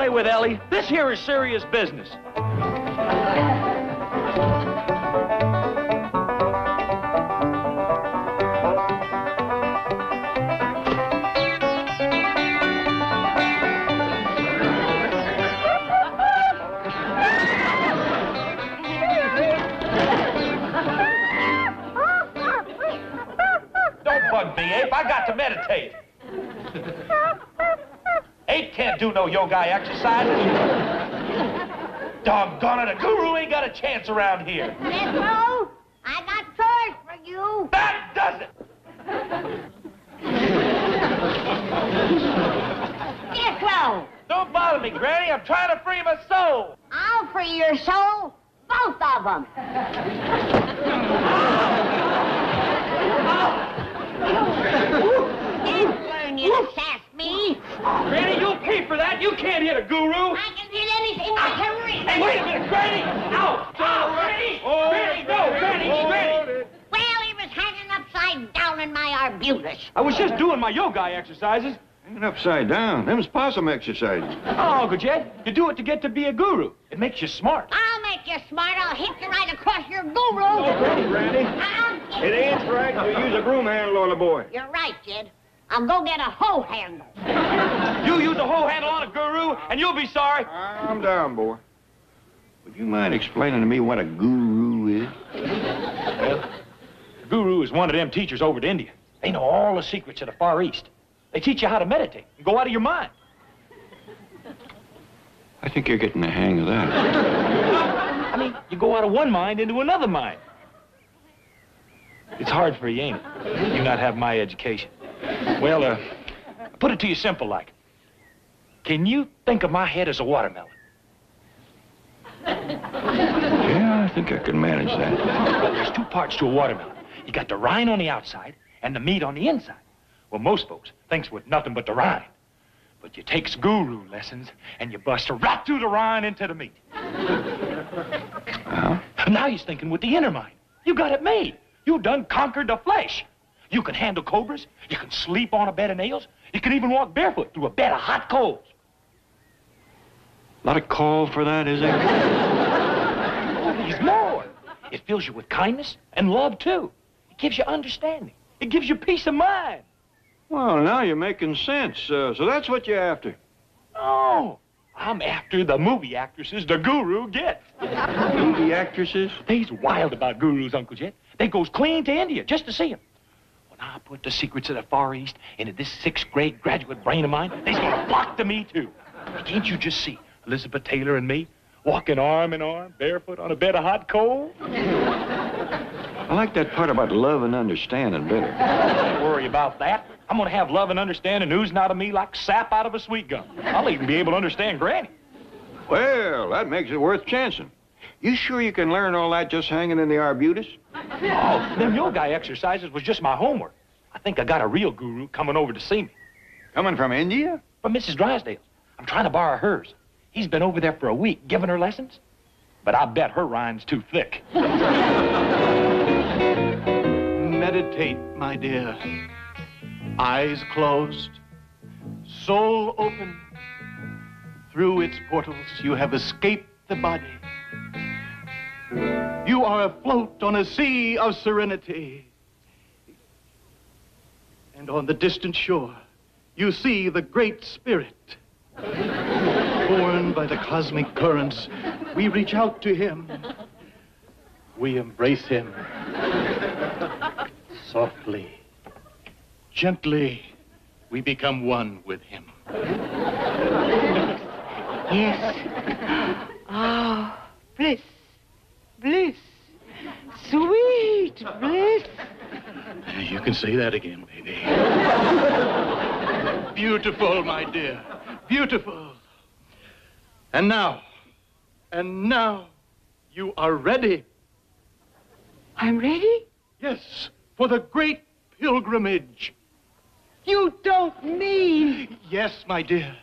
play with, Ellie. This here is serious business. Don't bug me, Ape. I got to meditate. Ape can't do no yoga exercises. Doggone it, a guru ain't got a chance around here. Metro, I got chores for you. That does it. Metro, Don't bother me, Granny. I'm trying to free my soul. I'll free your soul, both of them. Can't learn you to sass me. Granny, you'll pay for that. You can't hit a guru. I can hit anything I can reach. Hey, wait a minute, Granny! Ow! Ow, Granny! Granny, no! Granny! Granny! Well, he was hanging upside down in my arbutus. I was just doing my yoga exercises. Hanging upside down. Them's possum exercises. Oh, Uncle Jed, you do it to get to be a guru. It makes you smart. I'll make you smart. I'll hit you right across your guru. Granny. It ain't right to use a broom handle on a boy. You're right, Jed. I'll go get a hoe handle. You use a hoe handle on a guru, and you'll be sorry. I'm down, boy. Would you mind explaining to me what a guru is? Well, a guru is one of them teachers over to India. They know all the secrets of the Far East. They teach you how to meditate and go out of your mind. I think you're getting the hang of that. I mean, you go out of one mind into another mind. It's hard for you, ain't it? You not have my education. Well, put it to you simple like. Can you think of my head as a watermelon? Yeah, I think I can manage that. Well, there's two parts to a watermelon. You got the rind on the outside and the meat on the inside. Well, most folks thinks with nothing but the rind. But you takes guru lessons and you bust right through the rind into the meat. Uh-huh. Now he's thinking with the inner mind. You got it made. You done conquered the flesh. You can handle cobras. You can sleep on a bed of nails. You can even walk barefoot through a bed of hot coals. A lot of call for that, is there? There's more. It fills you with kindness and love, too. It gives you understanding. It gives you peace of mind. Well, now you're making sense. So that's what you're after. Oh, I'm after the movie actresses the guru gets. Movie actresses? They's wild about gurus, Uncle Jet. They goes clean to India just to see them. When I put the secrets of the Far East into this 6th grade graduate brain of mine, they's gonna flock to me, too. Can't you just see Elizabeth Taylor and me walking arm in arm, barefoot on a bed of hot coals? I like that part about love and understanding better. Don't worry about that. I'm gonna have love and understanding oozing out of me like sap out of a sweet gum. I'll even be able to understand Granny. Well, that makes it worth chancing. You sure you can learn all that just hanging in the arbutus? Oh, them yoga exercises was just my homework. I think I got a real guru coming over to see me. Coming from India? From Mrs. Drysdale's. I'm trying to borrow hers. He's been over there for a week giving her lessons. But I bet her rind's too thick. Meditate, my dear. Eyes closed, soul open. Through its portals, you have escaped the body. You are afloat on a sea of serenity. And on the distant shore, you see the Great Spirit. Borne by the cosmic currents, we reach out to him. We embrace him. Softly, gently, we become one with him. Yes. Ah, bliss, bliss, sweet bliss. You can say that again, baby. Beautiful, my dear, beautiful. And now, you are ready. I'm ready? Yes, for the great pilgrimage. You don't mean... Yes, my dear.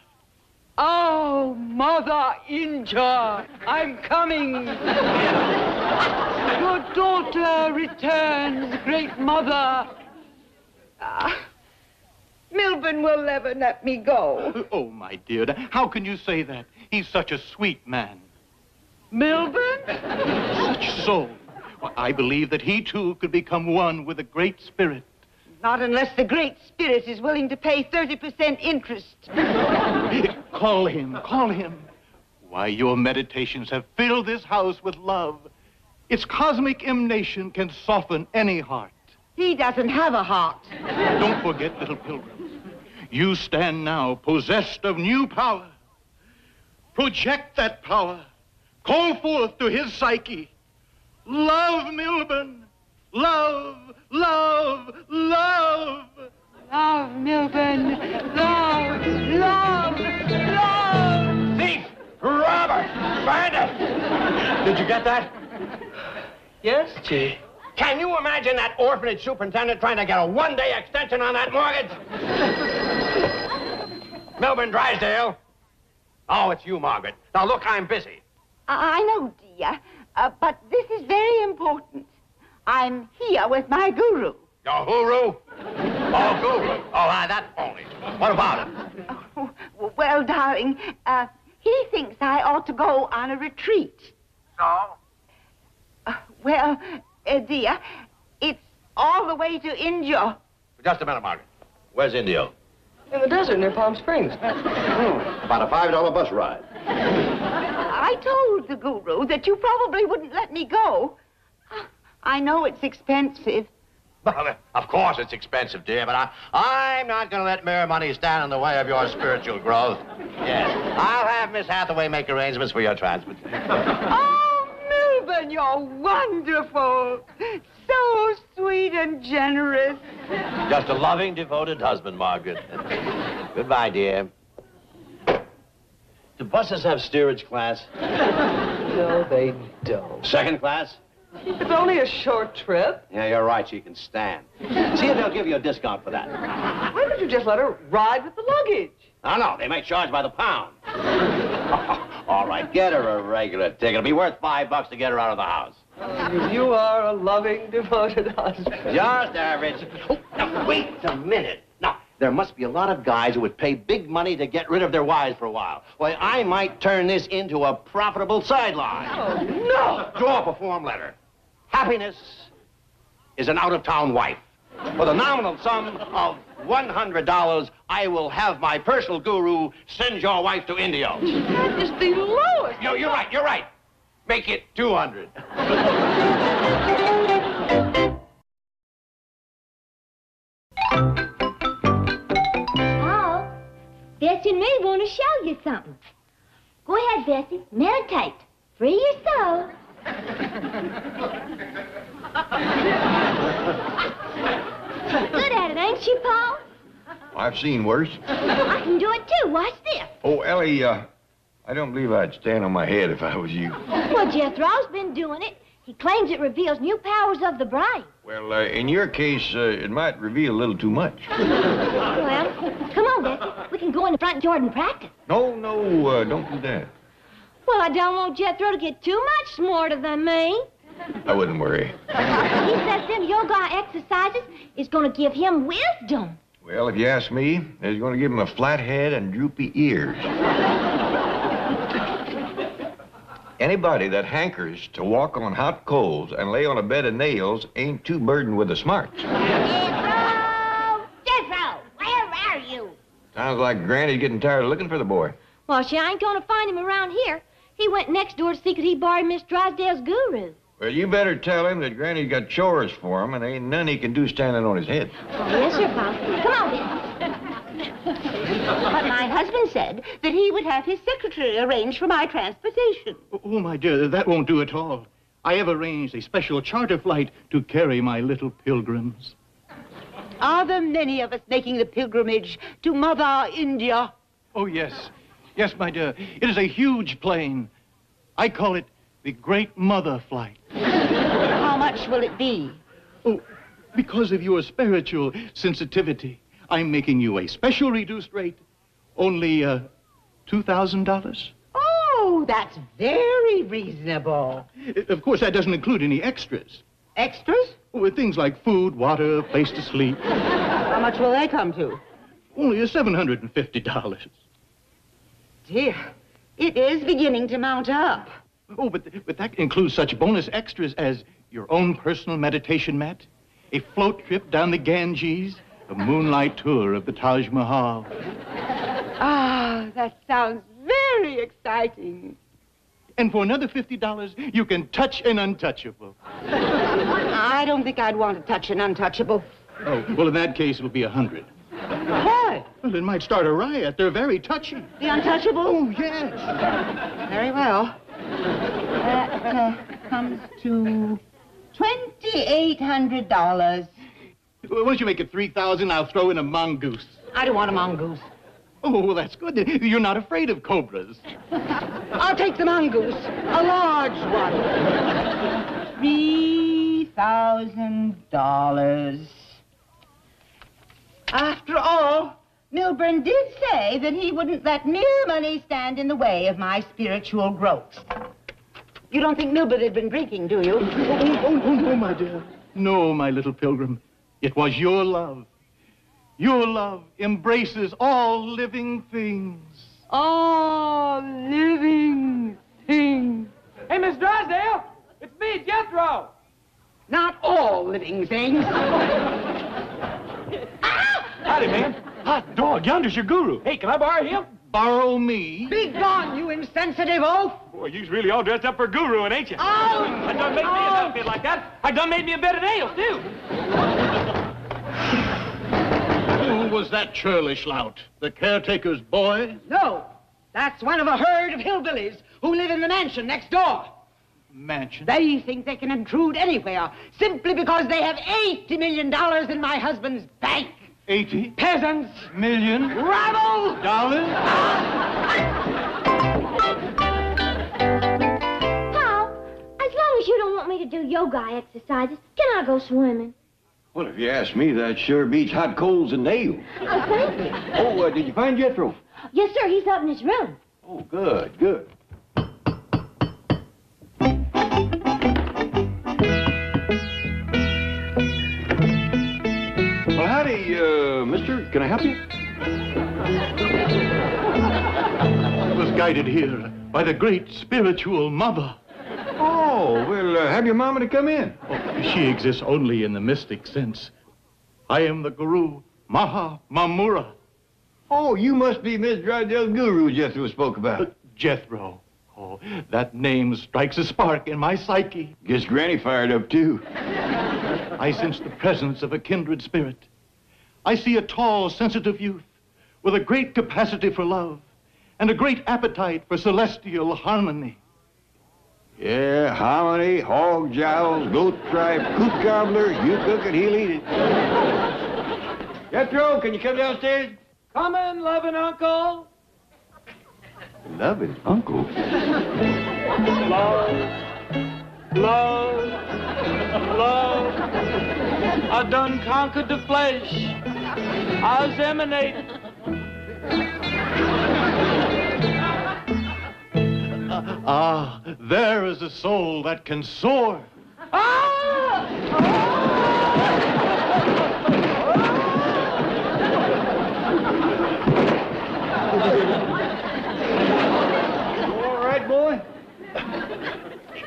Oh, Mother India, I'm coming. Your daughter returns, great mother. Milburn will never let me go. Oh, my dear, how can you say that? He's such a sweet man. Milburn? Such soul. Well, I believe that he, too, could become one with the Great Spirit. Not unless the Great Spirit is willing to pay 30% interest. Call him, call him. Why, your meditations have filled this house with love. Its cosmic emanation can soften any heart. He doesn't have a heart. Don't forget, little pilgrims, you stand now possessed of new power. Project that power. Call forth to his psyche. Love, Milburn. Love, love, love. Love, Milburn. Love, love, love. Thief! Robber! Bandit! Did you get that? Yes, Chief. Can you imagine that orphanage superintendent trying to get a one-day extension on that mortgage? Milburn Drysdale. Oh, it's you, Margaret. Now, look, I'm busy. I know, dear, but this is very important. I'm here with my guru. Your guru? Oh, guru. Oh, that phony. What about it? Oh, well, darling, he thinks I ought to go on a retreat. So? Well, dear, it's all the way to India. Just a minute, Margaret. Where's Indio? In the desert near Palm Springs. About a $5 bus ride. I told the guru that you probably wouldn't let me go. I know it's expensive. Well, of course it's expensive, dear, but I'm not going to let mere money stand in the way of your spiritual growth. Yes, I'll have Miss Hathaway make arrangements for your transport. Oh, Milburn, you're wonderful. So sweet and generous. Just a loving, devoted husband, Margaret. Goodbye, dear. Do buses have steerage class? No, they don't. Second class? It's only a short trip. Yeah, you're right. She can stand. See if they'll give you a discount for that. Why don't you just let her ride with the luggage? No, they may charge by the pound. All right, get her a regular ticket. It'll be worth $5 to get her out of the house. You are a loving, devoted husband. Just average. Oh, now, wait a minute. Now, there must be a lot of guys who would pay big money to get rid of their wives for a while. Why, I might turn this into a profitable sideline. Oh, no! Draw up a form letter. Happiness is an out-of-town wife. For the nominal sum of $100, I will have my personal guru send your wife to India. That is the lowest. No, you're right. Make it 200. Oh, Bessie and me want to show you something. Go ahead, Bessie. Meditate. Free your soul. Good at it, ain't she, Paul? I've seen worse. I can do it, too. Watch this. Oh, Ellie, I don't believe I'd stand on my head if I was you. Well, Jethro's been doing it. He claims it reveals new powers of the brain. Well, in your case, it might reveal a little too much. Well, come on, Bessie. We can go in the front yard and practice. No, don't do that. Well, I don't want Jethro to get too much smarter than me. I wouldn't worry. He says them yoga exercises is going to give him wisdom. Well, if you ask me, it's going to give him a flat head and droopy ears. Anybody that hankers to walk on hot coals and lay on a bed of nails ain't too burdened with the smarts. Jethro! Jethro! Where are you? Sounds like Granny's getting tired of looking for the boy. Well, she ain't going to find him around here. He went next door to see could he borrow Miss Drysdale's guru. Well, you better tell him that Granny's got chores for him and ain't none he can do standing on his head. Oh, yes, sir, Pop. Come on, then. But my husband said that he would have his secretary arrange for my transportation. Oh, my dear, that won't do at all. I have arranged a special charter flight to carry my little pilgrims. Are there many of us making the pilgrimage to Mother India? Oh, yes. Yes, my dear. It is a huge plane. I call it the Great Mother Flight. How much will it be? Oh, because of your spiritual sensitivity, I'm making you a special reduced rate, only $2,000. Oh, that's very reasonable. Of course, that doesn't include any extras. Extras? With things like food, water, place to sleep. How much will they come to? Only $750. Dear, it is beginning to mount up. Oh, but that includes such bonus extras as your own personal meditation mat, a float trip down the Ganges, a moonlight tour of the Taj Mahal. Ah, that sounds very exciting. And for another $50, you can touch an untouchable. I don't think I'd want to touch an untouchable. Oh, well, in that case, it'll be $100. What? Well, it might start a riot. They're very touchy. The untouchable? Oh, yes. Very well. That comes to $2,800. Well, why don't you make it $3,000? I'll throw in a mongoose. I don't want a mongoose. Oh, well, that's good. You're not afraid of cobras. I'll take the mongoose, a large one. $3,000. After all, Milburn did say that he wouldn't let mere money stand in the way of my spiritual growth. You don't think Milburn had been drinking, do you? Oh, my dear. No, my little pilgrim. It was your love. Your love embraces all living things. All living things. Hey, Miss Drysdale, it's me, Jethro. Not all living things. Howdy, man. Hot dog, yonder's your guru. Hey, can I borrow him? Borrow me? Be gone, you insensitive oaf! Boy, you's really all dressed up for guruing, ain't you? Oh! I done made me an outfit like that. I done made me a bed of nails, too. Who was that churlish lout? The caretaker's boy? No, that's one of a herd of hillbillies who live in the mansion next door. Mansion? They think they can intrude anywhere simply because they have $80 million in my husband's bank. 80 Peasants! million Rabble! dollars? Paul, as long as you don't want me to do yoga exercises, can I go swimming? Well, if you ask me, that sure beats hot coals and nails. Oh, thank you. Oh, did you find Jethro? Yes, sir, he's up in his room. Oh, good, good. Well, howdy, mister. Can I help you? I was guided here by the great spiritual mother. Oh, well, have your mama to come in. Oh, she exists only in the mystic sense. I am the guru, Maha Mamura. Oh, you must be Miss Drysdale's guru Jethro spoke about. Jethro. Oh, that name strikes a spark in my psyche. Gets Granny fired up, too. I sense the presence of a kindred spirit. I see a tall, sensitive youth with a great capacity for love and a great appetite for celestial harmony. Yeah, hominy, hog jowls, goat tripe, coot gobbler, you cook it, he'll eat it. Jethro, can you come downstairs? Coming, loving uncle. Love his uncle. Love, love, love. I done conquered the flesh. I was emanating. There is a soul that can soar. All right, boy?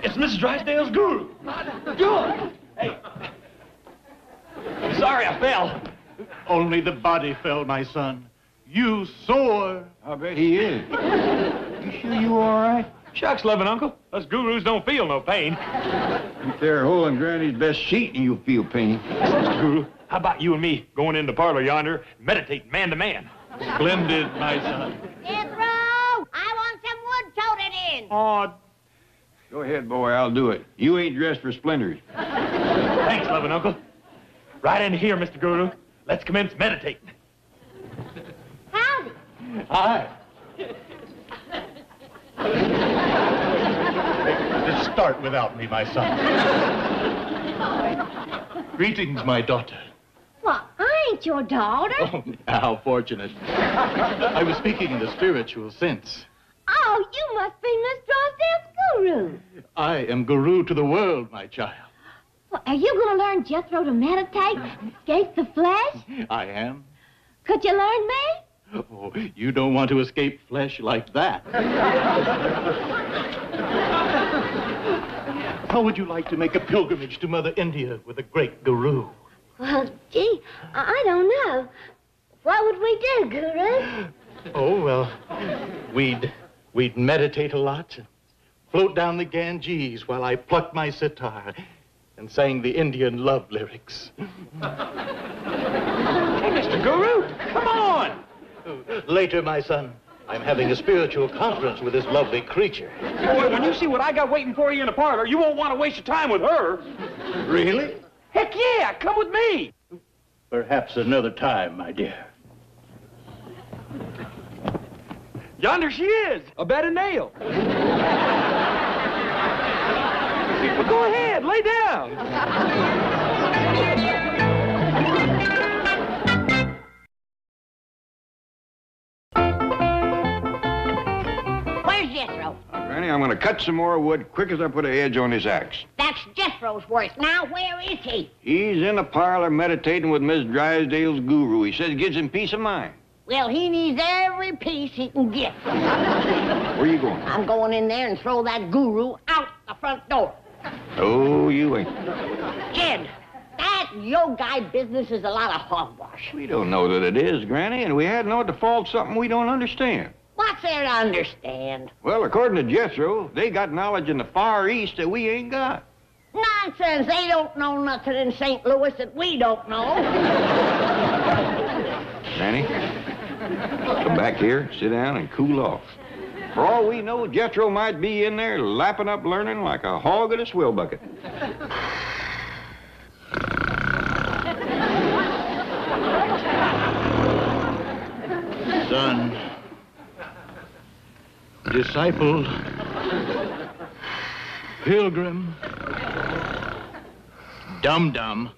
It's Mrs. Drysdale's guru. Good. Hey. Sorry I fell. Only the body fell, my son. You soar. I bet he is. You sure you all right? Shucks, loving uncle. Us gurus don't feel no pain. If they're holding Granny's best sheet and you'll feel pain. Mr. Guru, how about you and me going in the parlor yonder, meditating man to man? Splendid, my son. Jethro, I want some wood toted in. Oh, Go ahead, boy, I'll do it. You ain't dressed for splendors. thanks, loving uncle. Right in here, Mr. Guru. Let's commence meditating. Howdy. Hi. Let's start without me, my son. Greetings, my daughter. Well, I ain't your daughter. Oh, how fortunate. I was speaking in the spiritual sense. Oh, you must be Miss Drysdale's guru. I am guru to the world, my child. Well, are you going to learn Jethro to meditate and escape the flesh? I am. Could you learn me? Oh, you don't want to escape flesh like that. How would you like to make a pilgrimage to Mother India with a great guru? Well, gee, I don't know. What would we do, Guru? Oh, well, we'd meditate a lot, float down the Ganges while I plucked my sitar and sang the Indian love lyrics. Hey, Mr. Guru, come on! Later, my son, I'm having a spiritual conference with this lovely creature. Boy, when you see what I got waiting for you in the parlor, you won't want to waste your time with her. Really? Heck yeah, come with me. Perhaps another time, my dear. Yonder she is, a bed of nails. Well, go ahead, lay down. Where's Jethro? Granny, I'm going to cut some more wood quick as I put a edge on this axe. That's Jethro's work. Now, where is he? He's in the parlor meditating with Miss Drysdale's guru. He says it gives him peace of mind. Well, he needs every piece he can get. Where are you going? I'm going in there and throw that guru out the front door. Oh, you ain't. Jed, that yogai business is a lot of hogwash. We don't know that it is, Granny, and we hadn't ought to fault something we don't understand. What's there to understand? Well, according to Jethro, they got knowledge in the Far East that we ain't got. Nonsense. They don't know nothing in St. Louis that we don't know. Granny, come back here, sit down, and cool off. For all we know, Jethro might be in there lapping up learning like a hog at a swill bucket. Son, disciple, pilgrim, dum-dum.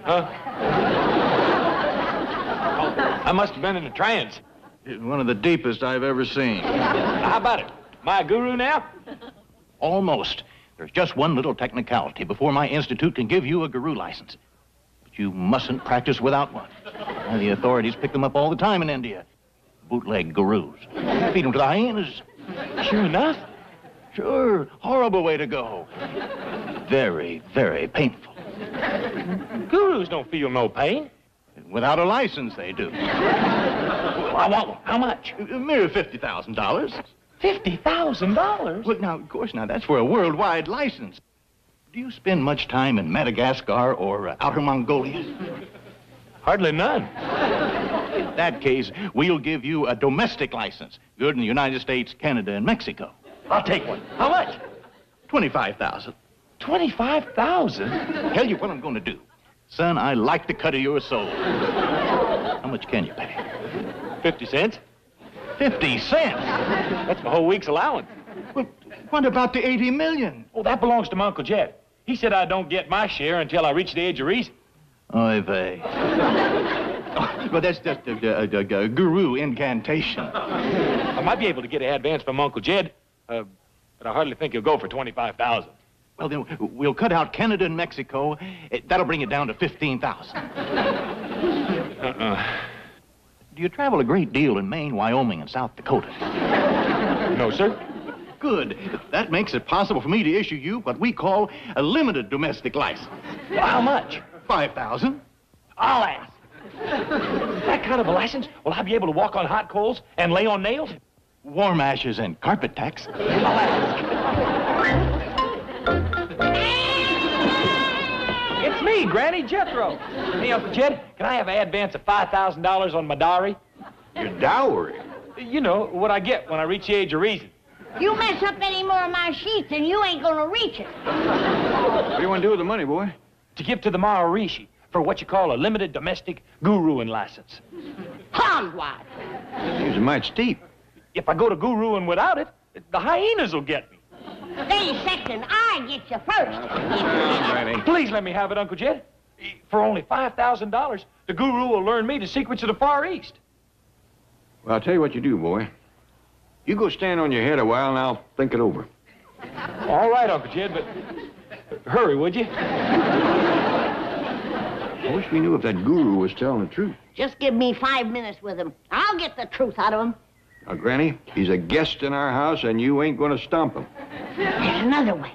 Huh? I must have been in a trance. One of the deepest I've ever seen. How about it? My guru now? Almost. There's just one little technicality before my institute can give you a guru license. But you mustn't practice without one. Now, the authorities pick them up all the time in India. Bootleg gurus. Feed them to the hyenas. Sure enough. Sure. Horrible way to go. Very, very painful. Gurus don't feel no pain. Without a license, they do. Well, I want one. How much? A mere $50,000. $50,000? Well, now, of course, now, that's for a worldwide license. Do you spend much time in Madagascar or Outer Mongolia? Hardly none. In that case, we'll give you a domestic license. Good in the United States, Canada, and Mexico. I'll take one. How much? $25,000. $25,000? Tell you what I'm going to do. Son, I like the cut of your soul. How much can you pay? 50 cents. 50 cents? That's my whole week's allowance. Well, what about the 80 million? Oh, that belongs to my Uncle Jed. He said I don't get my share until I reach the age of reason. Oy vey. Well, that's just a guru incantation. I might be able to get an advance from Uncle Jed, but I hardly think he'll go for $25,000. Well, then, we'll cut out Canada and Mexico. That'll bring it down to $15,000. Do you travel a great deal in Maine, Wyoming, and South Dakota? No, sir. Good. That makes it possible for me to issue you what we call a limited domestic license. Well, how much? $5,000. I'll ask. That kind of a license? Will I be able to walk on hot coals and lay on nails? Warm ashes and carpet tacks. I'll ask. It's me, Granny Jethro. Hey, Uncle Jed, can I have an advance of $5,000 on my dowry? Your dowry? You know, what I get when I reach the age of reason. You mess up any more of my sheets and you ain't gonna reach it. What do you want to do with the money, boy? To give to the Maharishi for what you call a limited domestic guruing license. Hogwash. Seems a mite steep. If I go to guruing without it, the hyenas will get me. They second, I get you first. Please let me have it, Uncle Jed. For only $5,000, the guru will learn me the secrets of the Far East. Well, I'll tell you what you do, boy. You go stand on your head a while, and I'll think it over. All right, Uncle Jed, but hurry, would you? I wish we knew if that guru was telling the truth. Just give me 5 minutes with him. I'll get the truth out of him. Now, Granny, he's a guest in our house, and you ain't gonna stump him. There's another way.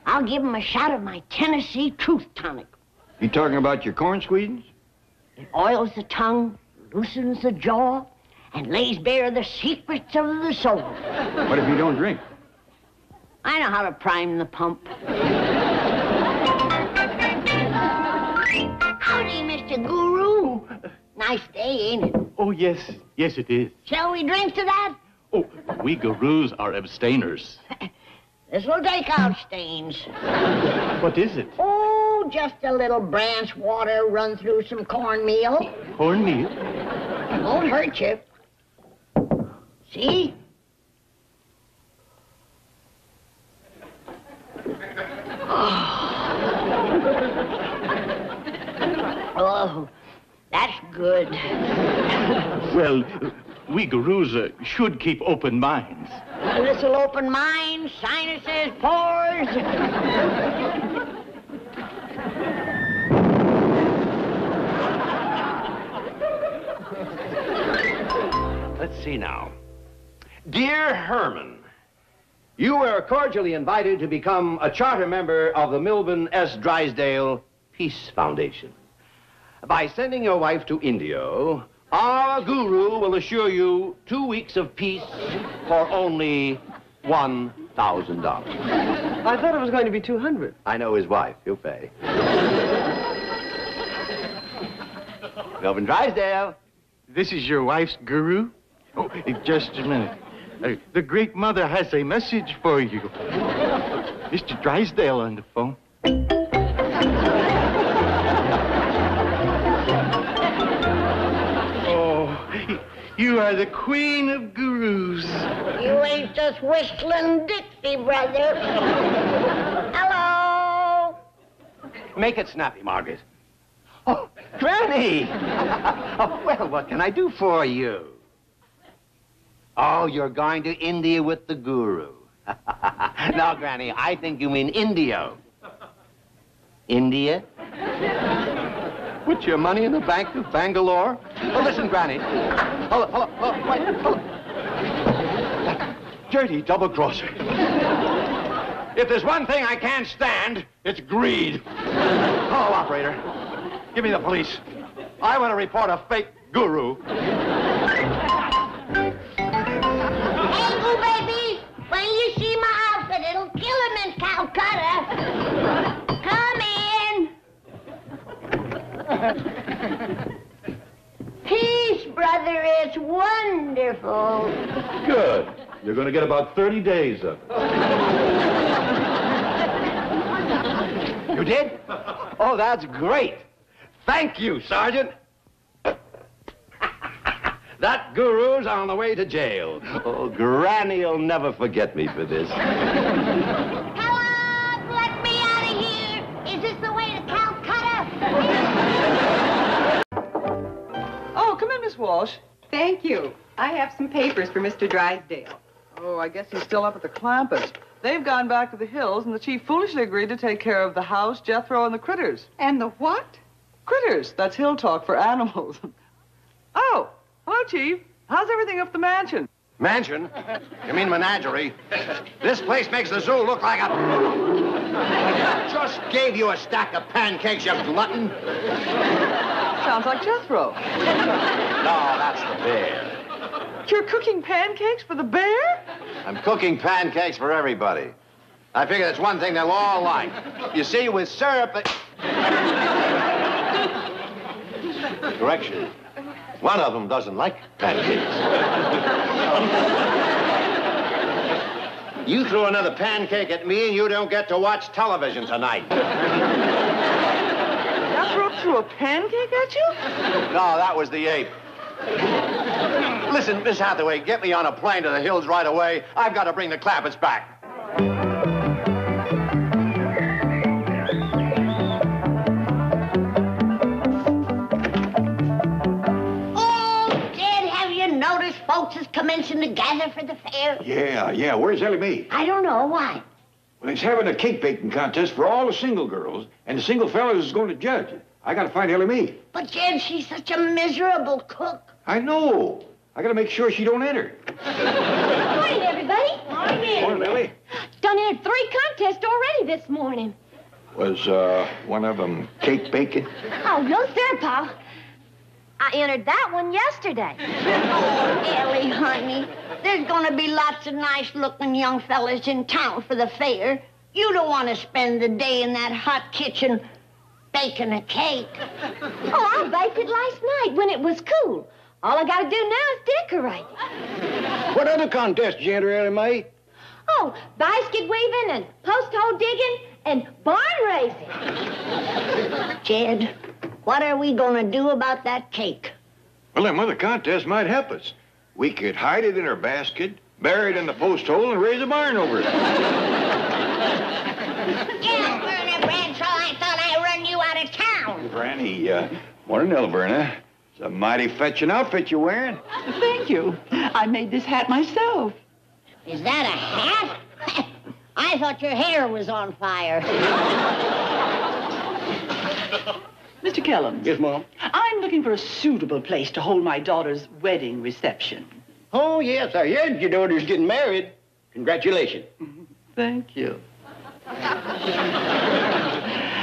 I'll give him a shot of my Tennessee truth tonic. You talking about your corn squeezins? It oils the tongue, loosens the jaw, and lays bare the secrets of the soul. What if you don't drink? I know how to prime the pump. Howdy, Mr. Guru. Nice day, ain't it? Oh, yes. Yes, it is. Shall we drink to that? Oh, we gurus are abstainers. This will take out stains. What is it? Oh, just a little branch water run through some cornmeal. Cornmeal? It won't hurt you. See? Oh, that's good. Well, we gurus should keep open minds. This'll open minds, sinuses, pores. Let's see now. Dear Herman, you are cordially invited to become a charter member of the Milburn S. Drysdale Peace Foundation. By sending your wife to India, our guru will assure you 2 weeks of peace for only $1,000. I thought it was going to be 200. I know his wife. He'll pay. Milburn Drysdale. This is your wife's guru? Oh, just a minute. The Great Mother has a message for you. Mr. Drysdale on the phone. Oh, you are the queen of gurus. You ain't just whistling Dixie, brother. Hello? Make it snappy, Margaret. Oh, Granny! Oh, well, what can I do for you? Oh, you're going to India with the guru. No, Granny, I think you mean India. India? Put your money in the Bank of Bangalore? Oh, listen, Granny. Hello, wait, hello. That dirty double-crosser. If there's one thing I can't stand, it's greed. Hello, operator. Give me the police. I want to report a fake guru. Angle, baby. When you see my outfit, it'll kill him in Calcutta. Come in. Peace, brother. It's wonderful. Good. You're going to get about 30 days of it. You did? Oh, that's great. Thank you, Sergeant. That guru's on the way to jail. Oh, Granny'll never forget me for this. Hello, let me out of here. Is this the way to Calcutta? Oh, come in, Miss Walsh. Thank you. I have some papers for Mr. Drysdale. Oh, I guess he's still up at the Clampetts. They've gone back to the hills, and the chief foolishly agreed to take care of the house, Jethro, and the critters. And the what? Critters. That's hill talk for animals. Oh, hello, Chief. How's everything up the mansion? Mansion? You mean menagerie? This place makes the zoo look like a... Just gave you a stack of pancakes, you glutton. Sounds like Jethro. No, that's the bear. You're cooking pancakes for the bear? I'm cooking pancakes for everybody. I figure that's one thing they'll all like. You see, with syrup... Correction. One of them doesn't like pancakes. You throw another pancake at me and you don't get to watch television tonight. Jethro threw a pancake at you? No, that was the ape. Listen, Miss Hathaway, get me on a plane to the hills right away. I've got to bring the Clampetts back. Notice folks is commencing to gather for the fair. Yeah. Where's Ellie Mae? I don't know. Why? Well, he's having a cake baking contest for all the single girls, and the single fellas is going to judge it. I gotta find Ellie Mae. But, Jed, she's such a miserable cook. I know. I gotta make sure she don't enter. Morning, everybody. Morning, Ellie. Done entered 3 contests already this morning. Was, one of them cake baking? Oh, no, sir, Paul. I entered that one yesterday. Oh, Ellie, honey, there's gonna be lots of nice-looking young fellas in town for the fair. You don't want to spend the day in that hot kitchen baking a cake. Oh, I baked it last night when it was cool. All I gotta do now is decorate. What other contest did you enter, Ellie Mae? Oh, basket weaving and post hole digging and barn raising. Jed, what are we gonna do about that cake? Well, them other contests might help us. We could hide it in our basket, bury it in the post hole, and raise a barn over it. Elverna Bradshaw, I thought I run you out of town. Granny, morning, Elverna. It's a mighty fetching outfit you're wearing. Thank you. I made this hat myself. Is that a hat? I thought your hair was on fire. Mr. Kellums. Yes, Mom? I'm looking for a suitable place to hold my daughter's wedding reception. Oh, yes, I heard your daughter's getting married. Congratulations. Thank you.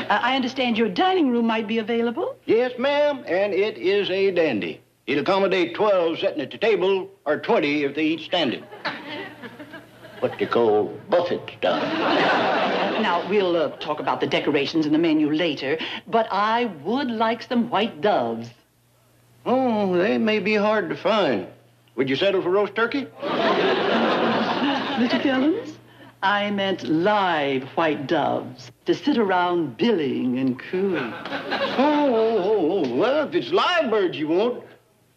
I understand your dining room might be available? Yes, ma'am, and it is a dandy. It'll accommodate 12 sitting at the table, or 20 if they each standing. What they call buffet style. Now, we'll talk about the decorations and the menu later, but I would like some white doves. Oh, they may be hard to find. Would you settle for roast turkey? Mr. Kellums, I meant live white doves to sit around billing and cooing. Oh, well, if it's live birds you want,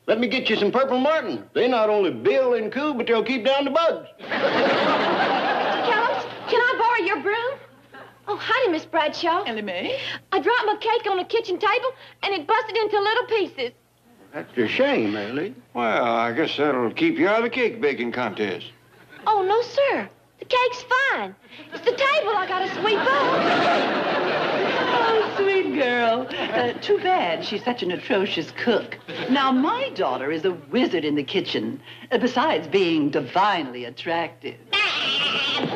let me get you some purple martin. They not only bill and coo, but they'll keep down the bugs. Mr. Kellums, can I borrow your broom? Oh, howdy, Miss Bradshaw. Ellie Mae? I dropped my cake on the kitchen table, and it busted into little pieces. That's a shame, Ellie. Well, I guess that'll keep you out of the cake baking contest. Oh, no, sir. The cake's fine. It's the table I gotta sweep up. Oh, sweet girl. Too bad she's such an atrocious cook. Now, my daughter is a wizard in the kitchen, besides being divinely attractive.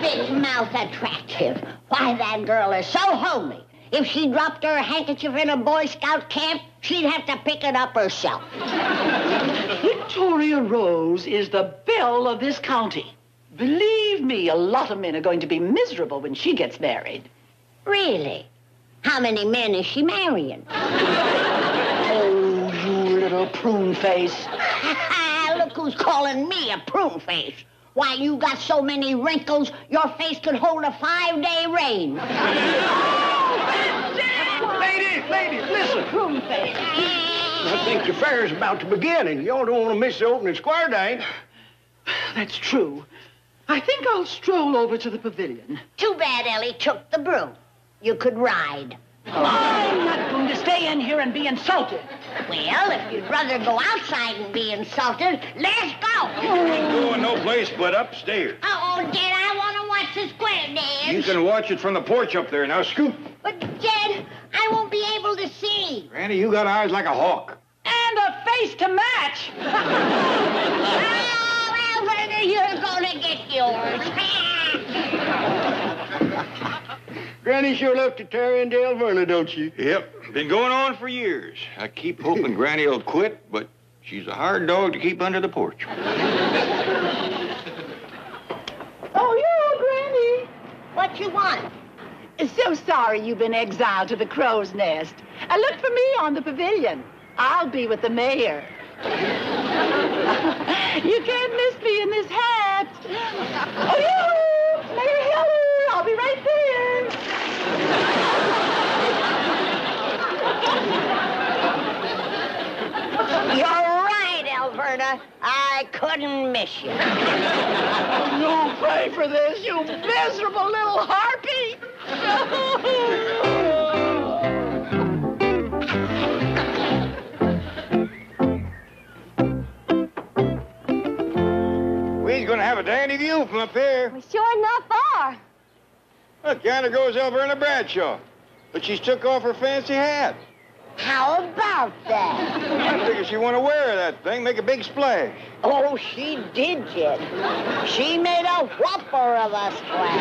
Big mouth attractive. Why, that girl is so homely. If she dropped her handkerchief in a Boy Scout camp, she'd have to pick it up herself. Victoria Rose is the belle of this county. Believe me, a lot of men are going to be miserable when she gets married. Really? How many men is she marrying? Oh, you little prune face. Look who's calling me a prune face. Why, you got so many wrinkles, your face could hold a 5-day rain. Ladies, listen. Prune face. I think the fair's about to begin, and y'all don't want to miss the opening square dance. That's true. I think I'll stroll over to the pavilion. Too bad Ellie took the broom. You could ride. I'm not going to stay in here and be insulted. Well, if you'd rather go outside and be insulted, let's go. Ain't going no place but upstairs. Oh, Jed, I want to watch the square dance. You can watch it from the porch up there. Now, scoot. But, Jed, I won't be able to see. Granny, you got eyes like a hawk. And a face to match. Oh, Alberta, you're going to get yours. Granny sure left to tear into Elverna, don't you? Yep, been going on for years. I keep hoping Granny will quit, but she's a hard dog to keep under the porch. Oh, you, Granny. What you want? So sorry you've been exiled to the crow's nest. Look for me on the pavilion. I'll be with the mayor. You can't miss me in this hat. Oh, you, Mayor Hiller, I'll be right there. You're right, Alberta. I couldn't miss you. No, pray for this, you miserable little harpy. We're gonna have a dandy view from up here. We sure enough are. Look, yonder goes Elverna Bradshaw. But she's took off her fancy hat. How about that? I figure she want to wear that thing, make a big splash. Oh, she did, Jed. She made a whopper of a splash.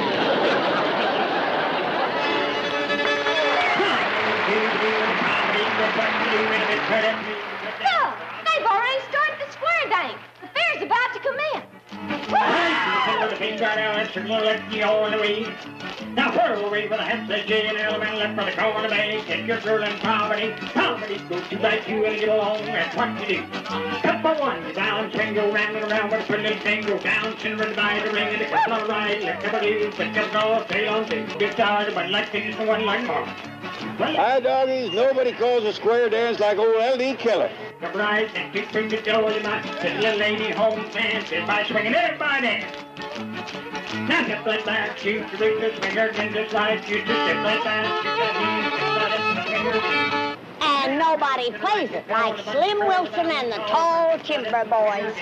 Look, they've already started the square dance. The fair's about to commence. Now whirl away for the hat, say J and L, man left for the corner bay. Get your girl in comedy. Comedy goes to like you and get along. That's what you do. Step by one, you down, swing, go round and around with a pretty little thing. Go down, cinnamon by the ring, and the couple all right. Let never do, but just go, sail on things. Get tired, but like things and one like more. Hi, doggies. Nobody calls a square dance like old L.D. Keller. The bride and keep bring the door, you might. Sit little lady home dance. Sit by swinging everybody dance. Now step like that, shoot the reach the finger, and just right, shoot the step like that, shoot that, And nobody plays it like Slim Wilson and the Tall Timber Boys.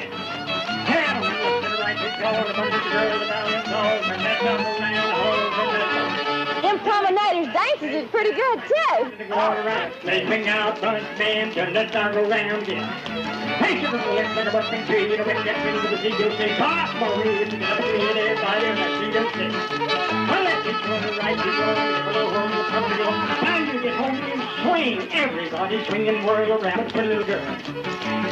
Them promenaders dances is pretty good, too. All right, they bring out bunch man, turn the dog around again. Hey, to the left, and a bucking tree, and a wind gets into the sea, you'll say, pop, more root, and everybody, and I see them say. Well, let's get on the right, you go, you go home, you come to go. Now you get home, you swing, everybody swing and whirl around for the little girl.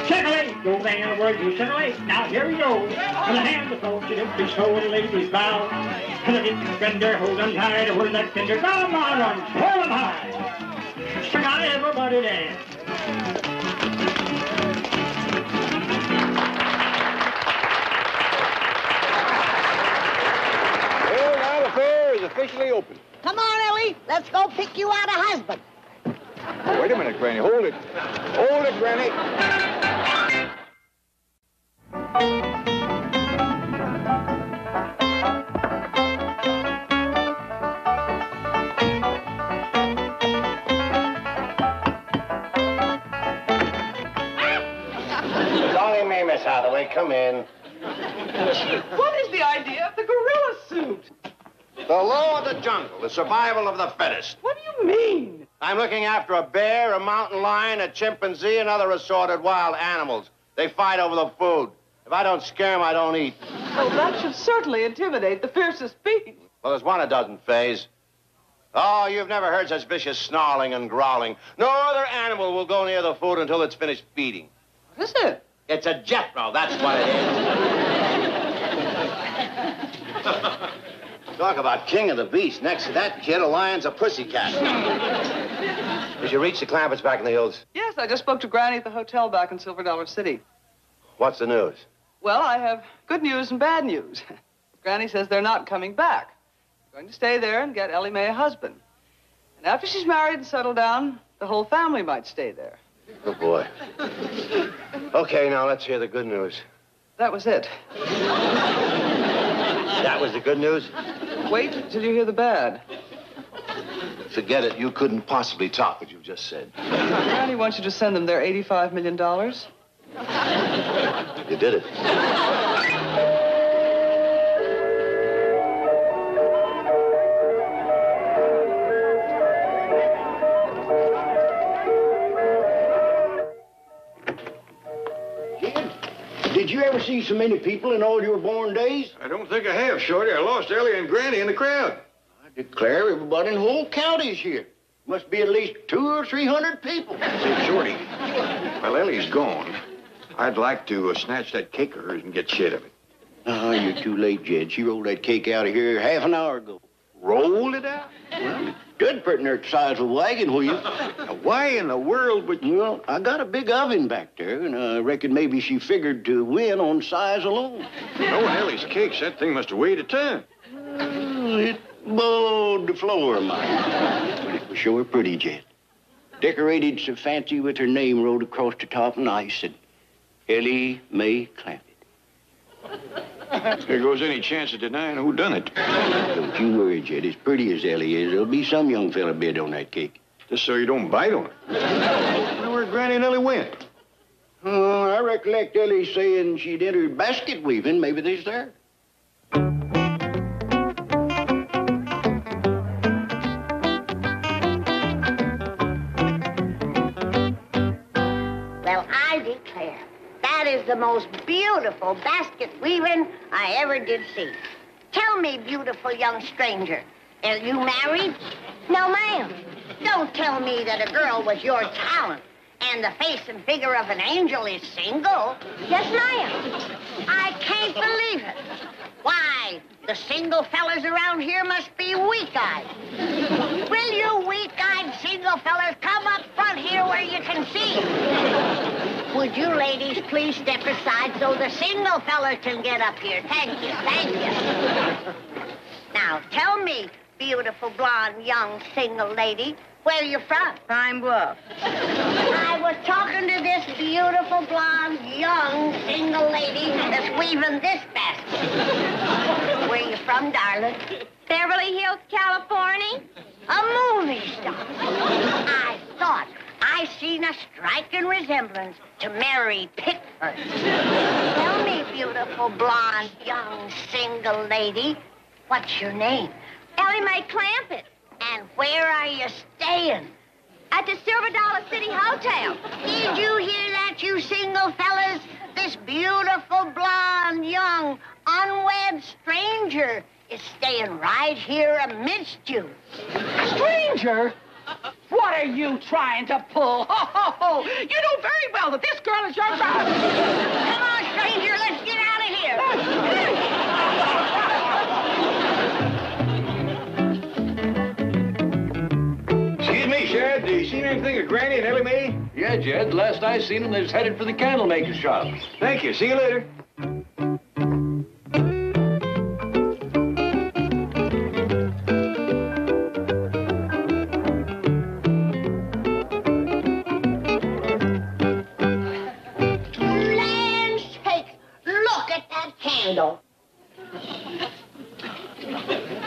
Circulate, go down the word, you circulate. Now here we go. And the hand of folks, you don't be slow, and ladies bow. And the ditch bender, hold them tight, hold that fender, come on, run, hold them high. Swing on, everybody dance. Well, now the fair is officially open. Come on, Ellie. Let's go pick you out a husband. Oh, wait a minute, Granny. Hold it. Hold it, Granny. Only me, Miss Hathaway. Come in. What is the idea of the gorilla suit? The law of the jungle, the survival of the fittest. What do you mean? I'm looking after a bear, a mountain lion, a chimpanzee, and other assorted wild animals. They fight over the food. If I don't scare them, I don't eat. Well, that should certainly intimidate the fiercest beast. Well, there's one a dozen, Faze. Oh, you've never heard such vicious snarling and growling. No other animal will go near the food until it's finished feeding. What is it? It's a Jethro, that's what it is. Talk about king of the beast. Next to that kid, a lion's a pussycat. Did you reach the Clampetts back in the hills? Yes, I just spoke to Granny at the hotel back in Silver Dollar City. What's the news? Well, I have good news and bad news. Granny says they're not coming back. They're going to stay there and get Ellie Mae a husband. And after she's married and settled down, the whole family might stay there. Good boy. Okay, now let's hear the good news. That was it. That was the good news? Wait till you hear the bad. Forget it. You couldn't possibly top what you just said. Granny wants you to send them their $85 million. You did it. Did you ever see so many people in all your born days? I don't think I have, Shorty. I lost Ellie and Granny in the crowd. I declare everybody in the whole county's here. Must be at least 200 or 300 people. Say, Shorty, while Ellie's gone, I'd like to snatch that cake of hers and get shit of it. Oh, you're too late, Jed. She rolled that cake out of here half an hour ago. Rolled it out? Well, it stood pretty near the size of a wagon wheel. Now, why in the world would you... Well, I got a big oven back there, and I reckon maybe she figured to win on size alone. Knowing Ellie's cakes, that thing must have weighed a ton. It bowed the floor, mine. But it was sure pretty, Jed. Decorated so fancy with her name rolled across the top in ice and Ellie Mae Clampett. There goes any chance of denying who done it. Don't you worry, Jed. As pretty as Ellie is, there'll be some young fella bid on that cake. Just so you don't bite on it. I wonder where Granny and Ellie went. Oh, I recollect Ellie saying she'd entered basket weaving. Maybe they's there. That is the most beautiful basket weaving I ever did see. Tell me, beautiful young stranger, are you married? No, ma'am. Don't tell me that a girl with your talent and the face and figure of an angel is single. Yes, ma'am. I can't believe it. Why, the single fellas around here must be weak-eyed. Will you weak-eyed single fellas come up front here where you can see? Would you ladies please step aside so the single fellas can get up here? Thank you, thank you. Now, tell me, beautiful, blonde, young, single lady, where you from? Pine Bluff. I was talking to this beautiful, blonde, young, single lady that's weaving this basket. Where you from, darling? Beverly Hills, California. A movie star. I thought I seen a striking resemblance to Mary Pickford. Tell me, beautiful, blonde, young, single lady, what's your name? Ellie Mae Clampetts. And where are you staying? At the Silver Dollar City Hotel. Did you hear that, you single fellas? This beautiful, blonde, young, unwed stranger is staying right here amidst you. Stranger? What are you trying to pull? Ho, ho, ho! You know very well that this girl is your bride. Come on, stranger, let's get out of here. Excuse me, Sheriff. Do you see anything of Granny and Ellie Mae? Yeah, Jed. Last I seen them, they was headed for the candle maker's shop. Thank you. See you later. Land's sake, look at that candle.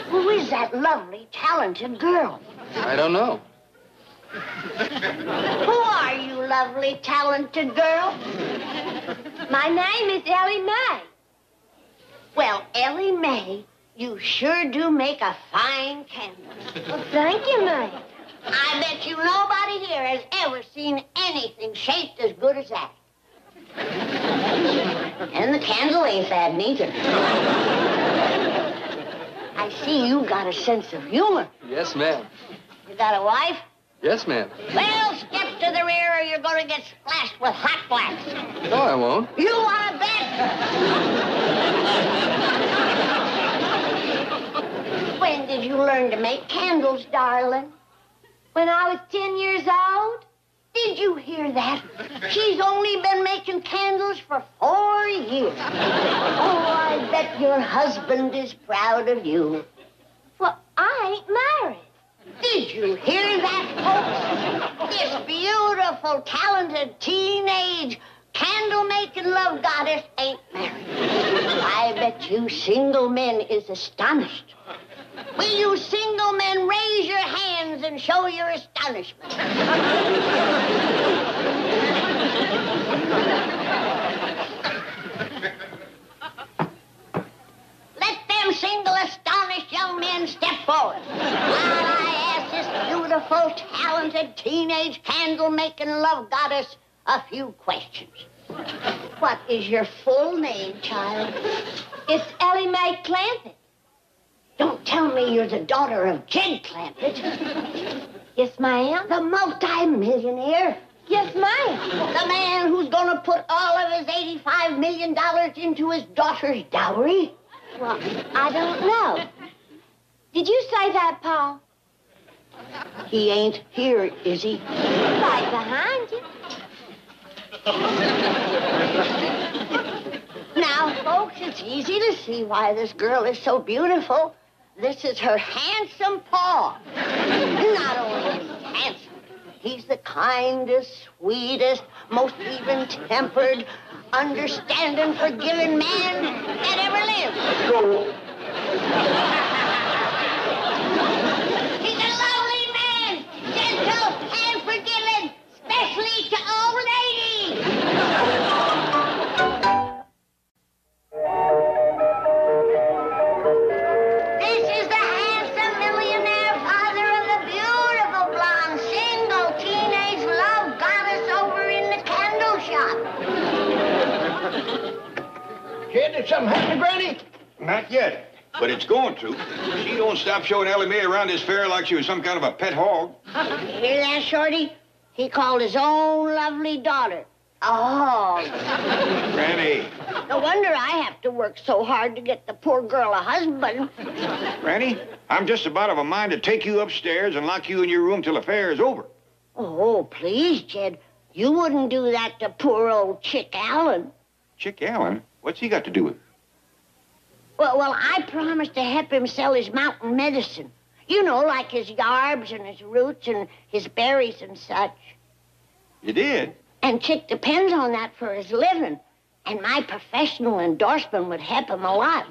Who is that lovely, talented girl? I don't know. Who are you, lovely, talented girl? My name is Ellie Mae. Well, Ellie Mae, you sure do make a fine candle. Well, thank you, Mae. I bet you nobody here has ever seen anything shaped as good as that. And the candle ain't bad neither. I see you got a sense of humor. Yes, ma'am. You got a wife? Yes, ma'am. Well, step to the rear or you're going to get splashed with hot wax. No, I won't. You want to bet? When did you learn to make candles, darling? When I was 10 years old. Did you hear that? She's only been making candles for 4 years. Oh, I bet your husband is proud of you. Well, I ain't married. Did you hear that, folks? This beautiful, talented, teenage, candle-making love goddess ain't married. I bet you single men is astonished. Will you single men raise your hands and show your astonishment? Let them single, astonished young men step forward while I ask this beautiful, talented, teenage, candle-making love goddess a few questions. What is your full name, child? It's Ellie Mae Clampetts. Don't tell me you're the daughter of Jed Clampett. Yes, ma'am. The multi-millionaire. Yes, ma'am. The man who's gonna put all of his $85 million into his daughter's dowry. Well, I don't know. Did you say that, Paul? He ain't here, is he? Right behind you. Now, folks, it's easy to see why this girl is so beautiful. This is her handsome Paul. Not only is he handsome, he's the kindest, sweetest, most even-tempered, understanding, forgiving man that ever lived. He's a lovely man, gentle and forgiving, especially to old ladies. This is the handsome millionaire father of the beautiful blonde, single teenage love goddess over in the candle shop. Jed, did something happen, Granny? Not yet, but it's going to. She don't stop showing Ellie Mae around this fair like she was some kind of a pet hog. You hear that, Shorty? He called his own lovely daughter a hog. Granny. No wonder I have to work so hard to get the poor girl a husband. Granny, I'm just about of a mind to take you upstairs and lock you in your room till the fair is over. Oh, please, Jed. You wouldn't do that to poor old Chick Allen. Chick Allen? What's he got to do with it? Well, I promised to help him sell his mountain medicine. You know, like his yarbs and his roots and his berries and such. You did? And Chick depends on that for his living. And my professional endorsement would help him a lot.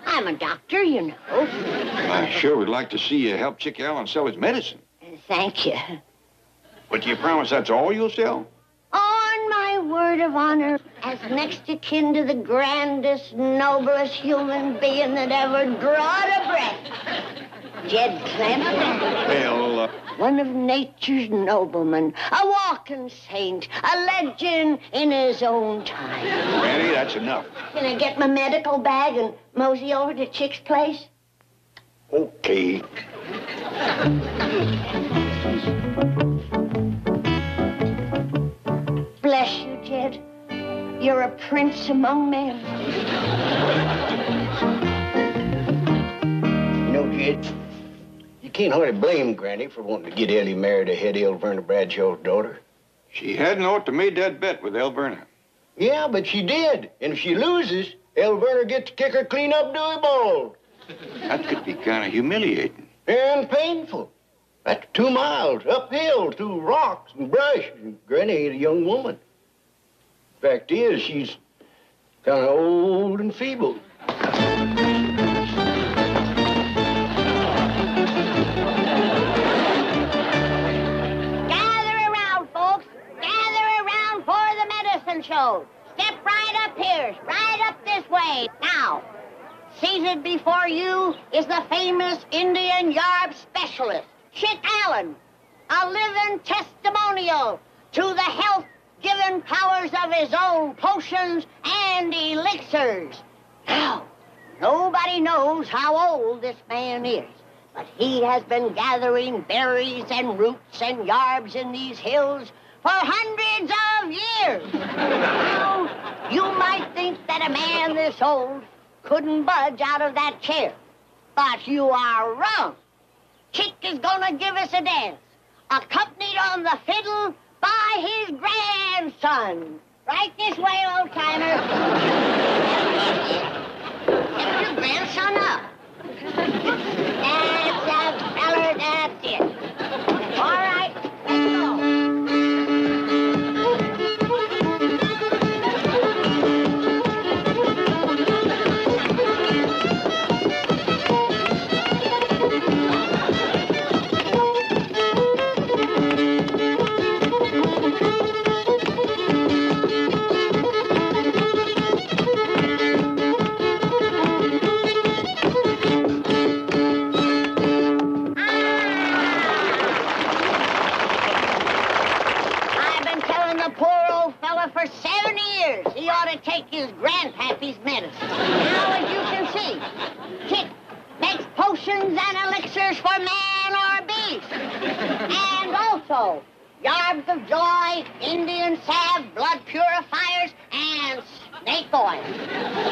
I'm a doctor, you know. I sure would like to see you help Chick Allen sell his medicine. Thank you. But do you promise that's all you'll sell? On my word of honor, as next of kin to the grandest, noblest human being that ever drawed a breath, Jed Clampetts. Well, One of nature's noblemen, a walking saint, a legend in his own time. Granny, that's enough. Can I get my medical bag and mosey over to Chick's place? Okay. Bless you, Jed. You're a prince among men. You know, Jed, you can't hardly blame Granny for wanting to get Ellie married ahead of Elverna Bradshaw's daughter. She hadn't ought to made that bet with Elverna. Yeah, but she did. And if she loses, Elverna gets to kick her clean up Dewey Bald. That could be kind of humiliating. And painful. That's 2 miles uphill through rocks and brush. And Granny ain't a young woman. Fact is, she's kind of old and feeble. Gather around, folks. Gather around for the medicine show. Step right up here, right up this way. Now, seated before you is the famous Indian yarb specialist, Chick Allen, a living testimonial to the health-giving powers of his own potions and elixirs. Now, nobody knows how old this man is, but he has been gathering berries and roots and yarbs in these hills for hundreds of years. Now, you might think that a man this old couldn't budge out of that chair, but you are wrong. Chick is gonna give us a dance, accompanied on the fiddle by his grandson. Right this way, old-timer. Get your grandson up. That's that feller, that's it. All right, let's go. For 70 years, he ought to take his grandpappy's medicine. Now, as you can see, Chick makes potions and elixirs for man or beast. And also, yarbs of joy, Indian salve, blood purifiers, and snake oil.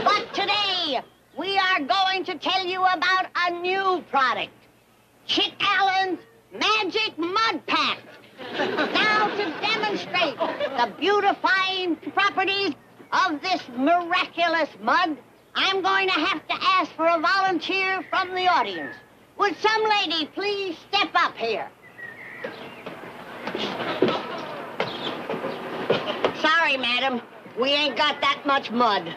But today, we are going to tell you about a new product, Chick Allen's Magic Mud Pack. Now, to demonstrate the beautifying properties of this miraculous mud, I'm going to have to ask for a volunteer from the audience. Would some lady please step up here? Sorry, madam. We ain't got that much mud.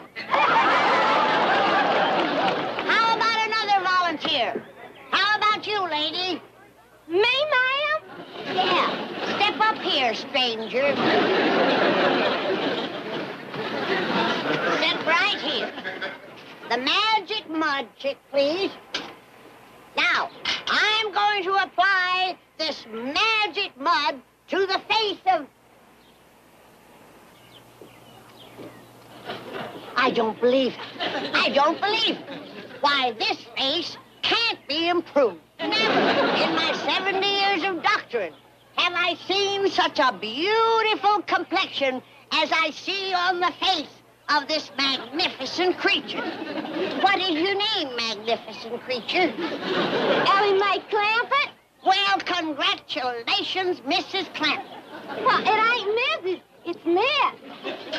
How about another volunteer? How about you, lady? Me, ma'am? Yeah. Step up here, stranger. Step right here. The magic mud, Chick, please. Now, I'm going to apply this magic mud to the face of... I don't believe it. I don't believe it. Why, this face can't be improved. Never in my 70 years of doctorate have I seen such a beautiful complexion as I see on the face of this magnificent creature. What is your name, magnificent creature? Ellie Mae Clampett? Well, congratulations, Mrs. Clampett. Well, it ain't Mrs., it's Miss.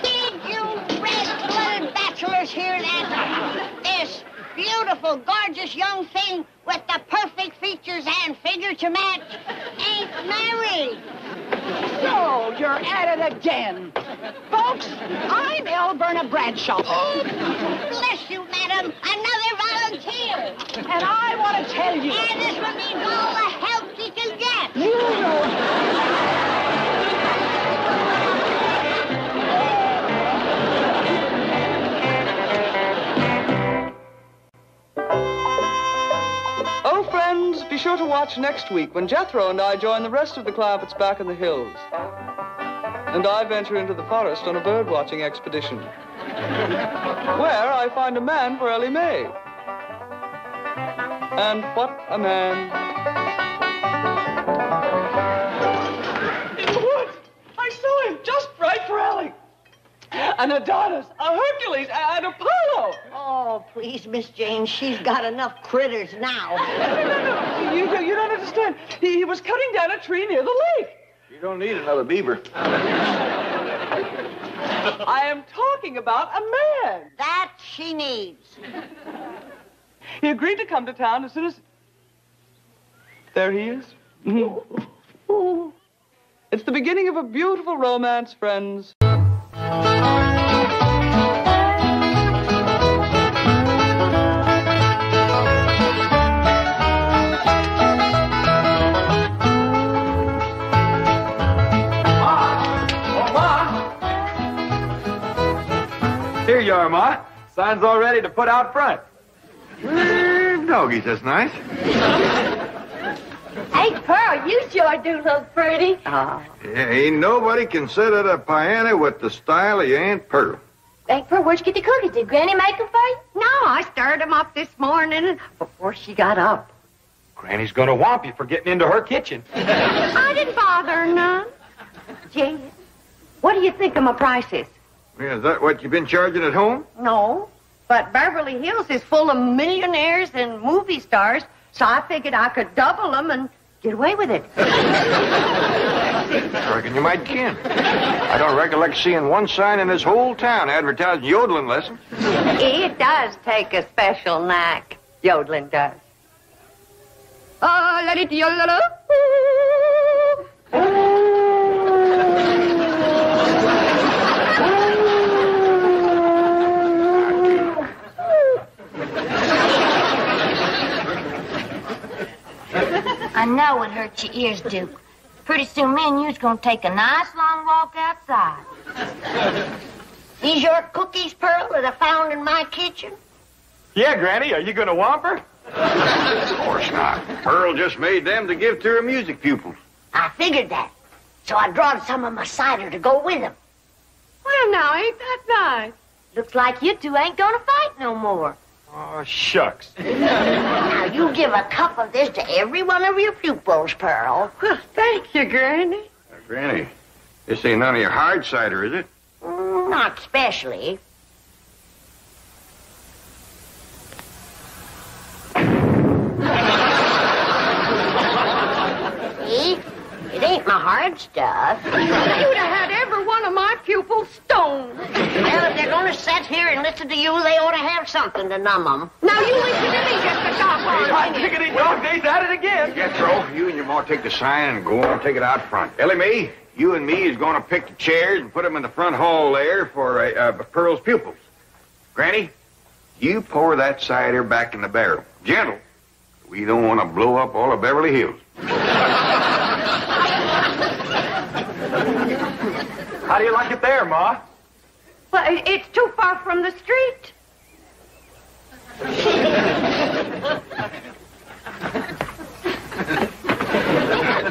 Did you red-blooded bachelors hear that? This beautiful, gorgeous young thing with the perfect features and figure to match ain't married. So, you're at it again. Folks, I'm Elberna Bradshaw. Oh, bless you, madam. Another volunteer. And I want to tell you... And this one needs all the help he can get. You know... Oh, friends, be sure to watch next week when Jethro and I join the rest of the Clampetts back in the hills. And I venture into the forest on a bird-watching expedition, where I find a man for Ellie Mae. And what a man. In the woods! I saw him just right for Ellie. An Adonis, a Hercules, and Apollo. Oh, please, Miss Jane, she's got enough critters now. No. You don't understand. He was cutting down a tree near the lake. You don't need another beaver. I am talking about a man. That she needs. He agreed to come to town as soon as... There he is. It's the beginning of a beautiful romance, friends. Here you are, Ma. Sign's all ready to put out front. Doggies, that's nice. Hey, Pearl, you sure do look pretty. Yeah, ain't nobody can sit at a piano with the style of your Aunt Pearl. Hey, Pearl, where'd you get the cookies? Did Granny make them for you? No, I stirred them up this morning before she got up. Granny's gonna whomp you for getting into her kitchen. I didn't bother her none. Gee, what do you think of my prices? Yeah, is that what you've been charging at home? No, but Beverly Hills is full of millionaires and movie stars, so I figured I could double them and get away with it. I reckon you might can. I don't recollect seeing one sign in this whole town advertising yodeling lessons. It does take a special knack, yodeling does. Oh, let it yodel. I know it hurts your ears, Duke. Pretty soon me and you's gonna take a nice long walk outside. These your cookies, Pearl, that I found in my kitchen? Yeah, Granny, are you gonna whomp her? Of course not. Pearl just made them to give to her music pupils. I figured that. So I drawed some of my cider to go with them. Well, now, ain't that nice? Looks like you two ain't gonna fight no more. Oh, shucks. Now, you give a cup of this to every one of your pupils, Pearl. Well, thank you, Granny. Granny, this ain't none of your hard cider, is it? Not especially. See? It ain't my hard stuff. You'd have had every one of my pupils stoned. Well, if they're going to sit here and listen to you, they ought to have something to numb them. Now, you listen to me just a doggone Hot minute. diggity dog days at it again. Jethro, you and your ma take the sign and go on and take it out front. Ellie Mae, you and me is going to pick the chairs and put them in the front hall there for Pearl's pupils. Granny, you pour that cider back in the barrel. Gentle. We don't want to blow up all of Beverly Hills. How do you like it there, Ma? Well, it's too far from the street.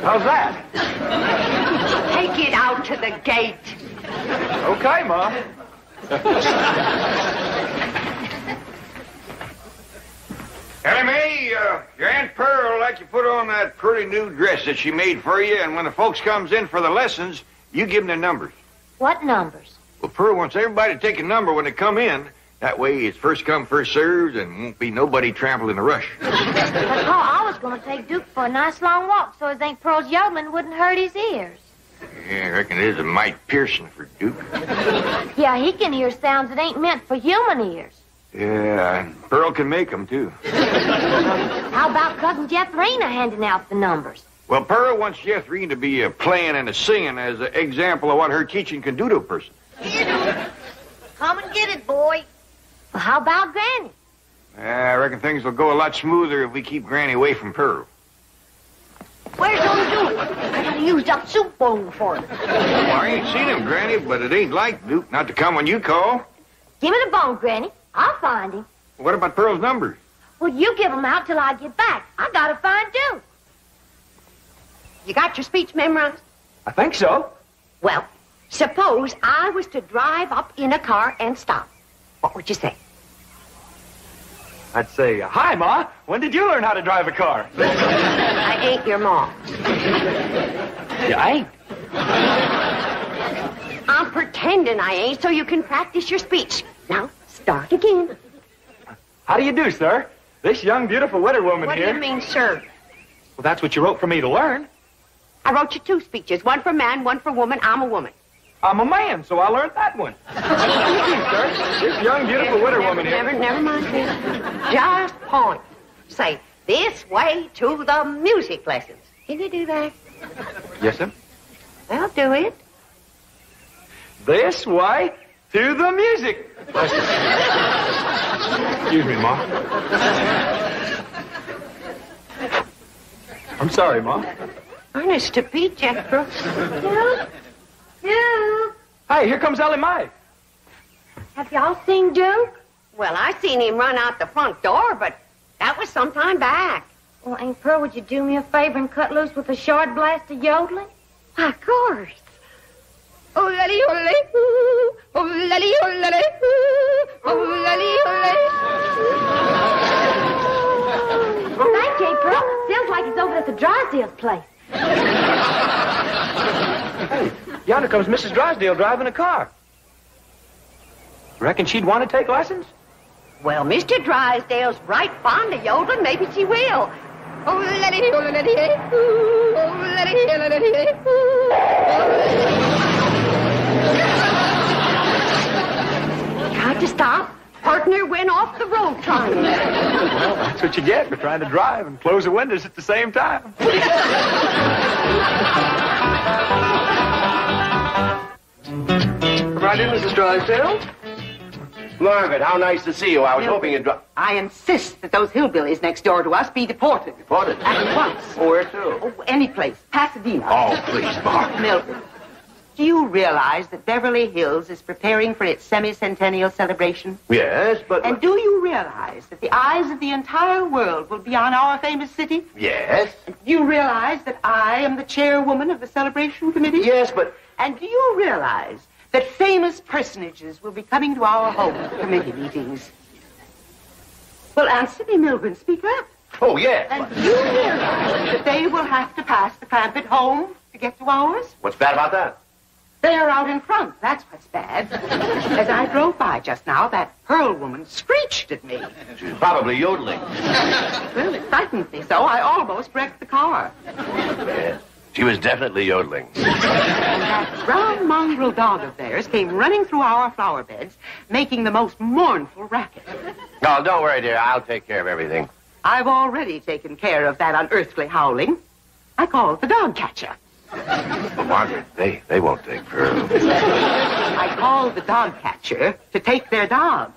How's that? Take it out to the gate. Okay, Ma. like you put on that pretty new dress that she made for you, and when the folks comes in for the lessons, you give them their numbers. What numbers? Well, Pearl wants everybody to take a number when they come in. That way it's first come, first served, and won't be nobody trampled in a rush. But, Paul, I was going to take Duke for a nice long walk so his Aunt Pearl's yodeling wouldn't hurt his ears. Yeah, I reckon it is a mite piercing for Duke. Yeah, he can hear sounds that ain't meant for human ears. Yeah, and Pearl can make them, too. How about Cousin Jeffrina handing out the numbers? Well, Pearl wants Jeffrine to be a playing and a singing as an example of what her teaching can do to a person. Come and get it, boy. Well, how about Granny? I reckon things will go a lot smoother if we keep Granny away from Pearl. Where's old Duke? I gotta use that soup bowl for him. Well, I ain't seen him, Granny, but it ain't like Duke not to come when you call. Give me the bone, Granny. I'll find him. What about Pearl's numbers? Well, you give them out till I get back. I gotta find Duke. You got your speech memorized? I think so. Well, suppose I was to drive up in a car and stop. What would you say? I'd say, hi, Ma. When did you learn how to drive a car? I ain't your mom. Yeah, I ain't. I'm pretending I ain't so you can practice your speech. Now, start again. How do you do, sir? This young, beautiful widow woman What here. do you mean, sir? Well, that's what you wrote for me to learn. I wrote you 2 speeches, one for man, one for woman. I'm a woman. I'm a man, so I learned that one. Sir, this young, beautiful widow woman here. Never mind this. Just point. Say, this way to the music lessons. Can you do that? Yes, sir. Well, do it. This way to the music. Excuse me, Ma. I'm sorry, Ma. Honest to Pete, Jack Brooks. Duke? Duke? Hey, here comes Ellie Mae. Have y'all seen Duke? Well, I seen him run out the front door, but that was some time back. Well, Aunt Pearl, would you do me a favor and cut loose with a short blast of yodeling? Why, of course. Oh, lally, oh, lally, ooh. Oh, lally, oh, lally, ooh. Oh, lally, oh, lally. Thank you, Aunt Pearl. Sounds like he's over at the Drysdale's place. Hey, yonder comes Mrs. Drysdale driving a car. Reckon she'd want to take lessons? Well, Mr. Drysdale's right fond of yodeling. Maybe she will. Oh, lally, oh, lally, ooh. Oh, lally, oh, lally, ooh. Tried to stop. Partner went off the road trying. Well, that's what you get for trying to drive and close the windows at the same time. Right in, Mrs. Drysdale. Margaret, how nice to see you. I was hoping you'd... I insist that those hillbillies next door to us be deported. Deported? At once. Where to? Oh, any place. Pasadena. Oh, please, Margaret. Milton. Do you realize that Beverly Hills is preparing for its semi-centennial celebration? Yes, but... And do you realize that the eyes of the entire world will be on our famous city? Yes. And do you realize that I am the chairwoman of the celebration committee? Yes, but... And do you realize that famous personages will be coming to our home committee meetings? Well, answer me, Milburn. Speak up. Oh, yes. And do you realize that they will have to pass the Clampett home to get to ours? What's bad about that? They're out in front. That's what's bad. As I drove by just now, that Pearl woman screeched at me. She's probably yodeling. Well, it frightened me so I almost wrecked the car. Yes. She was definitely yodeling. And that brown mongrel dog of theirs came running through our flower beds, making the most mournful racket. No, don't worry, dear. I'll take care of everything. I've already taken care of that unearthly howling. I called the dog catcher. But Margaret, they won't take Pearl. I called the dog catcher to take their dog.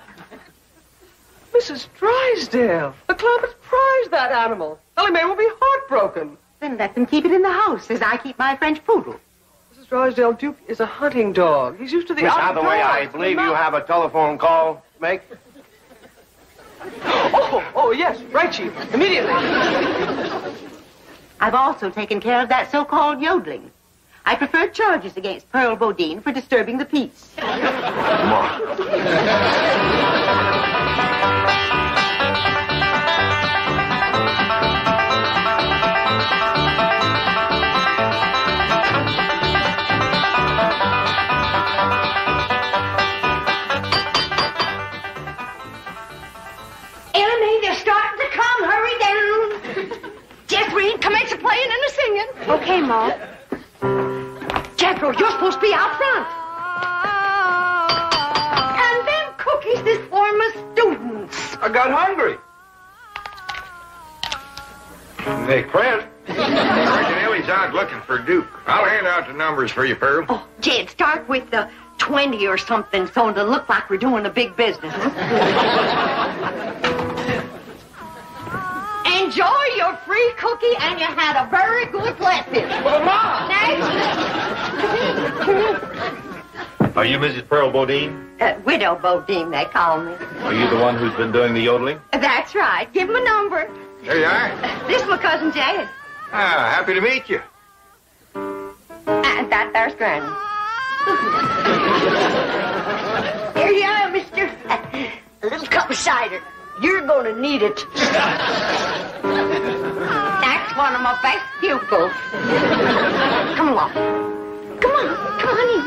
Mrs. Drysdale, the Clampetts prize that animal. Ellie Mae will be heartbroken. Then let them keep it in the house as I keep my French poodle. Mrs. Drysdale, Duke is a hunting dog. He's used to the Miss outdoors. Hathaway, I believe you have a telephone call to make. Oh, yes. Right, Chief. Immediately. I've also taken care of that so-called yodeling. I preferred charges against Pearl Bodine for disturbing the peace. Come on. Okay, Ma. Jethro, you're supposed to be out front. And them cookies is for my students. I got hungry. Hey, Clint. Sergeant Ellie's out looking for Duke. I'll hand out the numbers for you, Pearl. Oh, Jed, start with the 20 or something so it'll look like we're doing a big business. Enjoy your free cookie, and you had a very good lesson. Well, Mom! Are you Mrs. Pearl Bodine? Widow Bodine, they call me. Are you the one who's been doing the yodeling? That's right. Give him a number. There you are. This is my cousin Jed. Ah, happy to meet you. And that there's Granny. Here you are, mister. A little cup of cider. You're going to need it. That's one of my best pupils. Come along. Come on. Come on in.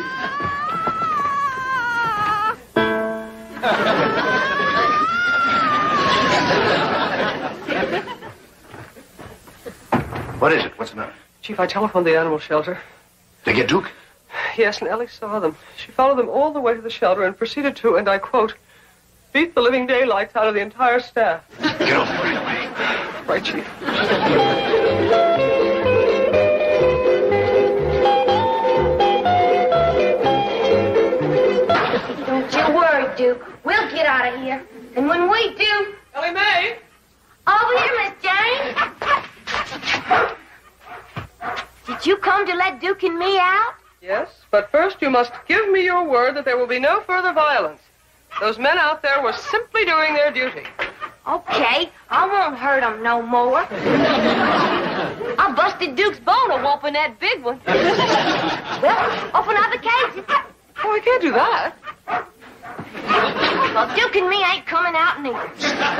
What is it? What's the matter? Chief, I telephoned the animal shelter. They get Duke? Yes, and Ellie saw them. She followed them all the way to the shelter and proceeded to, and I quote, beat the living daylights out of the entire staff. Get over right away. Right, Chief. Don't you worry, Duke. We'll get out of here. And when we do... Ellie Mae! Over here, Miss Jane. Did you come to let Duke and me out? Yes, but first you must give me your word that there will be no further violence. Those men out there were simply doing their duty. Okay, I won't hurt them no more. I busted Duke's bone a whooping that big one. Well, open up the cages. Oh, I can't do that. Well, Duke and me ain't coming out neither.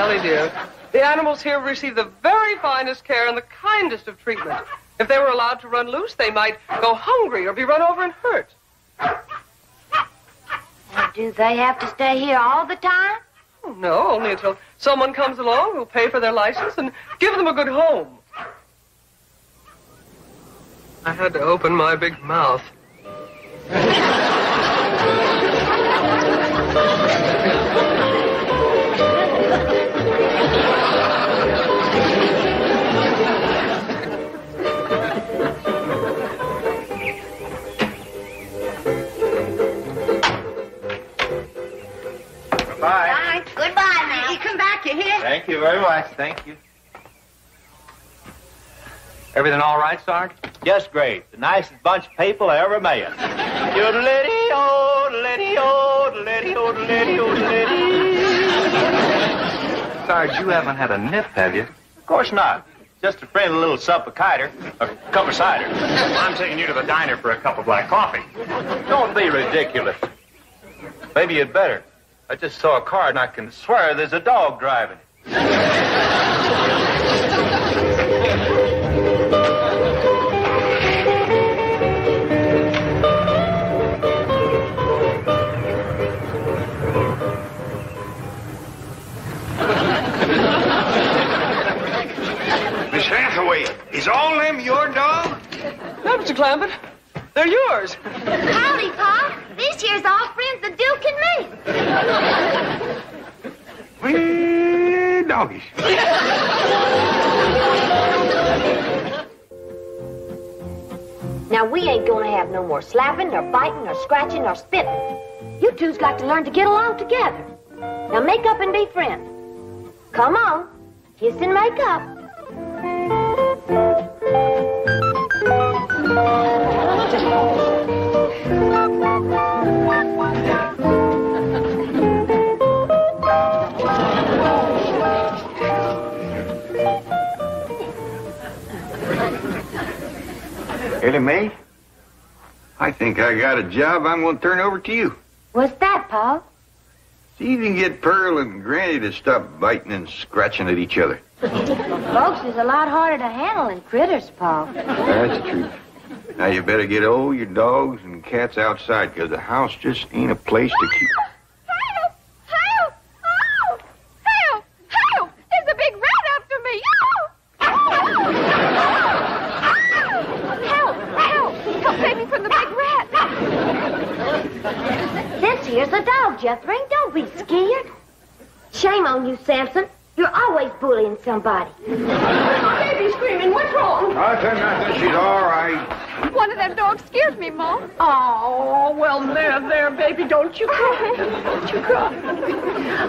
Ellie, dear, the animals here receive the very finest care and the kindest of treatment. If they were allowed to run loose, they might go hungry or be run over and hurt. Well, do they have to stay here all the time? Oh, no, only until someone comes along who'll pay for their license and give them a good home. I had to open my big mouth. Bye. Goodbye now. You come back, you hear? Thank you very much. Thank you. Everything all right, Sarge? Just great. The nicest bunch of people I ever met. Sarge, you haven't had a nip, have you? Of course not. Just a friendly little sup of cider, a cup of cider. I'm taking you to the diner for a cup of black coffee. Don't be ridiculous. Maybe you'd better. I just saw a car and I can swear there's a dog driving it. Miss Hathaway, is all them your dog? No, Mr. Clampett. They're yours. Howdy, Pa. This year's all friends of Duke and me. Doggies. Now, we ain't gonna have no more slapping, nor biting, nor scratching, nor spitting. You two's got to learn to get along together. Now, make up and be friends. Come on. Kiss and make up. Ellie Mae, I think I got a job I'm going to turn over to you. What's that, Pa? See if you can get Pearl and Granny to stop biting and scratching at each other. Folks is a lot harder to handle than critters, Pa. That's the truth. Now, you better get all your dogs and cats outside, because the house just ain't a place to keep... Help! Help! Oh! Help! Help! There's a big rat after me! Oh! Shame on you, Samson. You're always bullying somebody. Baby's screaming. What's wrong? Nothing. She's all right. One of them dogs scared me, Mom. Oh, well, there, baby. Don't you cry. Don't you cry.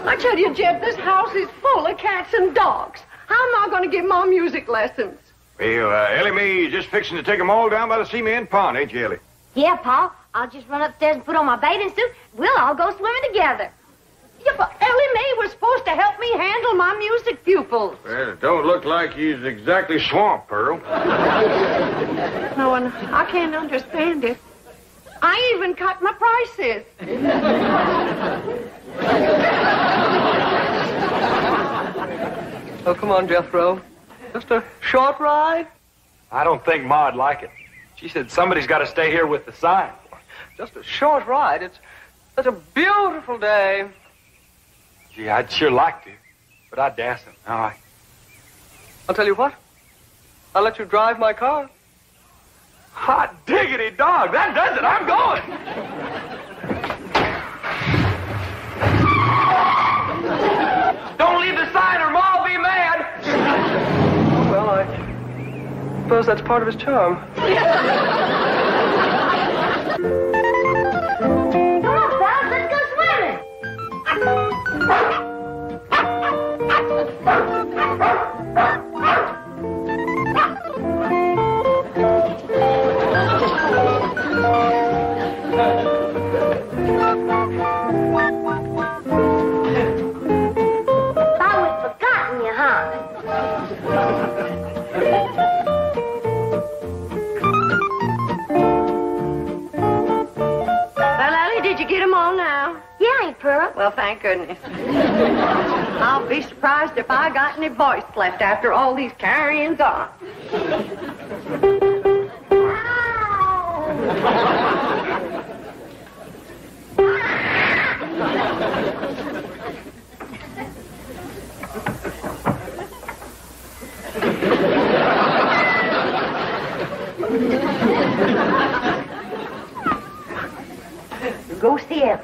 I tell you, Jed, this house is full of cats and dogs. How am I going to give Mom music lessons? Well, Ellie Mae is just fixing to take them all down by the cement pond, ain't you, Ellie? Yeah, Pa. I'll just run upstairs and put on my bathing suit. We'll all go swimming together. Yeah, but Ellie Mae was supposed to help me handle my music pupils. Well, it don't look like he's exactly swamped, Pearl. No, and I can't understand it. I even cut my prices. Oh, come on, Jethro. Just a short ride? I don't think Ma'd like it. She said somebody's got to stay here with the sign. Just a short ride. It's such a beautiful day. Gee, I'd sure like to, but I dasn't. All right. I'll tell you what. I'll let you drive my car. Hot diggity dog, that does it. I'm going. Don't leave the sign or Ma'll be mad. Well, I suppose that's part of his charm. Come on, fellas, let's go swimming. Thought we'd forgotten you, huh? Well, Ellie, did you get them all now? Yeah, Aunt Pearl. Well, thank goodness. I'll be surprised if I got any voice left after all these carryings on. Go see him.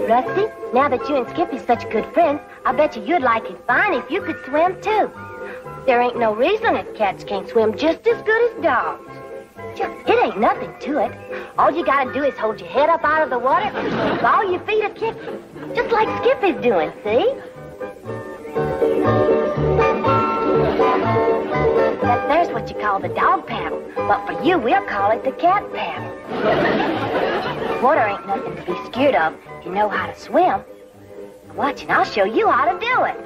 Rusty, now that you and Skippy's such good friends, I bet you'd like it fine if you could swim, too. There ain't no reason that cats can't swim just as good as dogs. It ain't nothing to it. All you gotta do is hold your head up out of the water and all your feet are kicking. Just like Skippy's doing, see? There's what you call the dog paddle. But for you, we'll call it the cat paddle. Water ain't nothing to be scared of if you know how to swim. Watch and I'll show you how to do it.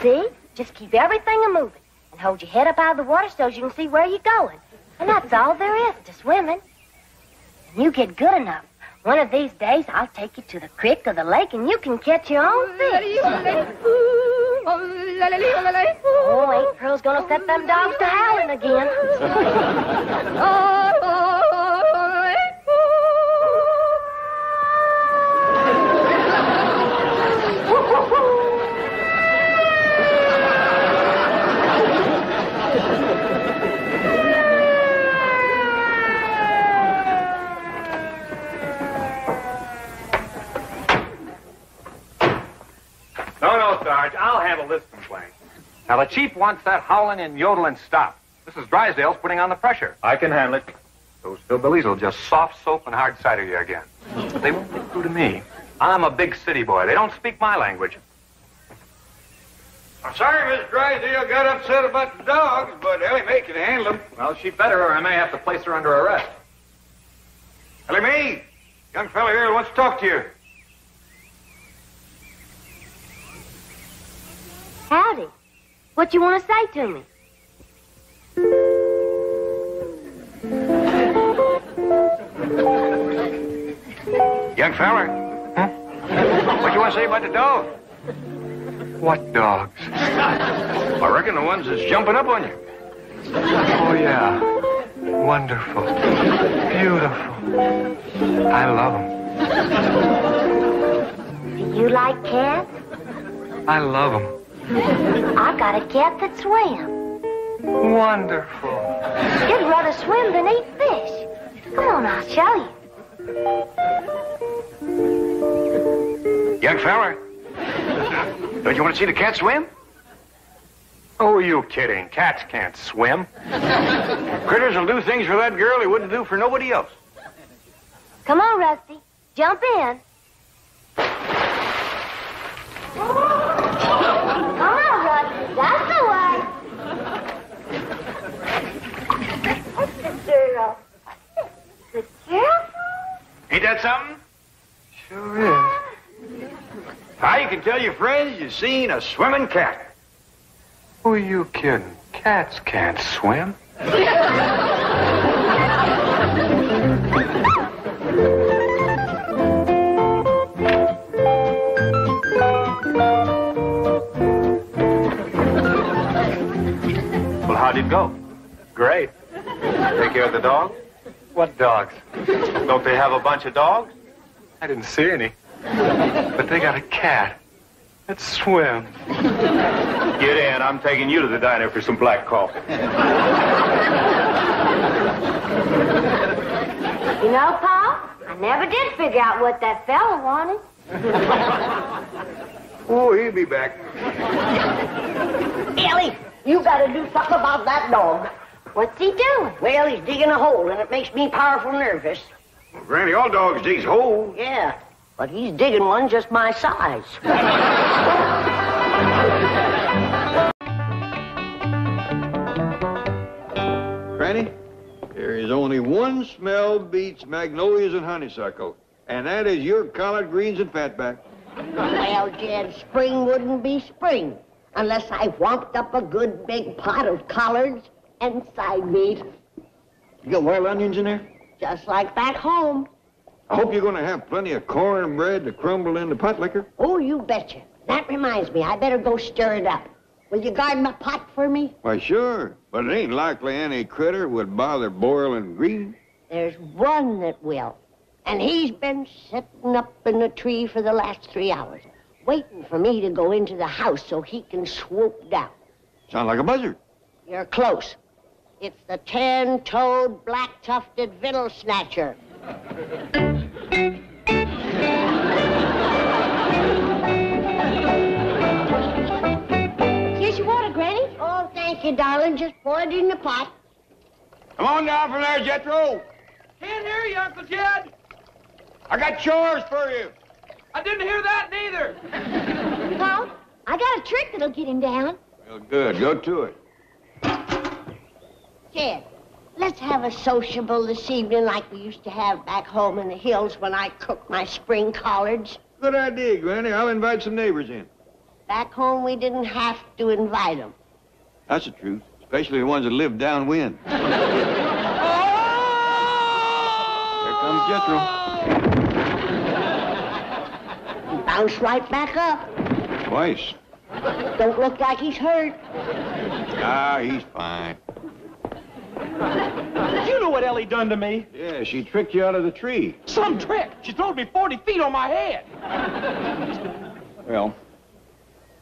See? Just keep everything a-moving and hold your head up out of the water so you can see where you're going. And that's all there is to swimming. When you get good enough, one of these days I'll take you to the creek or the lake and you can catch your own fish. Oh, Aunt Pearl's gonna set them dogs to howling again. No, Sarge. I'll handle this complaint. Now, the chief wants that howling and yodeling stopped. Mrs. Drysdale's putting on the pressure. I can handle it. Those hillbillies will just soft soap and hard cider you again. But they won't get through to me. I'm a big city boy. They don't speak my language. I'm sorry Miss Drysdale got upset about the dogs, but Ellie Mae can handle them. Well, she better, or I may have to place her under arrest. Ellie Mae, young fella here wants to talk to you. Howdy. What you want to say to me? Young fella. Huh? What you want to say about the dog? What dogs? I reckon the ones that's jumping up on you. Oh, yeah. Wonderful. Beautiful. I love them. Do you like cats? I love them. I got a cat that swims. Wonderful. He'd rather swim than eat fish. Come on, I'll show you. Young fella. Don't you want to see the cat swim? Oh, you kidding. Cats can't swim. Critters will do things for that girl he wouldn't do for nobody else. Come on, Rusty. Jump in. Come on, Rusty. That's the way. Good girl. Good girl. Ain't that something? Sure is. How you can tell your friends you've seen a swimming cat. Who are you kidding? Cats can't swim. Well, how'd it go? Great. Take care of the dog? What dogs? Don't they have a bunch of dogs? I didn't see any. But they got a cat that swims. Get in. I'm taking you to the diner for some black coffee. You know, Paul, I never did figure out what that fella wanted. Oh, he'll be back. Ellie, you gotta do something about that dog. What's he doing? Well, he's digging a hole, and it makes me powerful nervous. Well, Granny, all dogs digs holes. Yeah, but he's digging one just my size. Granny, there is only one smell beats magnolias and honeysuckle, and that is your collard greens and fatback. Well, Jed, spring wouldn't be spring unless I whomped up a good big pot of collards and side meat. You got wild onions in there? Just like back home. I hope you're going to have plenty of cornbread to crumble into pot liquor. Oh, you betcha. That reminds me, I better go stir it up. Will you guard my pot for me? Why, sure, but it ain't likely any critter would bother boiling greens. There's one that will. And he's been sitting up in the tree for the last 3 hours, waiting for me to go into the house so he can swoop down. Sound like a buzzard. You're close. It's the 10-toed, black-tufted victual snatcher. Here's your water, Granny. Oh, thank you, darling. Just pour it in the pot. Come on down from there, Jethro. Can't hear you, Uncle Jed. I got chores for you. I didn't hear that neither. Paul, I got a trick that'll get him down. Well, good. Go to it. Jed, let's have a sociable this evening like we used to have back home in the hills when I cooked my spring collards. Good idea, Granny. I'll invite some neighbors in. Back home, we didn't have to invite them. That's the truth, especially the ones that live downwind. Here comes Jethro. He bounced right back up. Twice. Don't look like he's hurt. Ah, he's fine. You know what Ellie done to me? Yeah, she tricked you out of the tree. Some trick. She throwed me 40 feet on my head. Well,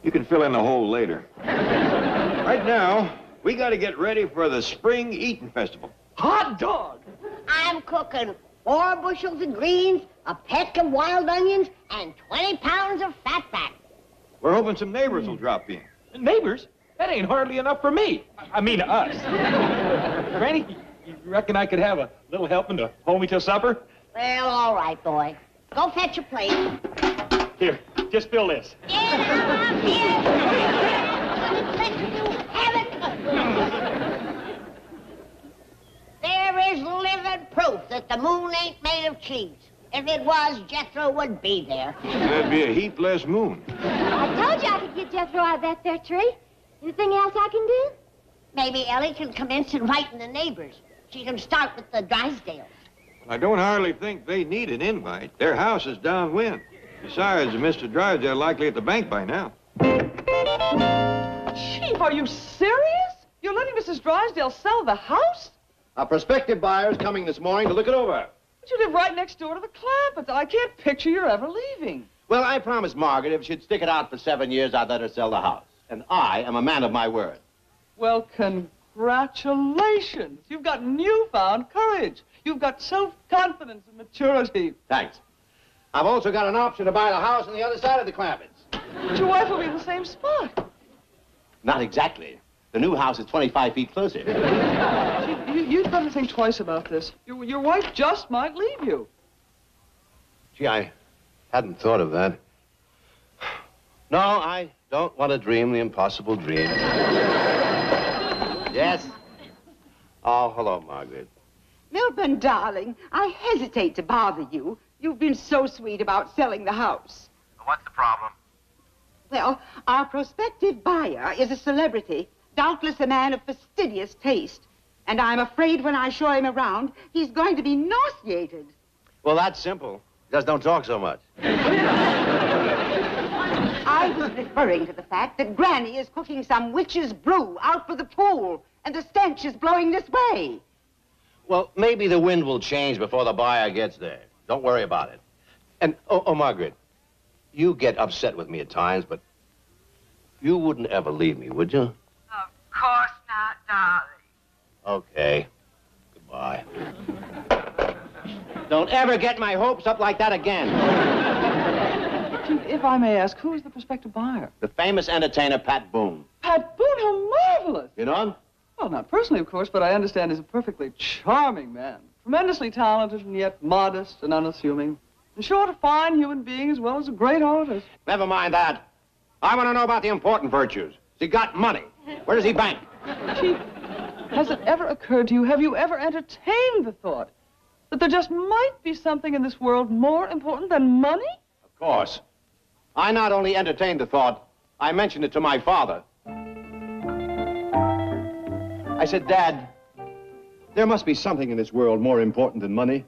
you can fill in the hole later. Right now, we got to get ready for the Spring Eating Festival. Hot dog! I'm cooking 4 bushels of greens, a peck of wild onions, and 20 pounds of fatback. We're hoping some neighbors will drop in. Neighbors? That ain't hardly enough for me. I mean, us. Granny, you reckon I could have a little helping to hold me till supper? Well, all right, boy. Go fetch a plate. Here, just fill this. There is living proof that the moon ain't made of cheese. If it was, Jethro would be there. That'd be a heap less moon. I told you I could get Jethro out of that there tree. Anything else I can do? Maybe Ellie can commence inviting the neighbors. She can start with the Drysdales. I don't hardly think they need an invite. Their house is downwind. Besides, Mr. Drysdale likely at the bank by now. Chief, are you serious? You're letting Mrs. Drysdale sell the house? A prospective buyer is coming this morning to look it over. But you live right next door to the Clampetts. I can't picture you ever leaving. Well, I promised Margaret if she'd stick it out for 7 years, I'd let her sell the house. And I am a man of my word. Well, congratulations. You've got newfound courage. You've got self-confidence and maturity. Thanks. I've also got an option to buy the house on the other side of the Clampetts. But your wife will be in the same spot. Not exactly. The new house is 25 feet closer. You'd better think twice about this. Your wife just might leave you. Gee, I hadn't thought of that. No, I don't want to dream the impossible dream. Yes? Oh, hello, Margaret. Milburn, darling, I hesitate to bother you. You've been so sweet about selling the house. What's the problem? Well, our prospective buyer is a celebrity, doubtless a man of fastidious taste. And I'm afraid when I show him around, he's going to be nauseated. Well, that's simple. Just don't talk so much. I was referring to the fact that Granny is cooking some witch's brew out by the pool, and the stench is blowing this way. Well, maybe the wind will change before the buyer gets there. Don't worry about it. And, oh, Margaret, you get upset with me at times, but you wouldn't ever leave me, would you? Of course not, darling. Okay. Goodbye. Don't ever get my hopes up like that again. If I may ask, who is the prospective buyer? The famous entertainer, Pat Boone. Pat Boone, how marvelous! You know him? Well, not personally, of course, but I understand he's a perfectly charming man. Tremendously talented and yet modest and unassuming. In short, a fine human being as well as a great artist. Never mind that. I want to know about the important virtues. Has he got money? Where does he bank? Chief, has it ever occurred to you, have you ever entertained the thought that there just might be something in this world more important than money? Of course. I not only entertained the thought, I mentioned it to my father. I said, Dad, there must be something in this world more important than money.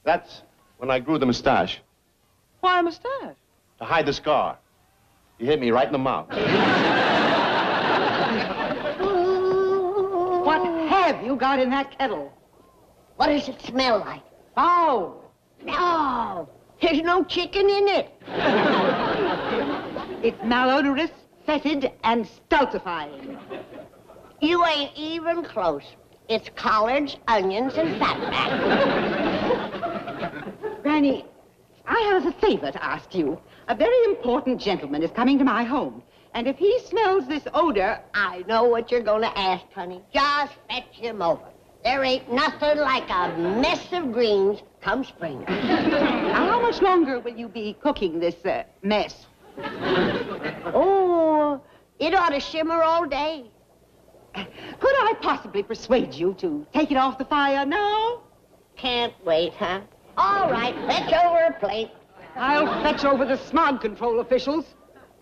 That's when I grew the mustache. Why a mustache? To hide the scar. He hit me right in the mouth. What have you got in that kettle? What does it smell like? Foul. No, there's no chicken in it. It's malodorous, fetid, and stultifying. You ain't even close. It's collards, onions, and fatback. Granny, I have a favor to ask you. A very important gentleman is coming to my home. And if he smells this odor... I know what you're going to ask, honey. Just fetch him over. There ain't nothing like a mess of greens come spring. Now, how much longer will you be cooking this mess? Oh, it ought to shimmer all day. Could I possibly persuade you to take it off the fire now? Can't wait, huh? All right, fetch over a plate. I'll fetch over the smog control officials.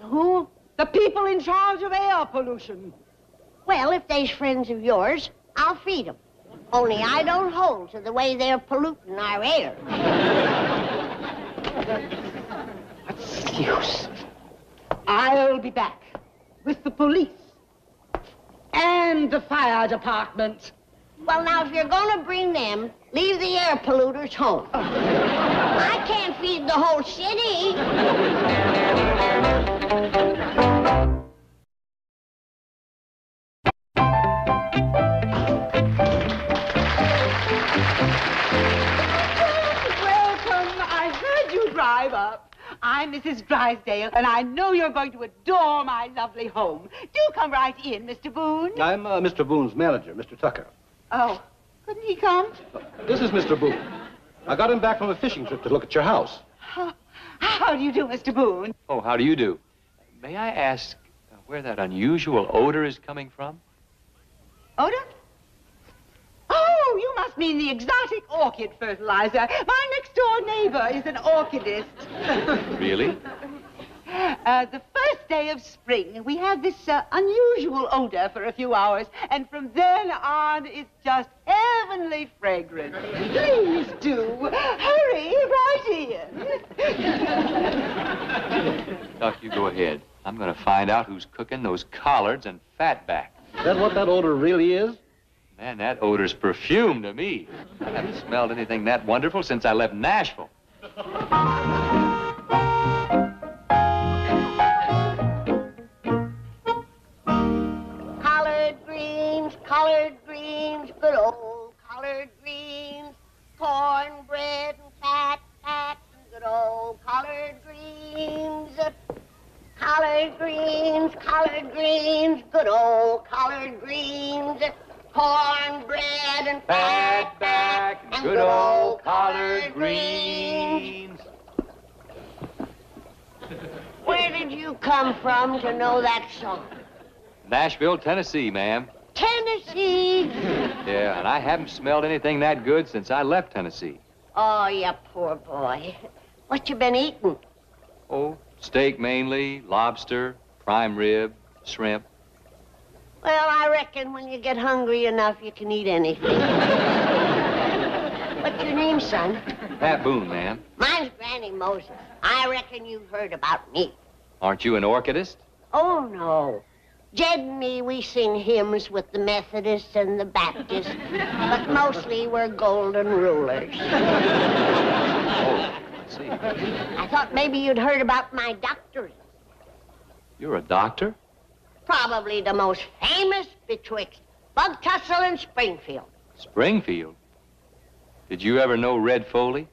Who? The people in charge of air pollution. Well, if they's friends of yours, I'll feed them. Only I don't hold to the way they're polluting our air. What's the use? I'll be back with the police and the fire department. Well, now, if you're going to bring them, leave the air polluters home. I can't feed the whole city. Welcome. I heard you drive up. I'm Mrs. Drysdale, and I know you're going to adore my lovely home. Do come right in, Mr. Boone. I'm Mr. Boone's manager, Mr. Tucker. Oh, couldn't he come? This is Mr. Boone. I got him back from a fishing trip to look at your house. How do you do, Mr. Boone? Oh, how do you do? May I ask where that unusual odor is coming from? Odor? Oh, you must mean the exotic orchid fertilizer. My next-door neighbor is an orchidist. Really? The first day of spring, we have this unusual odor for a few hours, and from then on, it's just heavenly fragrant. Please do. Hurry right in. Doc, you go ahead. I'm going to find out who's cooking those collards and fatback. Is that what that odor really is? Man, that odor's perfume to me. I haven't smelled anything that wonderful since I left Nashville. Collard greens, good old collard greens, cornbread and fatback, good old collard greens. Collard greens, good old collard greens, cornbread and fatback, and good old collard greens. Where did you come from to know that song? Nashville, Tennessee, ma'am. Tennessee. Yeah, and I haven't smelled anything that good since I left Tennessee. Oh, you poor boy. What you been eating? Oh, steak mainly, lobster, prime rib, shrimp. Well, I reckon when you get hungry enough, you can eat anything. What's your name, son? Pat Boone, ma'am. Mine's Granny Moses. I reckon you've heard about me. Aren't you an orchidist? Oh, no. Jed and me, we sing hymns with the Methodists and the Baptists, but mostly we're golden rulers. Oh, let's see. I thought maybe you'd heard about my doctorate. You're a doctor? Probably the most famous betwixt Bug Tussle and Springfield. Springfield? Did you ever know Red Foley?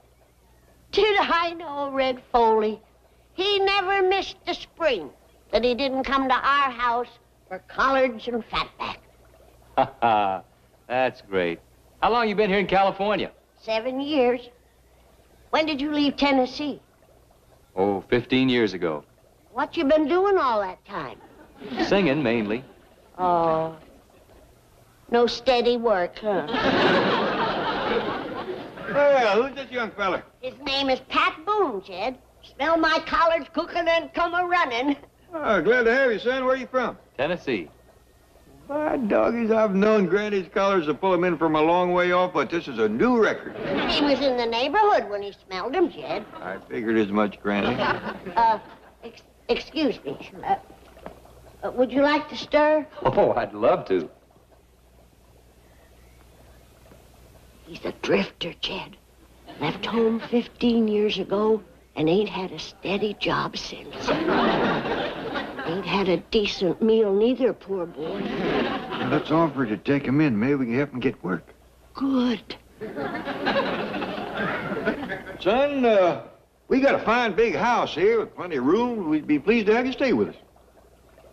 Did I know Red Foley? He never missed a spring that he didn't come to our house for collards and fatback. Ha ha, that's great. How long you been here in California? 7 years. When did you leave Tennessee? Oh, 15 years ago. What you been doing all that time? Singing, mainly. Oh, no steady work, huh? Well, who's this young fella? His name is Pat Boone, Jed. Smell my collards cooking and come a-running. Oh, glad to have you, son. Where are you from? Tennessee. By doggies, I've known Granny's collars to pull him in from a long way off, but this is a new record. He was in the neighborhood when he smelled them, Jed. I figured as much, Granny. Excuse me. Would you like to stir? Oh, I'd love to. He's a drifter, Jed. Left home 15 years ago and ain't had a steady job since. Ain't had a decent meal neither, poor boy. Well, let's offer to take him in. Maybe we can help him get work. Good. Son, we got a fine big house here with plenty of room. We'd be pleased to have you stay with us.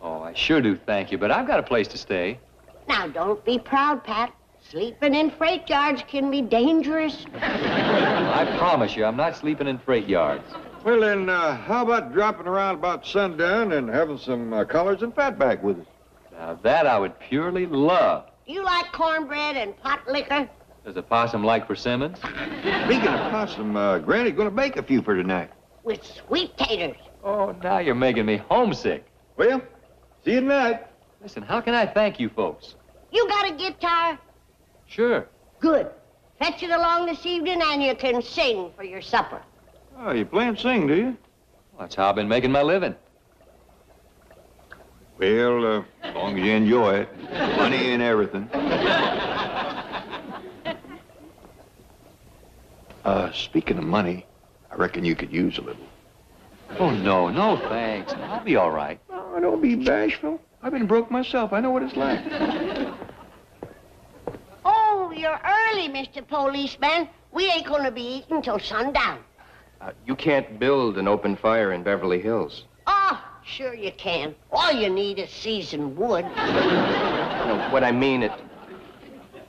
Oh, I sure do thank you, but I've got a place to stay. Now, don't be proud, Pat. Sleeping in freight yards can be dangerous. I promise you, I'm not sleeping in freight yards. Well, then, how about dropping around about sundown and having some collards and fatback with us? Now, that I would purely love. You like cornbread and pot liquor? Does a possum like persimmons? Speaking of possum, Granny's going to bake a few for tonight. With sweet taters. Oh, now you're making me homesick. Well, see you tonight. Listen, how can I thank you folks? You got a guitar? Sure. Good. Fetch it along this evening and you can sing for your supper. Oh, you play and sing, do you? Well, that's how I've been making my living. Well, as long as you enjoy it. Money and everything. Speaking of money, I reckon you could use a little. Oh, no, thanks. I'll be all right. Oh, don't be bashful. I've been broke myself. I know what it's like. Oh, you're early, Mr. Policeman. We ain't gonna be eating till sundown. You can't build an open fire in Beverly Hills. Oh, sure you can. All you need is seasoned wood. No, what I mean it...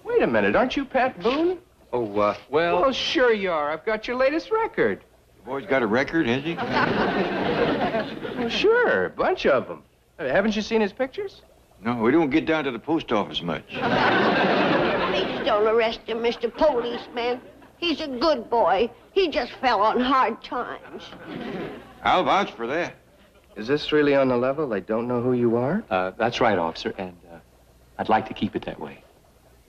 Wait a minute, aren't you Pat Boone? Oh, well... Well, sure you are. I've got your latest record. The boy's got a record, has he? Well, sure, a bunch of them. Haven't you seen his pictures? No, we don't get down to the post office much. Please don't arrest him, Mr. Policeman. He's a good boy. He just fell on hard times. I'll vouch for that. Is this really on the level? They don't know who you are? That's right, officer, and I'd like to keep it that way.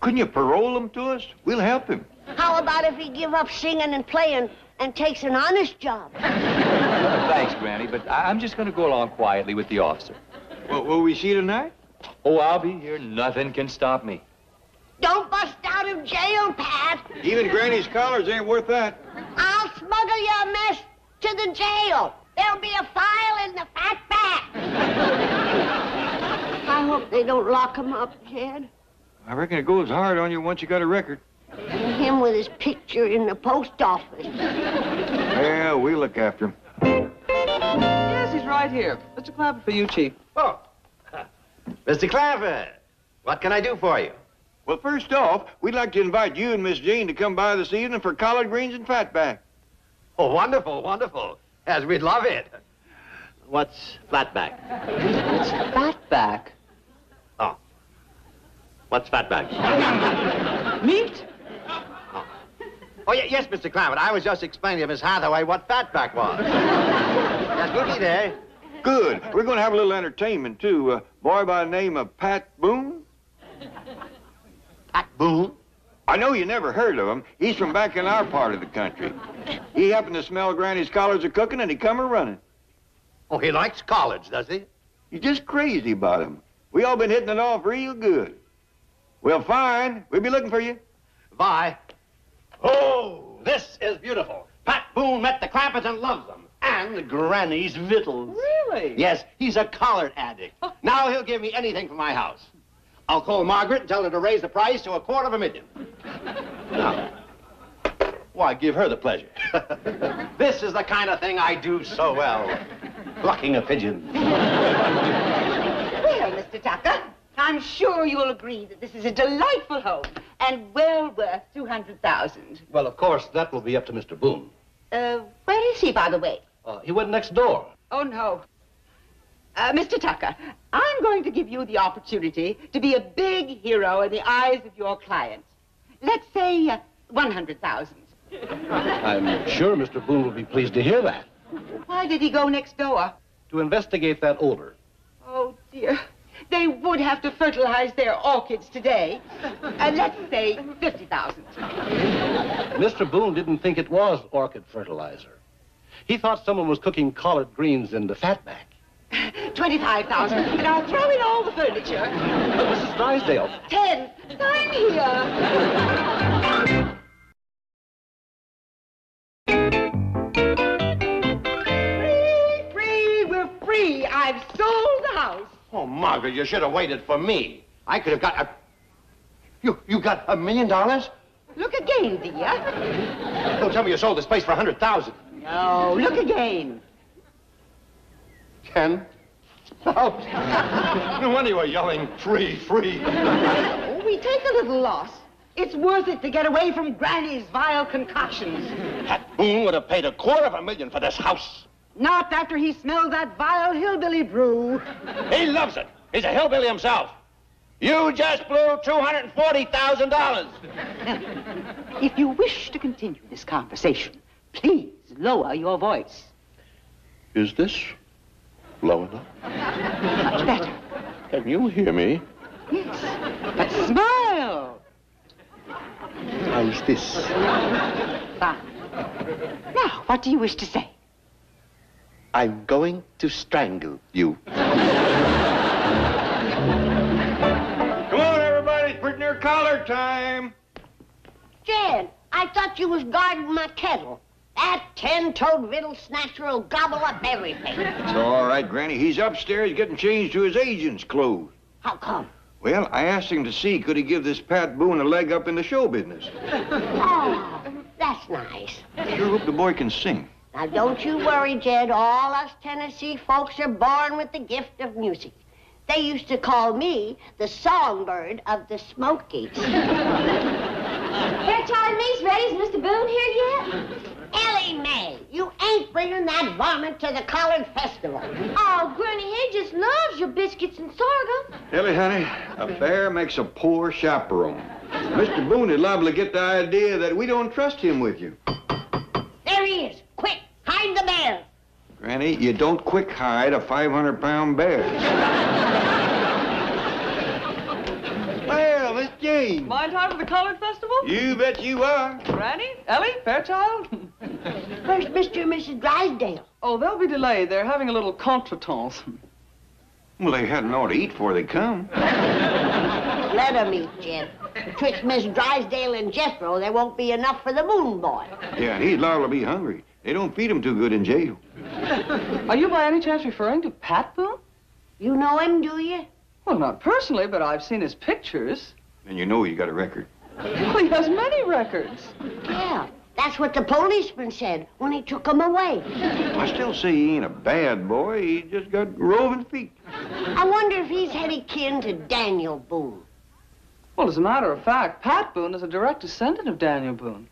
Couldn't you parole him to us? We'll help him. How about if he give up singing and playing and takes an honest job? Thanks, Granny, but I'm just going to go along quietly with the officer. Well, will we see tonight? Oh, I'll be here. Nothing can stop me. Don't bust out of jail, Pat. Even Granny's collars ain't worth that. I'll smuggle your mess to the jail. There'll be a file in the fat back. I hope they don't lock him up, Jed. I reckon it goes hard on you once you got a record. And him with his picture in the post office. Well, we'll look after him. Yes, he's right here. Mr. Clampett for you, Chief. Oh, Mr. Clampett, what can I do for you? Well, first off, we'd like to invite you and Miss Jane to come by this evening for collard greens and fatback. Oh, wonderful, wonderful. Yes, we'd love it. What's flatback? It's fatback. Oh. What's fatback? Meat? Oh, yes, Mr. Clampett. I was just explaining to Miss Hathaway what fatback was. Yes, we'll be there. Good. We're going to have a little entertainment, too. A boy by the name of Pat Boone. Pat Boone? I know you never heard of him. He's from back in our part of the country. He happened to smell Granny's collards a cooking, and he come a-running. Oh, he likes collards, does he? He's just crazy about him. We all been hitting it off real good. Well, fine. We'll be looking for you. Bye. Oh, this is beautiful. Pat Boone met the Clampetts and loves them. And Granny's victuals. Really? Yes, he's a collard addict. Now he'll give me anything for my house. I'll call Margaret and tell her to raise the price to $250,000. Now, why, give her the pleasure. This is the kind of thing I do so well. Plucking a pigeon. Well, Mr. Tucker, I'm sure you'll agree that this is a delightful home and well worth $200,000. Well, of course, that will be up to Mr. Boone. Where is he, by the way? He went next door. Oh, no. Mr. Tucker, I'm going to give you the opportunity to be a big hero in the eyes of your clients. Let's say $100,000. I'm sure Mr. Boone will be pleased to hear that. Why did he go next door? To investigate that odor. Oh, dear. They would have to fertilize their orchids today. Let's say $50,000. Mr. Boone didn't think it was orchid fertilizer. He thought someone was cooking collard greens in the fatback. $25,000, and I'll throw in all the furniture. Mrs. Drysdale. 10. I'm here. Free, we're free. I've sold the house. Oh, Margaret, you should have waited for me. I could have got a... You got $1 million? Look again, dear. Don't tell me you sold this place for $100,000. No, look again. 10? Oh. No wonder you were yelling, free, free. Oh, we take a little loss. It's worth it to get away from Granny's vile concoctions. Pat Boone would have paid $250,000 for this house. Not after he smelled that vile hillbilly brew. He loves it. He's a hillbilly himself. You just blew $240,000. If you wish to continue this conversation, please lower your voice. Is this low enough? Much better. Can you hear me? Yes, but smile. How's this? Fine. Now, what do you wish to say? I'm going to strangle you. Come on, everybody. It's pretty near collar time. Jed, I thought you was guarding my kettle. That 10-toed riddle snatcher will gobble up everything. It's all right, Granny. He's upstairs getting changed to his agent's clothes. How come? Well, I asked him to see could he give this Pat Boone a leg up in the show business. Oh, that's nice. I sure hope the boy can sing. Now, don't you worry, Jed. All us Tennessee folks are born with the gift of music. They used to call me the songbird of the Smokies. Hair Charlie Me's ready. Is Mr. Boone here yet? Ellie Mae, you ain't bringing that varmint to the Collard Festival. Oh, Granny, he just loves your biscuits and sorghum. Ellie, honey, a bear makes a poor chaperone. Mr. Boone is liable to get the idea that we don't trust him with you. There he is. Quick, hide the bear. Granny, you don't quick hide a 500-pound bear. Well, Miss Jane. My time for the Colored Festival? You bet you are. Granny? Ellie? Fairchild? Where's Mr. and Mrs. Drysdale? Oh, they'll be delayed. They're having a little contretemps. Well, they hadn't ought to eat before they come. Let them eat, Jed. Betwixt Miss Drysdale and Jethro, there won't be enough for the moon boy. Yeah, and he's liable to be hungry. They don't feed him too good in jail. Are you by any chance referring to Pat Boone? You know him, do you? Well, not personally, but I've seen his pictures. And you know he's got a record. Well, he has many records. Yeah, that's what the policeman said when he took him away. I still say he ain't a bad boy. He just got roving feet. I wonder if he's any kin to Daniel Boone. Well, as a matter of fact, Pat Boone is a direct descendant of Daniel Boone.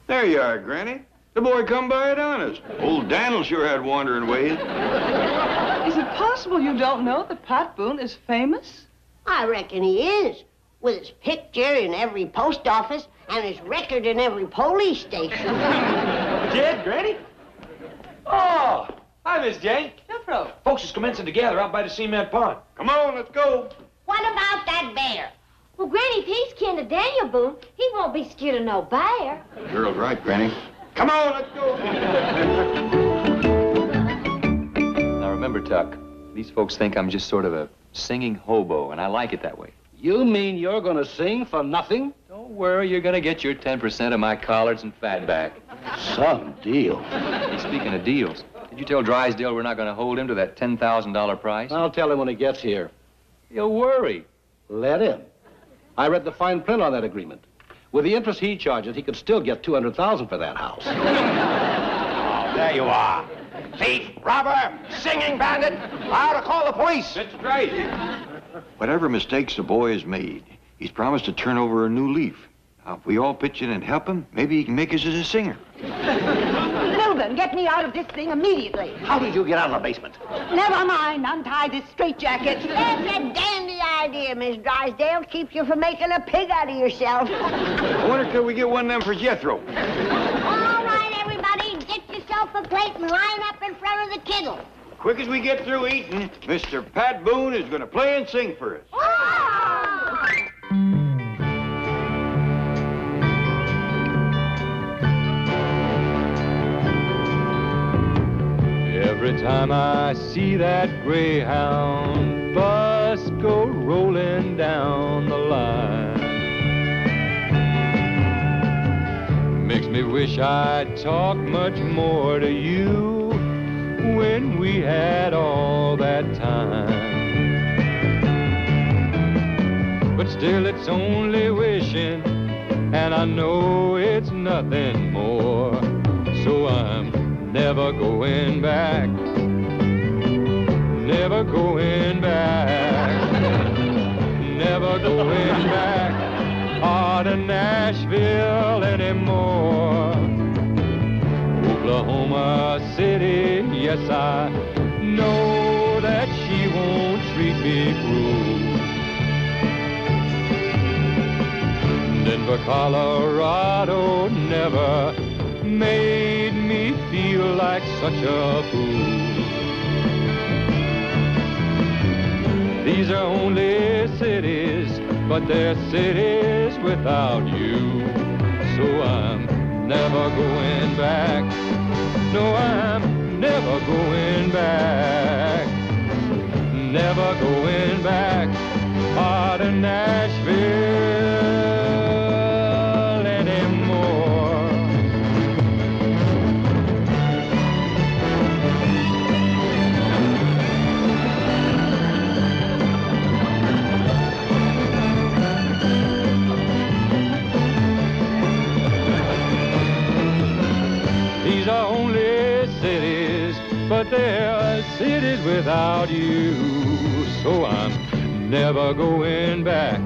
There you are, Granny. The boy come by it honest. Old Daniel sure had wandering ways. Is it possible you don't know that Pat Boone is famous? I reckon he is, with his picture in every post office and his record in every police station. Jed, Granny? Oh, hi, Miss Jane. Jethro. Folks is commencing to gather out by the cement pond. Come on, let's go. What about that bear? Well, Granny, if he's kin to Daniel Boone, he won't be scared of no bear. Girl's right, Granny. Come on, let's go. Now remember, Tuck, these folks think I'm just sort of a singing hobo, and I like it that way. You mean you're going to sing for nothing? Don't worry, you're going to get your 10% of my collards and fat back. Some deal. Hey, speaking of deals, did you tell Drysdale we're not going to hold him to that $10,000 price? I'll tell him when he gets here. You'll worry. Let him. I read the fine print on that agreement. With the interest he charges, he could still get $200,000 for that house. Oh, there you are. Thief, robber, singing bandit. I ought to call the police. That's right. Whatever mistakes the boy has made, he's promised to turn over a new leaf. Now, if we all pitch in and help him, maybe he can make us as a singer. Milburn, get me out of this thing immediately. How did you get out of the basement? Never mind. Untie this straitjacket. That's a dandy idea, Miss Drysdale. Keeps you from making a pig out of yourself. I wonder could we get one of them for Jethro? All right, everybody, get yourself a plate and line up in front of the kittle. Quick as we get through eating, Mr. Pat Boone is going to play and sing for us. Every time I see that Greyhound bus go rolling down the line, makes me wish I'd talk much more to you when we had all that time. But still it's only wishing, and I know it's nothing more, so I'm never going back, never going back, never going back to Nashville anymore. Oklahoma City, yes, I know that she won't treat me cruel. Denver, Colorado never made me feel like such a fool. These are only cities, but they're cities without you. So I'm never going back. No, I'm never going back. Never going back to Nashville anymore. These are only cities, but they're cities without you. So I'm never going back.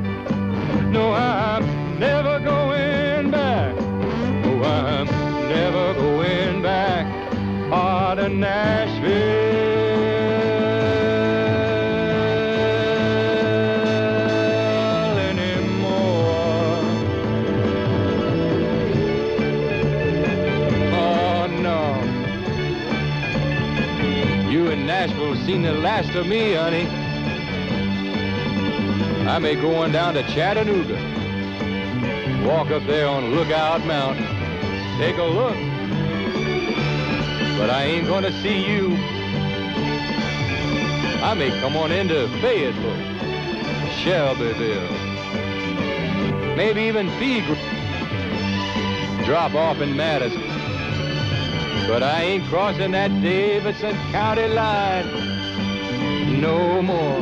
No, I'm never going back. Oh, I'm never going back to Nashville anymore. Oh, no. Nashville's seen the last of me, honey. I may go on down to Chattanooga, walk up there on Lookout Mountain, take a look, but I ain't gonna see you. I may come on into Fayetteville, Shelbyville, maybe even Pegram, drop off in Madison. But I ain't crossing that Davidson County line no more.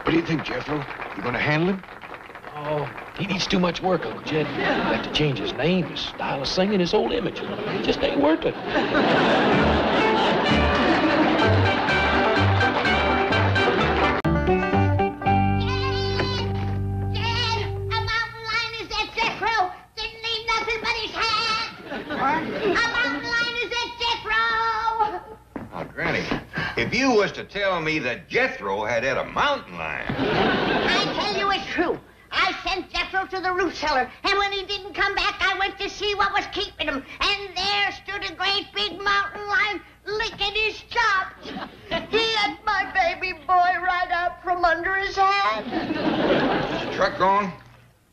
What do you think, Jethro? You gonna handle him? Oh, he needs too much work, Uncle Jed. He'll have to change his name, his style of singing, his whole image. It just ain't working. If you was to tell me that Jethro had a mountain lion. I tell you it's true. I sent Jethro to the root cellar, and when he didn't come back, I went to see what was keeping him. And there stood a great big mountain lion licking his chops. He had my baby boy right out from under his hat. Is the truck gone?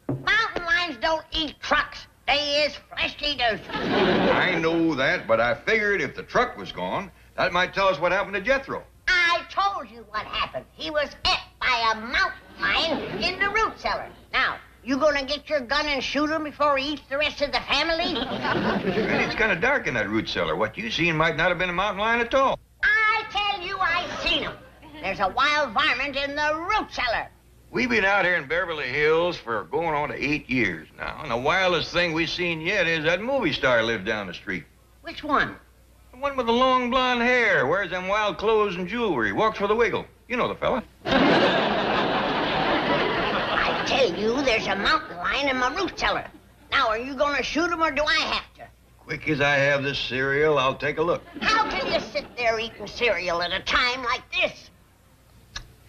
Mountain lions don't eat trucks. They is flesh eaters. I know that, but I figured if the truck was gone, that might tell us what happened to Jethro. I told you what happened. He was ate by a mountain lion in the root cellar. Now, you gonna get your gun and shoot him before he eats the rest of the family? And it's kind of dark in that root cellar. What you seen might not have been a mountain lion at all. I tell you, I seen him. There's a wild varmint in the root cellar. We've been out here in Beverly Hills for going on to 8 years now, and the wildest thing we've seen yet is that movie star lives down the street. Which one? The one with the long blonde hair, wears them wild clothes and jewelry, walks with a wiggle. You know the fella. I tell you, there's a mountain lion in my root cellar. Now, are you gonna shoot him or do I have to? Quick as I have this cereal, I'll take a look. How can you sit there eating cereal at a time like this?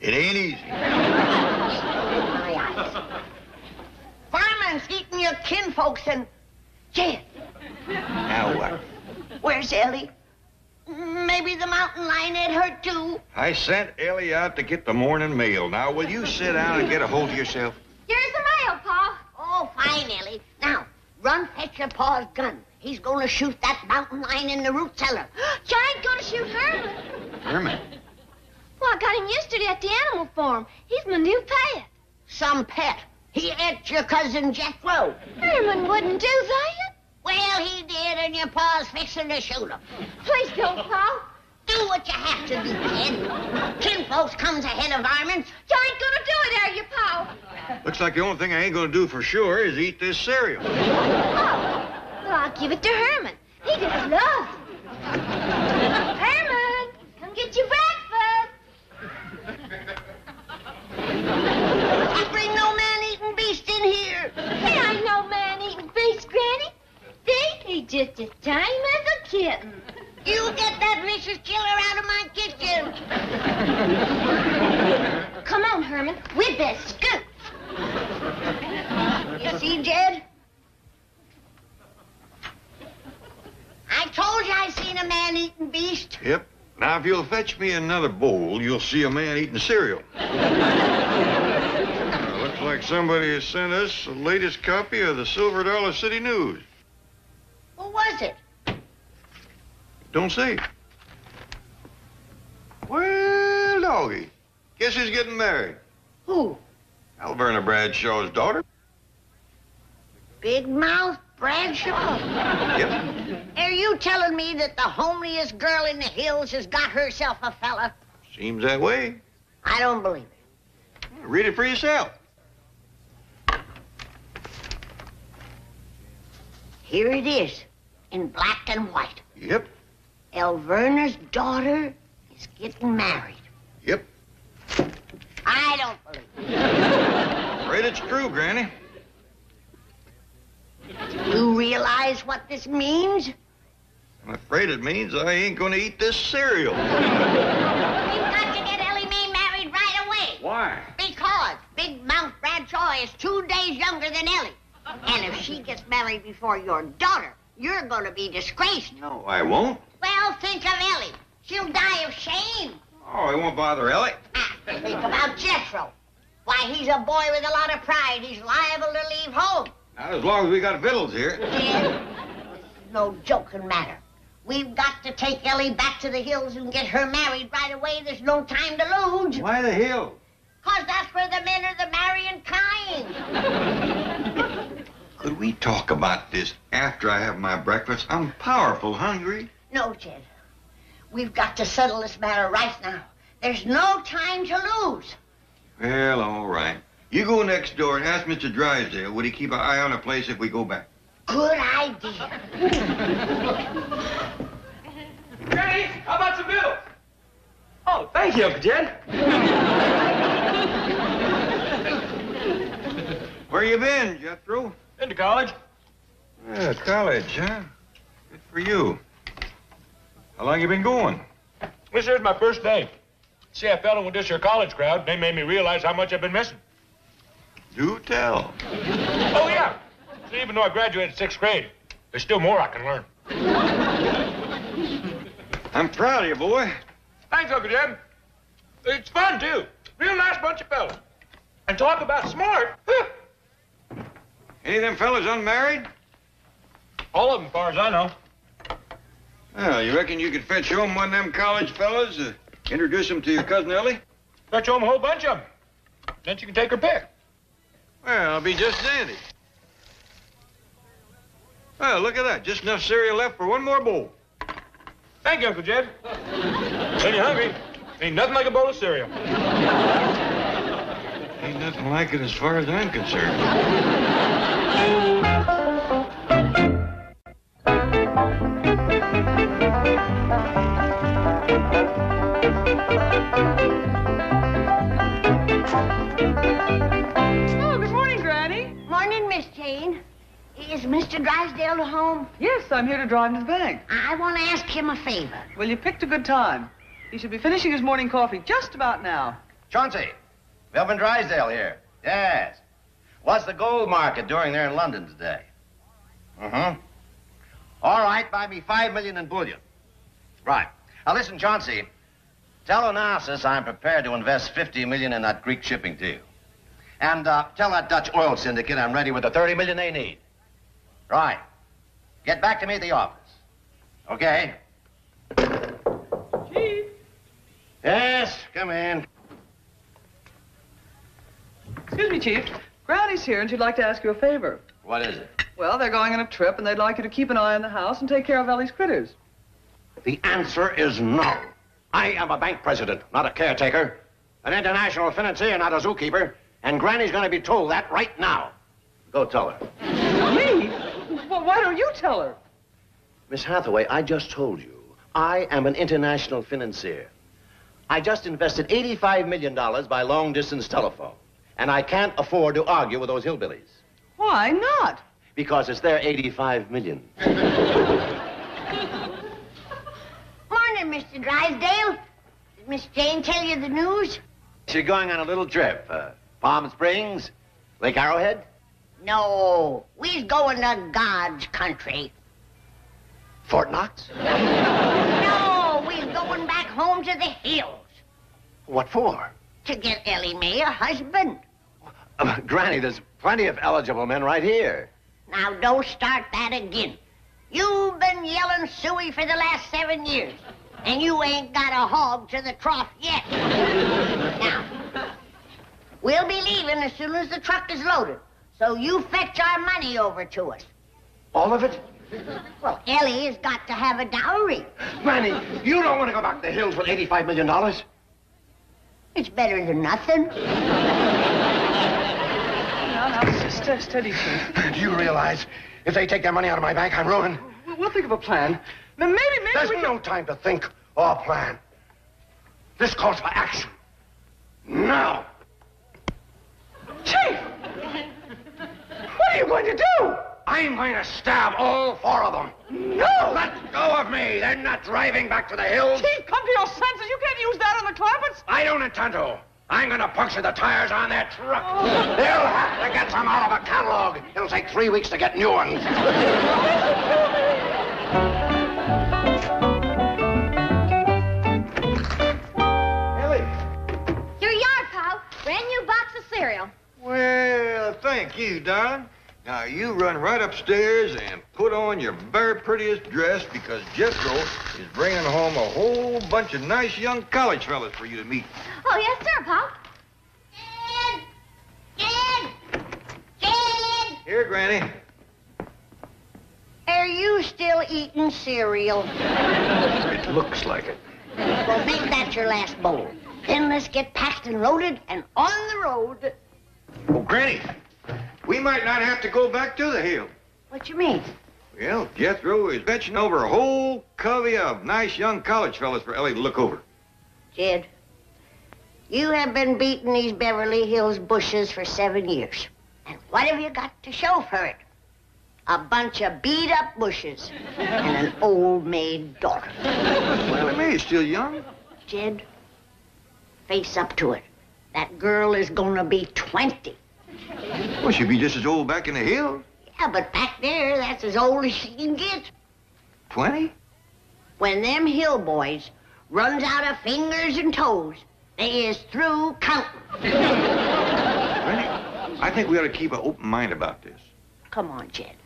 It ain't easy. My eyes. Fireman's eating your kinfolks and... Jed. Now what? Where's Ellie? Maybe the mountain lion ate her too. I sent Ellie out to get the morning mail. Now, will you sit down and get a hold of yourself? Here's the mail, Pa. Oh, fine, Ellie. Now, run fetch your pa's gun. He's gonna shoot that mountain lion in the root cellar. Giant gonna shoot Herman. Herman? Well, I got him yesterday at the animal farm. He's my new pet. Some pet. He ate your cousin Jethro. Herman wouldn't do that. Well, he did, and your pa's fixing to shoot him. Please don't, Pa. Do what you have to do, kid. Kinfolks comes ahead of varmints. Giant gonna do it, are you, Pa? Looks like the only thing I ain't gonna do for sure is eat this cereal. Oh, well, I'll give it to Herman. He just loves it. Herman, come get your breakfast. You bring no man-eating beast in here. He ain't no man-eating beast, Granny. See, he's just as tame as a kitten. You get that vicious killer out of my kitchen. Come on, Herman. We'd best scoot. You see, Jed? I told you I seen a man-eating beast. Yep. Now, if you'll fetch me another bowl, you'll see a man eating cereal. Looks like somebody has sent us the latest copy of the Silver Dollar City News. Who was it? Don't say. Well, doggy. Guess who's getting married? Who? Alverna Bradshaw's daughter. Big Mouth Bradshaw? Yep. Are you telling me that the homeliest girl in the hills has got herself a fella? Seems that way. I don't believe it. Read it for yourself. Here it is, in black and white. Yep. Alverna's daughter is getting married. Yep. I don't believe it. Afraid it's true, Granny. You realize what this means? I'm afraid it means I ain't gonna eat this cereal. We've got to get Ellie Mae married right away. Why? Because Big Mouth Bradshaw Bradshaw is 2 days younger than Ellie. And if she gets married before your daughter, you're going to be disgraced. No, I won't. Well, think of Ellie. She'll die of shame. Oh, I won't bother Ellie. Think about Jethro. Why, he's a boy with a lot of pride. He's liable to leave home. Not as long as we got victuals here. This is no joking matter. We've got to take Ellie back to the hills and get her married right away. There's no time to lose. Why the hills? 'Cause that's where the men are the marrying kind. Could we talk about this after I have my breakfast? I'm powerful hungry. No, Jed. We've got to settle this matter right now. There's no time to lose. Well, all right. You go next door and ask Mr. Drysdale, would he keep an eye on the place if we go back? Good idea. Granny, how about some bills? Oh, thank you, Uncle Jed. Where you been, Jethro? Into college. Yeah, college, huh? Good for you. How long you been going? This is my first day. See, I fell in with this here college crowd. They made me realize how much I've been missing. Do tell. Oh, yeah. So even though I graduated 6th grade, there's still more I can learn. I'm proud of you, boy. Thanks, Uncle Jed. It's fun, too. Real nice bunch of fellas. And talk about smart. Any of them fellas unmarried? All of them, as far as I know. Well, you reckon you could fetch home one of them college fellas, introduce them to your cousin Ellie? Fetch home a whole bunch of them. Then she can take her pick. Well, it'll be just dandy. Well, look at that. Just enough cereal left for one more bowl. Thank you, Uncle Jed. When you're hungry, ain't nothing like a bowl of cereal. Ain't nothing like it as far as I'm concerned. Oh, good morning, Granny. Morning, Miss Jane. Is Mr. Drysdale at home? Yes, I'm here to drive him to the bank. I want to ask him a favor. Well, you picked a good time. He should be finishing his morning coffee just about now. Chauncey, Melvin Drysdale here. Yes. What's the gold market doing there in London today? All right, buy me $5 million in bullion. Right. Now listen, Chauncey. Tell Onassis I'm prepared to invest $50 million in that Greek shipping deal. And tell that Dutch oil syndicate I'm ready with the $30 million they need. Right. Get back to me at the office. Okay? Chief. Yes, come in. Excuse me, Chief. Granny's here, and she'd like to ask you a favor. What is it? Well, they're going on a trip, and they'd like you to keep an eye on the house and take care of Ellie's critters. The answer is no. I am a bank president, not a caretaker. An international financier, not a zookeeper. And Granny's going to be told that right now. Go tell her. Me? Well, why don't you tell her? Miss Hathaway, I just told you, I am an international financier. I just invested $85 million by long-distance telephone. And I can't afford to argue with those hillbillies. Why not? Because it's their $85 million. Morning, Mr. Drysdale. Did Miss Jane tell you the news? She's going on a little trip. Palm Springs, Lake Arrowhead? No, we's going to God's country. Fort Knox? No, we's going back home to the hills. What for? To get Ellie Mae a husband. Granny, there's plenty of eligible men right here. Now, don't start that again. You've been yelling suey for the last 7 years, and you ain't got a hog to the trough yet. Now, we'll be leaving as soon as the truck is loaded, so you fetch our money over to us. All of it? Well, Ellie has got to have a dowry. Granny, you don't want to go back to the hills with $85 million. It's better than nothing. Now, steady, Chief. Do you realize if they take their money out of my bank, I'm ruined? We'll think of a plan. Maybe There's no time to think or plan. This calls for action. Now. Chief! What are you going to do? I'm going to stab all 4 of them. No! Let go of me. They're not driving back to the hills. Chief, come to your senses. You can't use that on the Clampetts. I don't intend to. I'm gonna puncture the tires on that truck. They'll have to get some out of a catalog. It'll take 3 weeks to get new ones. Your yard, pal. Brand new box of cereal. Well, thank you, darling. Now, you run right upstairs and put on your very prettiest dress because Jethro is bringing home a whole bunch of nice young college fellas for you to meet. Oh, yes, sir, pal. Here, Granny. Are you still eating cereal? It looks like it. Well, make that your last bowl. Then let's get packed and loaded and on the road. Oh, Granny, we might not have to go back to the hill. What you mean? Well, Jethro is fetching over a whole covey of nice young college fellas for Ellie to look over. Jed, you have been beating these Beverly Hills bushes for 7 years. And what have you got to show for it? A bunch of beat-up bushes and an old-maid daughter. Well, May's still young. Jed, face up to it. That girl is gonna be 20. Well, she'll be just as old back in the hills. Yeah, but back there, that's as old as she can get. 20? When them hill boys runs out of fingers and toes, they is through counting. Granny, I think we ought to keep an open mind about this. Come on, Jed.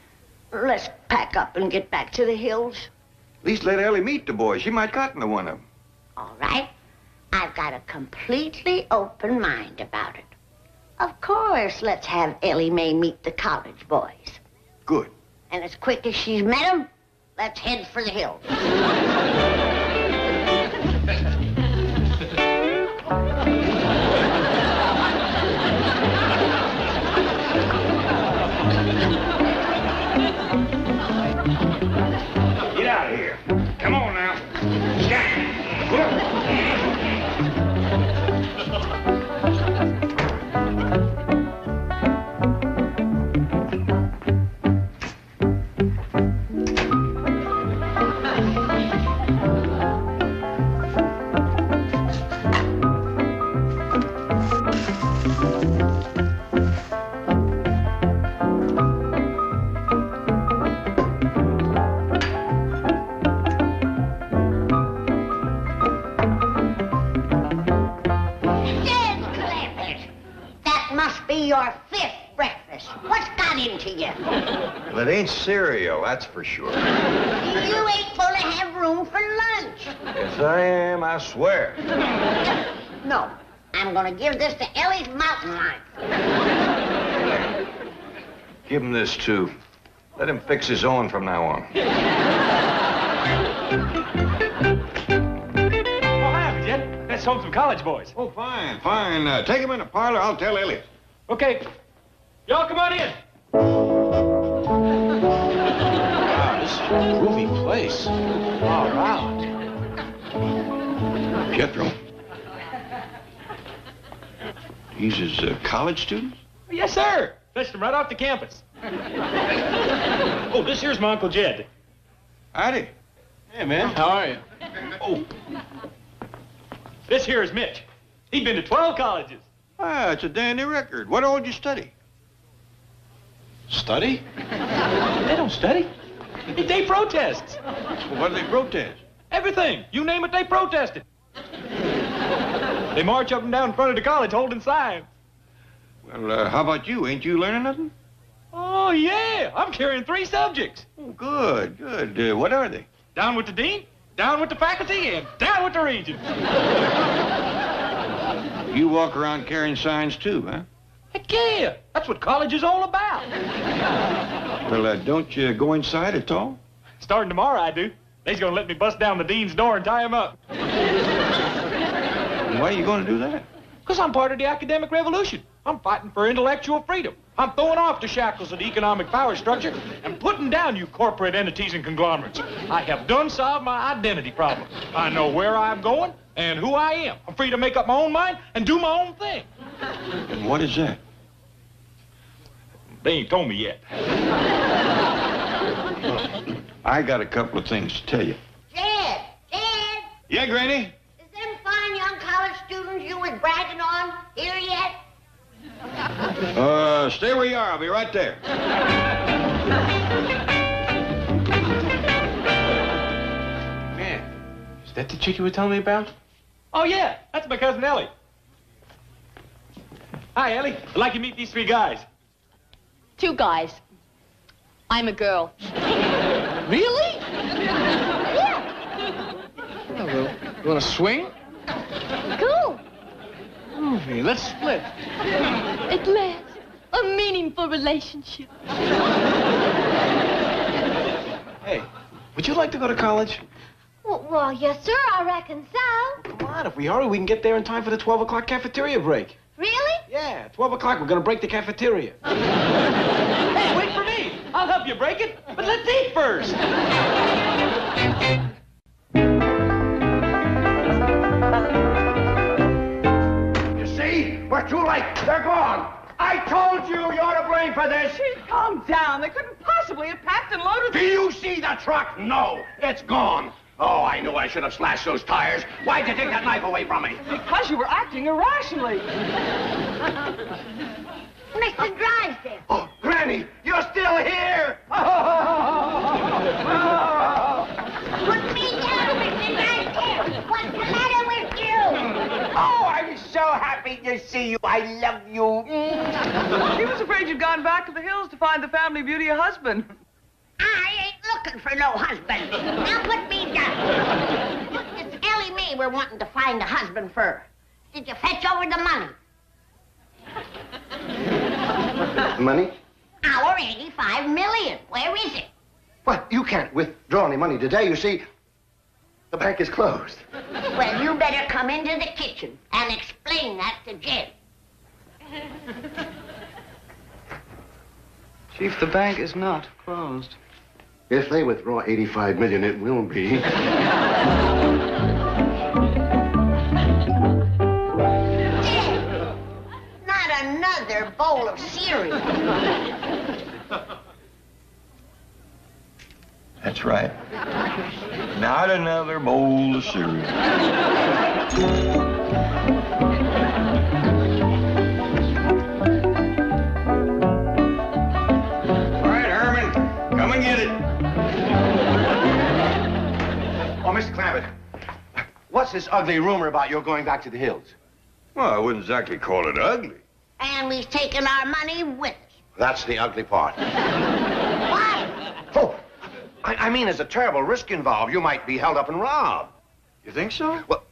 Let's pack up and get back to the hills. At least let Ellie meet the boys. She might cotton to one of them. All right. I've got a completely open mind about it. Of course, let's have Ellie Mae meet the college boys. Good. And as quick as she's met them, let's head for the hills. Get out of here. Come on now. Your 5th breakfast. What's got into you? Well, it ain't cereal, that's for sure. You ain't gonna have room for lunch. Yes, I am, I swear. No, I'm gonna give this to Ellie's mountain lion. Give him this, too. Let him fix his own from now on. Oh, hi, Jet. That's home some college boys. Oh, fine, fine. Take him in the parlor. I'll tell Ellie. Okay. Y'all come on in. Wow, this is a groovy place. All right. Jethro. These is college students? Yes, sir. Fetched them right off the campus. Oh, this here's my Uncle Jed. Howdy. Hey, man. How are you? Oh. This here is Mitch. He'd been to 12 colleges. Ah, it's a dandy record. What all did you study? Study? They don't study. They protest. Well, what do they protest? Everything. You name it, they protested. They march up and down in front of the college holding signs. Well, how about you? Ain't you learning nothing? Oh, yeah. I'm carrying 3 subjects. Oh, good, good. What are they? Down with the dean, down with the faculty, and down with the regent. You walk around carrying signs, too, huh? Heck yeah. That's what college is all about. Well, don't you go inside at all? Starting tomorrow, I do. They's gonna let me bust down the dean's door and tie him up. Why are you going to do that? Because I'm part of the academic revolution. I'm fighting for intellectual freedom. I'm throwing off the shackles of the economic power structure and putting down you corporate entities and conglomerates. I have done solved my identity problem. I know where I'm going and who I am. I'm free to make up my own mind and do my own thing. And what is that? They ain't told me yet. I got a couple of things to tell you. Jed! Yeah, Granny? Is them fine young college students you was bragging on? here yet? Stay where you are. I'll be right there. Man, is that the chick you were telling me about? Oh, yeah. That's my cousin Ellie. Hi, Ellie. I'd like you to meet these three guys. 2 guys. I'm a girl. Really? Yeah. Oh, well, you want to swing? Cool. Movie, let's split. At last, a meaningful relationship. Hey, would you like to go to college? Well, yes, sir, I reckon so. Come on, if we hurry, we can get there in time for the 12 o'clock cafeteria break. Really? Yeah, 12 o'clock, we're gonna break the cafeteria. Hey, wait for me. I'll help you break it, but let's eat first. You see? We're too late. They're gone. I told you you're to blame for this. Calm down. They couldn't possibly have packed and loaded. Do you see the truck? No, it's gone. Oh, I knew I should have slashed those tires. Why'd you take that knife away from me? Because you were acting irrationally. Mr. Drysdale. Oh, Granny, you're still here. Put me down, Mr. Drysdale. What's the matter with you? Oh, I'm so happy to see you. I love you. He was afraid you'd gone back to the hills to find the family beauty a husband. I ain't looking for no husband. Now put me down. It's Ellie Mae we're wanting to find a husband for. Did you fetch over the money? Money? Our 85 million. Where is it? Well, you can't withdraw any money today. You see, the bank is closed. Well, you better come into the kitchen and explain that to Jed. Chief, the bank is not closed. If they withdraw 85 million, it will be. Jed, not another bowl of cereal. That's right. Not another bowl of cereal. Mr. Clampett, what's this ugly rumor about your going back to the hills? Well, I wouldn't exactly call it ugly. And we've taken our money with us. That's the ugly part. Why? Oh, I mean, there's a terrible risk involved. You might be held up and robbed. You think so? Well,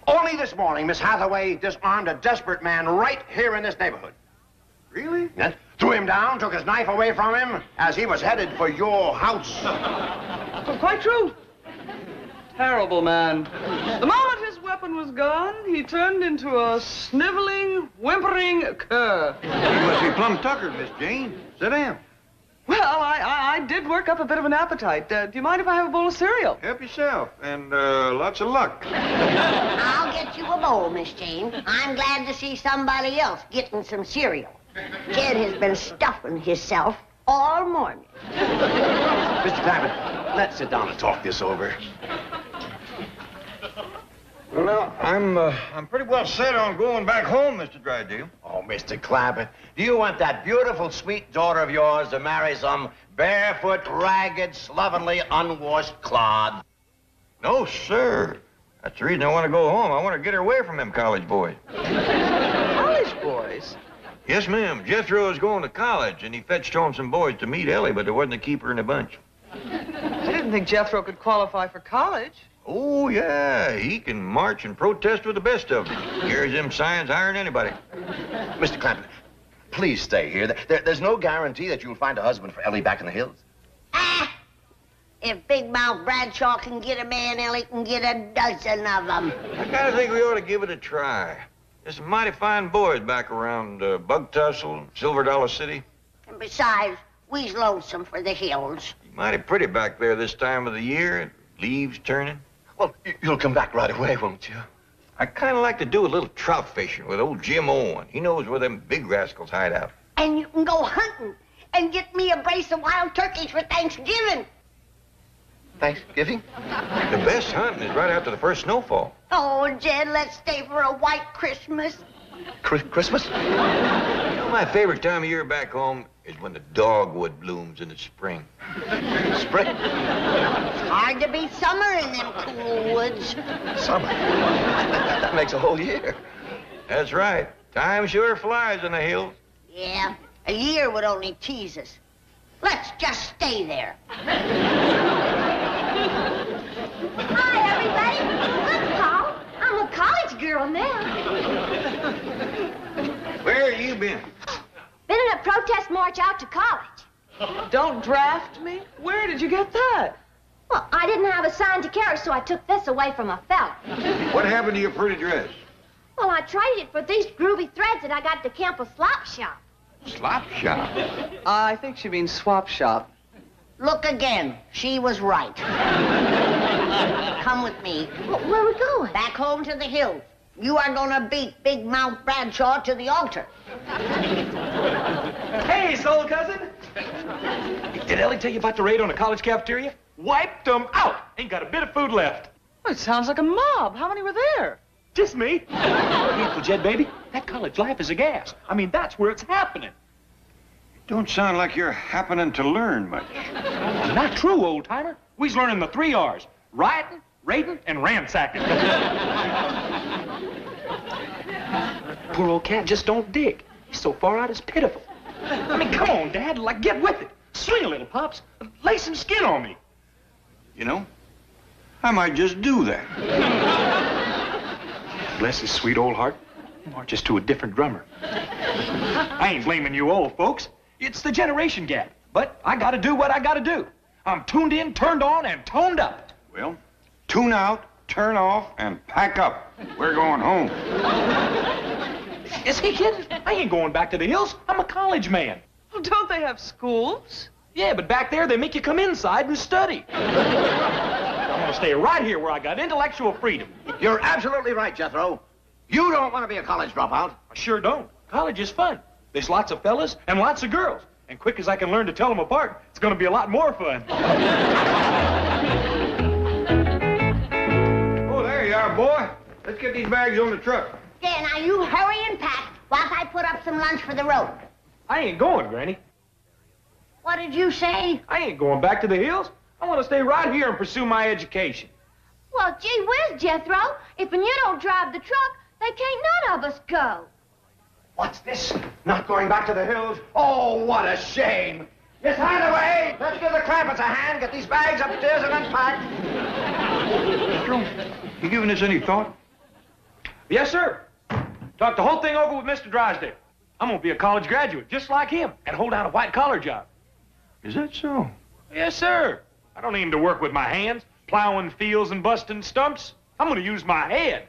only this morning, Miss Hathaway disarmed a desperate man right here in this neighborhood. Really? Yes. Threw him down, took his knife away from him as he was headed for your house. Quite true. Terrible man. The moment his weapon was gone, he turned into a sniveling, whimpering cur. You must be plumb tuckered, Miss Jane. Sit down. Well, I did work up a bit of an appetite. Do you mind if I have a bowl of cereal? Help yourself, and lots of luck. I'll get you a bowl, Miss Jane. I'm glad to see somebody else getting some cereal. Jed has been stuffing himself all morning. Mr. Clampett, let's sit down and talk this over. Well, now, I'm pretty well set on going back home, Mr. Drysdale. Oh, Mr. Clampett, do you want that beautiful, sweet daughter of yours to marry some barefoot, ragged, slovenly, unwashed clod? No, sir. That's the reason I want to go home. I want to get her away from them college boys. College boys? Yes, ma'am. Jethro is going to college, and he fetched home some boys to meet Ellie, but there wasn't a keeper in the bunch. I didn't think Jethro could qualify for college. Oh, yeah. He can march and protest with the best of them. Carries them signs higher than anybody. Mr. Clampett, please stay here. There's no guarantee that you'll find a husband for Ellie back in the hills. Ah! If Big Mouth Bradshaw can get a man, Ellie can get a dozen of them. I kind of think we ought to give it a try. There's some mighty fine boys back around Bug Tussle, Silver Dollar City. And besides, we's lonesome for the hills. Mighty pretty back there this time of the year. Leaves turning. Well, you'll come back right away, won't you? I kind of like to do a little trout fishing with old Jim Owen. He knows where them big rascals hide out. And you can go hunting and get me a brace of wild turkeys for Thanksgiving. Thanksgiving? The best hunting is right after the first snowfall. Oh, Jed, let's stay for a white Christmas. Christmas? You know, my favorite time of year back home is when the dogwood blooms in the spring. Spring? Hard to beat summer in them cool woods. Summer? That makes a whole year. That's right. Time sure flies in the hills. Yeah, a year would only tease us. Let's just stay there. Hi, everybody. I'm Paul. I'm a college girl now. Where have you been? Been in a protest march out to college. Don't draft me? Where did you get that? Well, I didn't have a sign to carry, so I took this away from a fella. What happened to your pretty dress? Well, I traded it for these groovy threads that I got at the Campbell Slop Shop. Slop shop? I think she means swap shop. Look again. She was right. Come with me. Where are we going? Back home to the hills. You are gonna beat Big Mount Bradshaw to the altar. Hey, soul cousin. Did Ellie tell you about the raid on the college cafeteria? Wiped them out. Ain't got a bit of food left. Well, it sounds like a mob. How many were there? Just me. Uncle Jed, baby, that college life is a gas. I mean, that's where it's happening. Don't sound like you're happening to learn much. Not true, old-timer. We's learning the 3 R's. Rioting, raiding, and ransacking. Poor old cat just don't dig. He's so far out, it's pitiful. I mean, come on, Dad. Like, get with it. Swing a little, Pops. Lay some skin on me. You know, I might just do that. Bless his sweet old heart. Marches to a different drummer. I ain't blaming you old folks. It's the generation gap. But I gotta do what I gotta do. I'm tuned in, turned on, and toned up. Well, tune out, turn off, and pack up. We're going home. Is he kidding? I ain't going back to the hills. I'm a college man. Well, don't they have schools? Yeah, but back there they make you come inside and study. I'm gonna stay right here where I got intellectual freedom. You're absolutely right, Jethro. You don't want to be a college dropout. I sure don't. College is fun. There's lots of fellas and lots of girls. And quick as I can learn to tell them apart, it's gonna be a lot more fun. Oh, there you are, boy. Let's get these bags on the truck. There, now you hurry and pack whilst I put up some lunch for the road. I ain't going, Granny. What did you say? I ain't going back to the hills. I want to stay right here and pursue my education. Well, gee whiz, Jethro. If you don't drive the truck, they can't none of us go. What's this? Not going back to the hills? Oh, what a shame. Just hand away. Let's give the Clampetts a hand. Get these bags upstairs and unpacked. You giving this any thought? Yes, sir. Talked the whole thing over with Mr. Drysdale. I'm gonna be a college graduate, just like him, and hold down a white-collar job. Is that so? Yes, sir. I don't aim to work with my hands, plowing fields and busting stumps. I'm gonna use my head.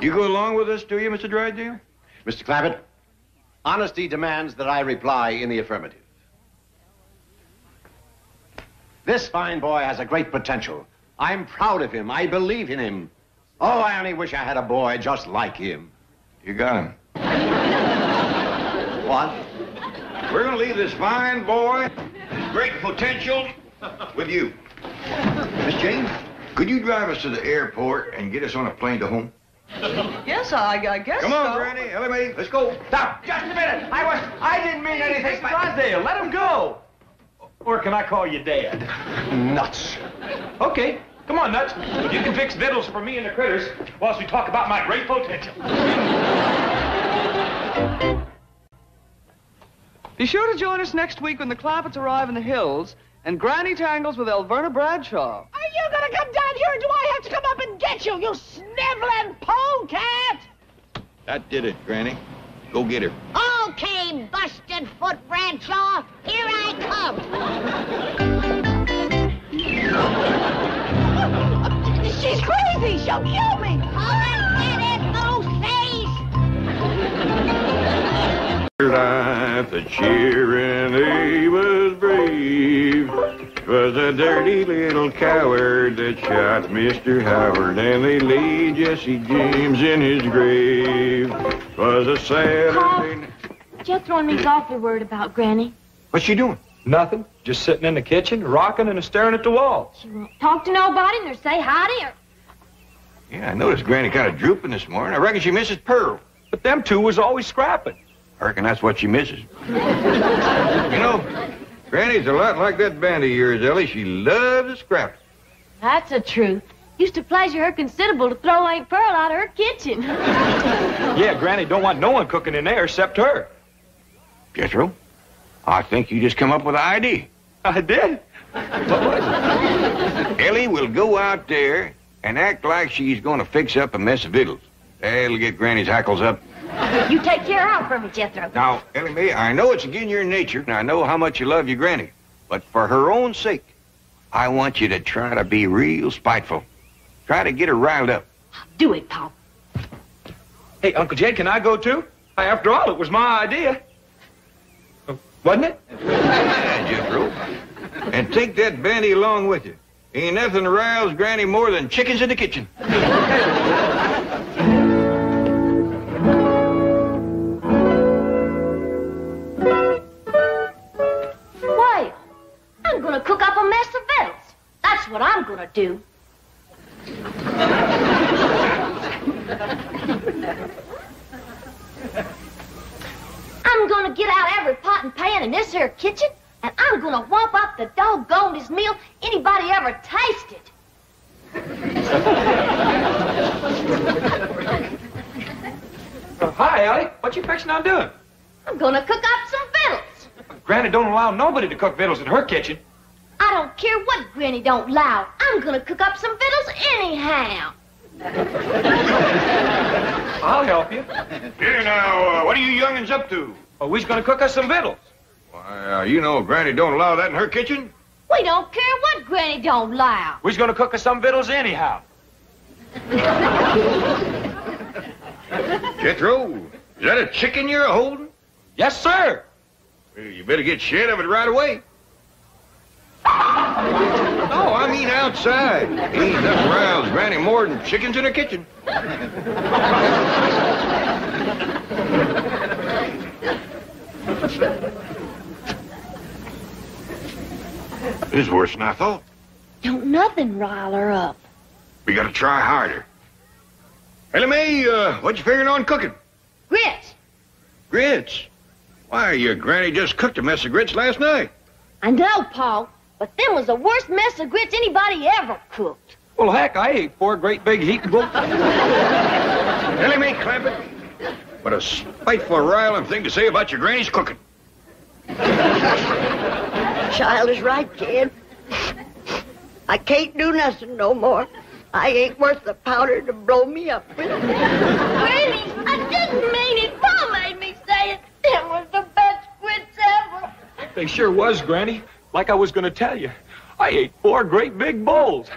You go along with us, do you, Mr. Drysdale? Mr. Clampett, honesty demands that I reply in the affirmative. This fine boy has a great potential. I'm proud of him. I believe in him. Oh, I only wish I had a boy just like him. You got him. What? We're gonna leave this fine boy, his great potential, with you. Miss Jane, could you drive us to the airport and get us on a plane to home? Yes, I guess Come on, so. Granny, Ellie Mae, let's go. Stop! Just a minute! I didn't mean anything. Mr. Drysdale, let him go. Or can I call you Dad? Nuts. Okay, come on, Nuts. You can fix victuals for me and the critters whilst we talk about my great potential. Be sure to join us next week when the Clampetts arrive in the hills and Granny tangles with Elverna Bradshaw. Are you gonna come down here, or do I have to come up and get you, you sniveling polecat? That did it, Granny. Go get her. Okay, busted foot Bradshaw, here I come. She's crazy. She'll kill me. All right, get it, no face. Life, the cheering, he was brave. 'Twas a dirty little coward that shot Mr. Howard, and they laid Jesse James in his grave. 'Twas a Saturday. Jethro and me's awfully worried about Granny. What's she doing? Nothing. Just sitting in the kitchen, rocking and staring at the wall. She won't talk to nobody nor say howdy or... Yeah, I noticed Granny kind of drooping this morning. I reckon she misses Pearl. But them two was always scrapping. I reckon that's what she misses. You know, Granny's a lot like that band of yours, Ellie. She loves to scrap. That's the truth. Used to pleasure her considerable to throw Aunt Pearl out of her kitchen. Yeah, Granny don't want no one cooking in there except her. Jethro, I think you just come up with an idea. I did? What was it? Ellie will go out there and act like she's going to fix up a mess of victuals. That'll get Granny's hackles up. You take care of her for me, Jethro. Now, Ellie Mae, I know it's against your nature, and I know how much you love your Granny. But for her own sake, I want you to try to be real spiteful. Try to get her riled up. Do it, Pop. Hey, Uncle Jed, can I go too? After all, it was my idea. Wasn't it? Yeah, Jethro. And take that bandy along with you. Ain't nothing riles Granny more than chickens in the kitchen. Why? I'm gonna cook up a mess of victuals. That's what I'm gonna do. I'm gonna get out every pot and pan in this here kitchen, and I'm gonna whomp up the doggonedest meal anybody ever tasted. Hi, Ellie. What you fixing on doing? I'm gonna cook up some victuals. Granny don't allow nobody to cook victuals in her kitchen. I don't care what Granny don't allow. I'm gonna cook up some victuals anyhow. I'll help you. Here now, what are you young'uns up to? Oh, we's gonna cook us some victuals. Why, you know Granny don't allow that in her kitchen. We don't care what Granny don't allow. We's gonna cook us some victuals anyhow. Jethro, is that a chicken you're holding? Yes, sir. Well, you better get shed of it right away. No, I mean outside. Ain't nothing riles Granny more than chickens in her kitchen. This is worse than I thought. Don't nothing rile her up. We gotta try harder. Ellie Mae, what you figuring on cooking? Grits. Grits? Why, your Granny just cooked a mess of grits last night. I know, Paul, but them was the worst mess of grits anybody ever cooked. Well, heck, I ate 4 great big heaping gulps. Ellie Mae Clampett, what a spiteful, riling thing to say about your Granny's cooking. Child is right, kid. I can't do nothing no more. I ain't worth the powder to blow me up with. Granny, I didn't mean it. Paul made me say it. Them was the best grits ever. They sure was, Granny. Like I was gonna tell you. I ate 4 great big bowls.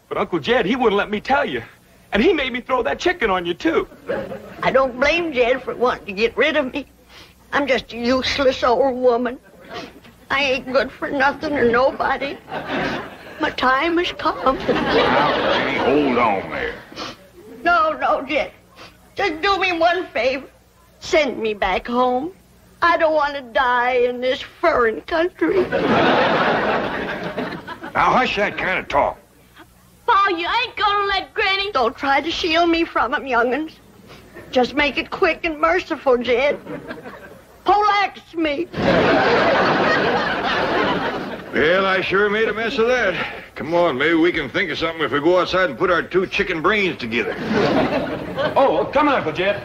But Uncle Jed, he wouldn't let me tell you. And he made me throw that chicken on you, too. I don't blame Jed for wanting to get rid of me. I'm just a useless old woman. I ain't good for nothing or nobody. My time has come. Now, Granny, hold on there. No, Jed. Just do me one favor. Send me back home. I don't want to die in this foreign country. Now, hush that kind of talk. Paul, you ain't gonna let Granny... Don't try to shield me from him, young'uns. Just make it quick and merciful, Jed. Poleax me. Well, I sure made a mess of that. Come on, maybe we can think of something if we go outside and put our 2 chicken brains together. Oh, come on, Uncle Jed.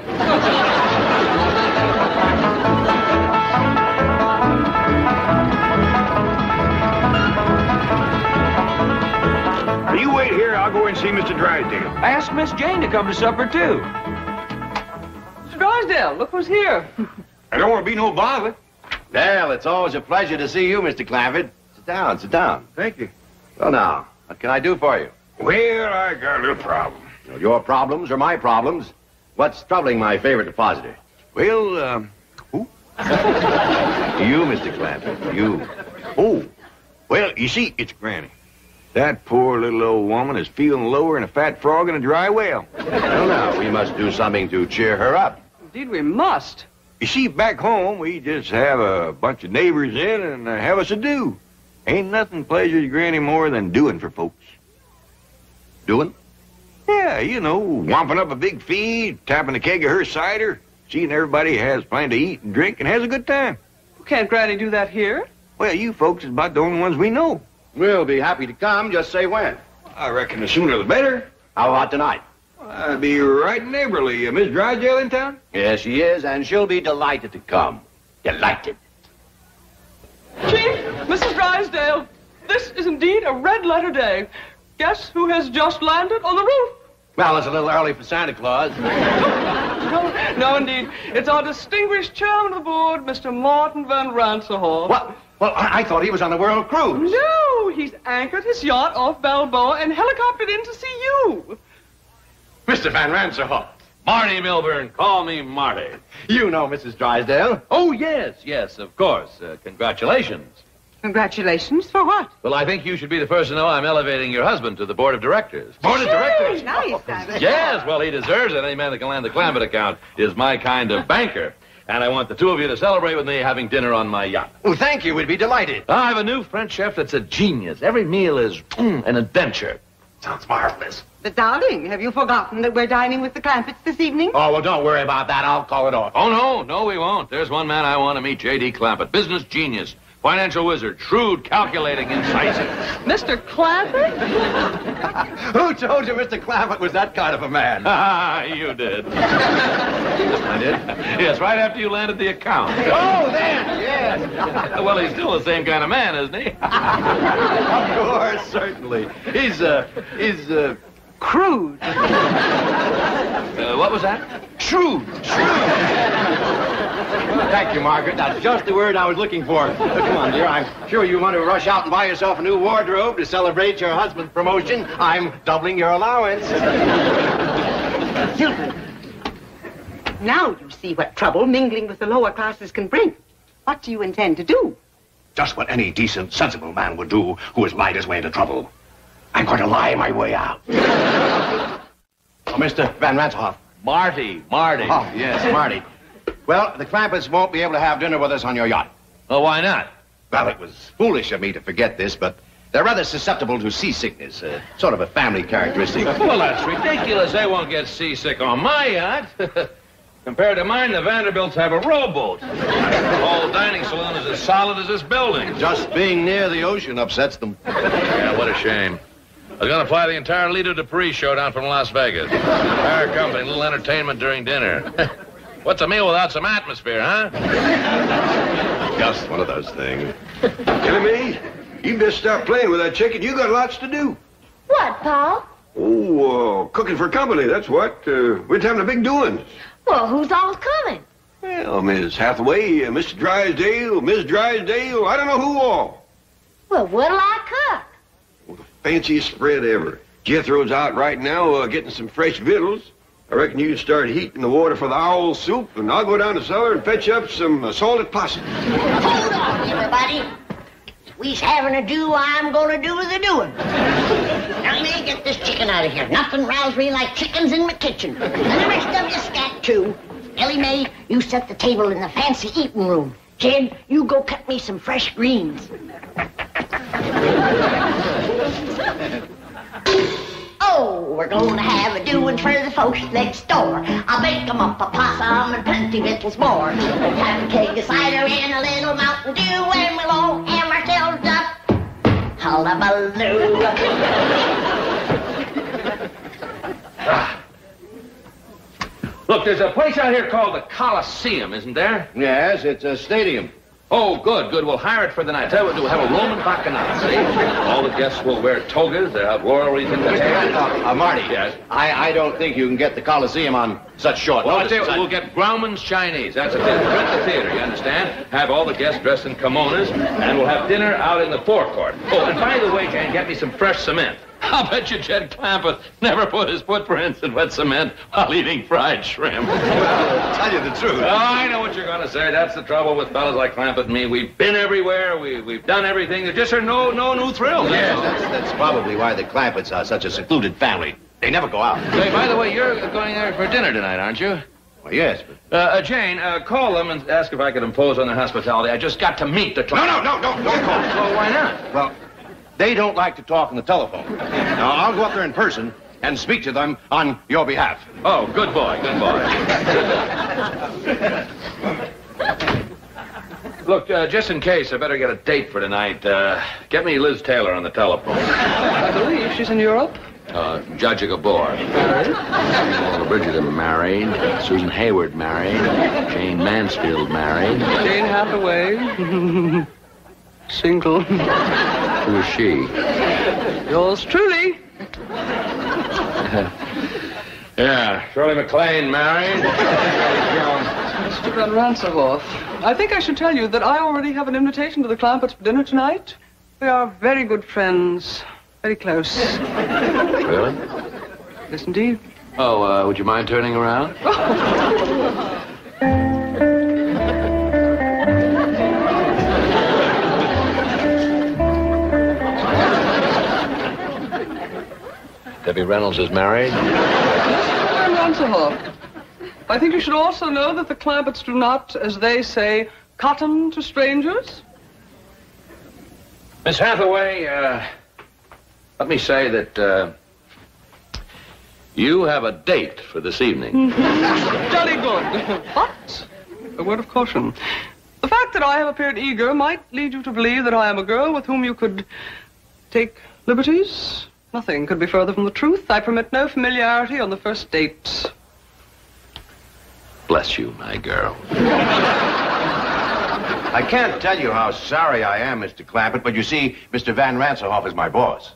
You wait here, I'll go and see Mr. Drysdale. I asked Miss Jane to come to supper, too. Mr. Drysdale, look who's here. I don't want to be no bother. Well, it's always a pleasure to see you, Mr. Clampett. Sit down, sit down. Thank you. Well, now, what can I do for you? Well, I got a little problem. Well, your problems are my problems. What's troubling my favorite depositor? Well, who? You, Mr. Clampett, you. Oh, well, you see, it's Granny. That poor little old woman is feeling lower than a fat frog in a dry well. Well, now, we must do something to cheer her up. Indeed, we must. You see, back home, we just have a bunch of neighbors in and have us a do. Ain't nothing pleasures Granny more than doing for folks. Doing? Yeah, you know, womping up a big feed, tapping a keg of her cider, seeing everybody has plenty to eat and drink and has a good time. Can't Granny do that here? Well, you folks is about the only ones we know. We'll be happy to come. Just say when. I reckon the sooner the better. How about tonight? I'll be right neighborly. Miss Drysdale in town? Yes, she is, and she'll be delighted to come. Delighted. Chief, Mrs. Drysdale, this is indeed a red-letter day. Guess who has just landed on the roof? Well, it's a little early for Santa Claus. No, indeed. It's our distinguished chairman of the board, Mr. Martin Van Ranserhoff. What? Well, I thought he was on a world cruise. No, he's anchored his yacht off Balboa and helicoptered in to see you. Mr. Van Ranserhoff. Marty Milburn, call me Marty. You know Mrs. Drysdale. Oh, yes, of course. Congratulations. Congratulations for what? Well, I think you should be the first to know I'm elevating your husband to the board of directors. Board of directors? Nice. Yes, well, he deserves it. Any man that can land the Clampett account is my kind of banker. And I want the two of you to celebrate with me having dinner on my yacht. Oh, thank you. We'd be delighted. I have a new French chef that's a genius. Every meal is an adventure. Sounds marvelous. But, darling, have you forgotten that we're dining with the Clampetts this evening? Oh, well, don't worry about that. I'll call it off. Oh, no, we won't. There's one man I want to meet, J.D. Clampett. Business genius. Financial wizard. Shrewd, calculating, incisive. Mr. Clampett? Who told you Mr. Clampett was that kind of a man? You did. I did? Yes, right after you landed the account. Oh, then, yes. Well, he's still the same kind of man, isn't he? Of course, certainly. He's Crude. What was that? Shrewd. Thank you, Margaret. That's just the word I was looking for. Come on, dear. I'm sure you want to rush out and buy yourself a new wardrobe to celebrate your husband's promotion. I'm doubling your allowance. Children, now you see what trouble mingling with the lower classes can bring. What do you intend to do? Just what any decent, sensible man would do who has lied his way into trouble. I'm going to lie my way out. Oh, Mr. Van Ranserhoff. Marty. Oh, yes, Marty. Well, the Clampetts won't be able to have dinner with us on your yacht. Well, why not? Well, it was foolish of me to forget this, but they're rather susceptible to seasickness, sort of a family characteristic. Well, that's ridiculous. They won't get seasick on my yacht. Compared to mine, the Vanderbilts have a rowboat. The whole dining saloon is as solid as this building. Just being near the ocean upsets them. Yeah, what a shame. I was going to fly the entire Lido Dupree show down from Las Vegas. Entire company, a little entertainment during dinner. What's a meal without some atmosphere, huh? Just one of those things. Ellie, you just stop playing with that chicken. You got lots to do. What, Paul? Oh, cooking for company, that's what. We're having a big doings. Well, who's all coming? Well, Miss Hathaway, Mr. Drysdale, Miss Drysdale, I don't know who all. Well, what'll I cook? Well, the fanciest spread ever. Jethro's out right now getting some fresh victuals. I reckon you can start heating the water for the owl soup, and I'll go down the cellar and fetch up some salted possum. Hold on, everybody. We's having a do, I'm gonna do the doing. Now, let me get this chicken out of here. Nothing rouse me like chickens in my kitchen. And the rest of you scat, too. Ellie Mae, you set the table in the fancy eating room. Jed, you go cut me some fresh greens. Oh, we're gonna have a doing for the folks next door. I'll bake 'em up a possum and plenty victuals more. We'll have a keg of cider and a little Mountain Dew, and we'll all have ourselves up. Hullabaloo. Look, there's a place out here called the Coliseum, isn't there? Yes, it's a stadium. Oh, good. We'll hire it for the night. Tell you what, we'll have a Roman bacchanal, see? All the guests will wear togas. They'll have laurel wreaths in their hair. Marty. Yes? I don't think you can get the Coliseum on such short Well, I'll notice. tell you what, we'll get Grauman's Chinese. That's a thing. Rent the theater, you understand? Have all the guests dressed in kimonos, and we'll have dinner out in the forecourt. Oh, and by the way, Jan, get me some fresh cement. I'll bet you Jed Clampett never put his footprints in wet cement while eating fried shrimp. Well, tell you the truth. Oh, I know what you're going to say. That's the trouble with fellas like Clampett and me. We've been everywhere. We've done everything. There just are no new thrills. Yes, that's probably why the Clampetts are such a secluded family. They never go out. Say, by the way, you're going there for dinner tonight, aren't you? Well, yes, but... Jane, call them and ask if I could impose on their hospitality. I just got to meet the client. No, don't call. Well, why not? Well, they don't like to talk on the telephone. Now, I'll go up there in person, and speak to them on your behalf. Oh, good boy, good boy. Look, just in case, I better get a date for tonight. Get me Liz Taylor on the telephone. I believe she's in Europe. Judge Gabor. Married. Bridget married. Susan Hayward married. Jane Mansfield married. Jane Hathaway. Single. Who is she? Yours truly. Yeah, Shirley MacLaine married. Mr. Van Ranserhoff, I think I should tell you that I already have an invitation to the Clampetts for dinner tonight. We are very good friends. Very close. Really? Yes, indeed. Oh, would you mind turning around? Debbie Reynolds is married. Mr. Van Ranserhoff, I think you should also know that the Clampetts do not, as they say, cotton to strangers. Miss Hathaway, let me say that, you have a date for this evening. Jolly good. But, a word of caution. The fact that I have appeared eager might lead you to believe that I am a girl with whom you could take liberties. Nothing could be further from the truth. I permit no familiarity on the first date. Bless you, my girl. I can't tell you how sorry I am, Mr. Clampett, but you see, Mr. Van Ranserhoff is my boss.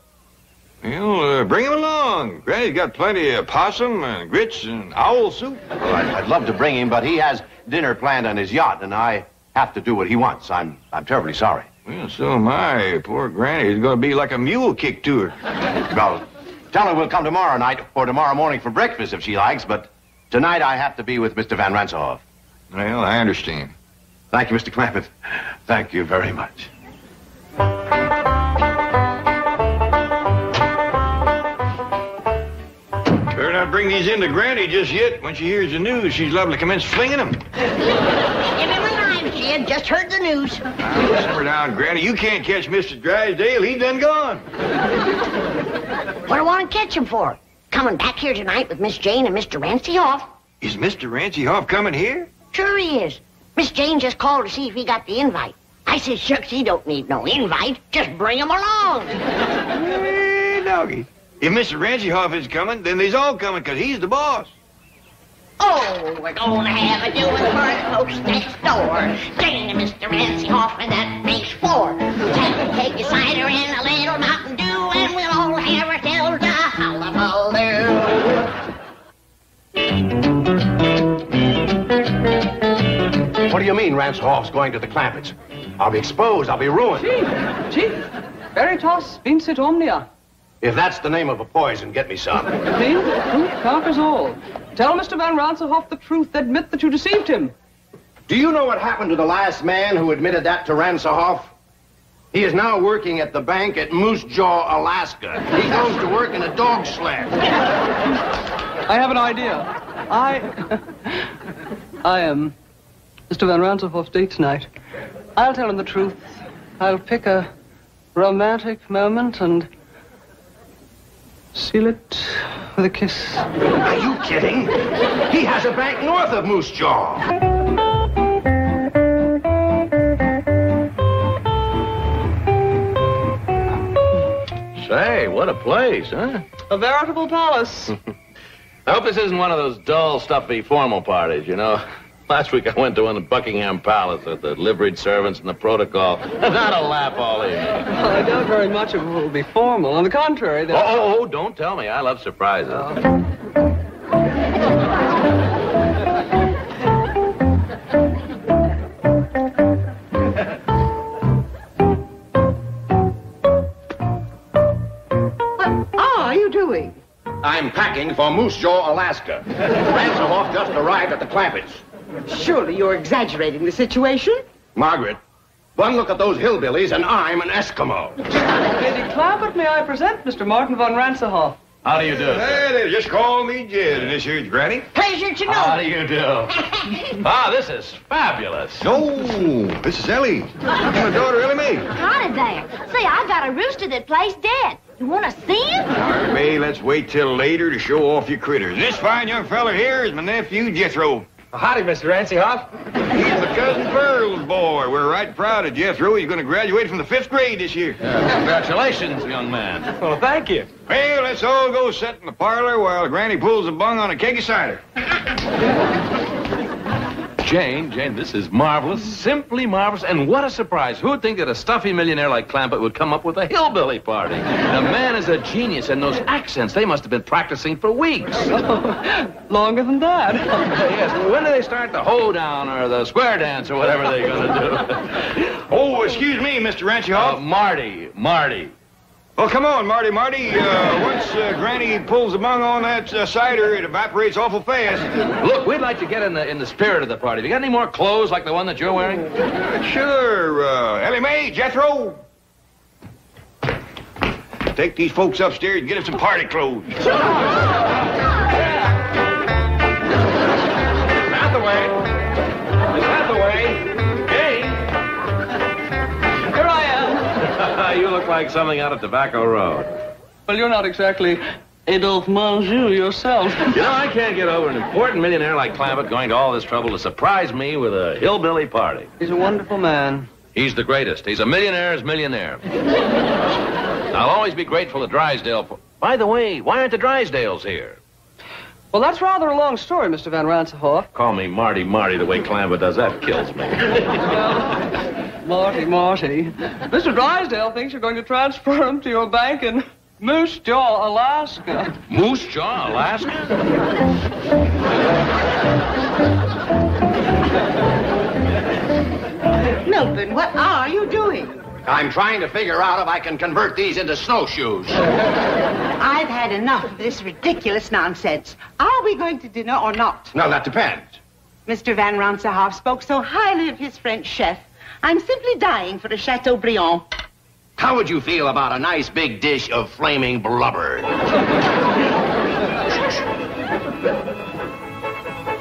Well, bring him along. Granny's got plenty of possum and grits and owl soup. Well, I'd love to bring him, but he has dinner planned on his yacht, and I have to do what he wants. I'm terribly sorry. Well, so am I. Poor Granny is going to be like a mule kick to her. Well, tell her we'll come tomorrow night or tomorrow morning for breakfast if she likes, but tonight I have to be with Mr. Van Ranserhoff. Well, I understand. Thank you, Mr. Clampett. Thank you very much. Better not bring these in to Granny just yet. When she hears the news, she's liable to commence flinging them. Jed, just heard the news. Simmer down, Granny. You can't catch Mr. Drysdale. He done gone. What do I want to catch him for? Coming back here tonight with Miss Jane and Mr. Rancyhoff. Is Mr. Rancyhoff coming here? Sure he is. Miss Jane just called to see if he got the invite. I said, shucks, he don't need no invite. Just bring him along. Hey, doggy. If Mr. Rancyhoff is coming, then they's all coming, because he's the boss. Oh, we're going to have a doing for the folks next door. Jane and Mr. Rancyhoff, and that makes 4. Have to take a cider and a little Mountain Dew, and we'll all have ourselves a hullabaloo. What do you mean Ranserhoff's going to the Clampetts? I'll be exposed. I'll be ruined. Chief, veritas vincit omnia. If that's the name of a poison, get me some. See? Truth conquers all. Tell Mr. Van Ranserhoff the truth. Admit that you deceived him. Do you know what happened to the last man who admitted that to Ranserhoff? He is now working at the bank at Moose Jaw, Alaska. He goes to work in a dog sled. I have an idea. I am Mr. Van Ranserhoff's date tonight. I'll tell him the truth. I'll pick a romantic moment and seal it with a kiss. Are you kidding? He has a bank north of Moose Jaw. Say, what a place, huh? A veritable palace. I hope this isn't one of those dull, stuffy, formal parties, you know. Last week I went to one at Buckingham Palace with the liveried servants and the protocol. Not a laugh all evening. Well, I doubt very much it will be formal. On the contrary, Oh, don't tell me. I love surprises. What are you doing? I'm packing for Moose Jaw, Alaska. Ranserhoff just arrived at the Clampetts. Surely you're exaggerating the situation. Margaret, one look at those hillbillies and I'm an Eskimo. Lady Clampett, may I present Mr. Martin von Ranserhoff? How do you do? Hey, just call me Jed, and this here's Granny. Pleasure to know. How do you do? This is fabulous. No, this is Ellie. And my daughter, Ellie Mae. Howdy there. Say, I got a rooster that plays dead. You want to see him? All right, May, let's wait till later to show off your critters. This fine young fella here is my nephew, Jethro. Howdy, Mr. Rancyhoff. He's my cousin Pearl's boy. We're right proud of Jethro. He's going to graduate from the 5th grade this year. Congratulations, young man. Well, thank you. Well, let's all go sit in the parlor while Granny pulls a bung on a keg of cider. Jane, this is marvelous, simply marvelous, and what a surprise. Who'd think that a stuffy millionaire like Clampett would come up with a hillbilly party? The man is a genius, and those accents, they must have been practicing for weeks. Longer than that. Yes, when do they start the hoedown or the square dance or whatever they're going to do? Oh, excuse me, Mr. Rancyhoff. Marty. Well, come on, Marty. Once Granny pulls the bung on that cider, it evaporates awful fast. Look, we'd like to get in the spirit of the party. Have you got any more clothes like the one that you're wearing? Sure. Ellie Mae, Jethro. Take these folks upstairs and get us some party clothes. You look like something out of Tobacco Road. Well, you're not exactly Adolphe Menjou yourself. You know, I can't get over an important millionaire like Clampett going to all this trouble to surprise me with a hillbilly party. He's a wonderful man. He's the greatest. He's a millionaire's millionaire. I'll always be grateful to Drysdale for... By the way, why aren't the Drysdales here? Well, that's rather a long story, Mr. Van Ransenhoff. Call me Marty the way Clampett does. That kills me. Marty. Mr. Drysdale thinks you're going to transfer him to your bank in Moose Jaw, Alaska. Moose Jaw, Alaska? Milton, what are you doing? I'm trying to figure out if I can convert these into snowshoes. I've had enough of this ridiculous nonsense. Are we going to dinner or not? No, that depends. Mr. Van Ransenhoff spoke so highly of his French chef. I'm simply dying for a Chateaubriand. How would you feel about a nice big dish of flaming blubber?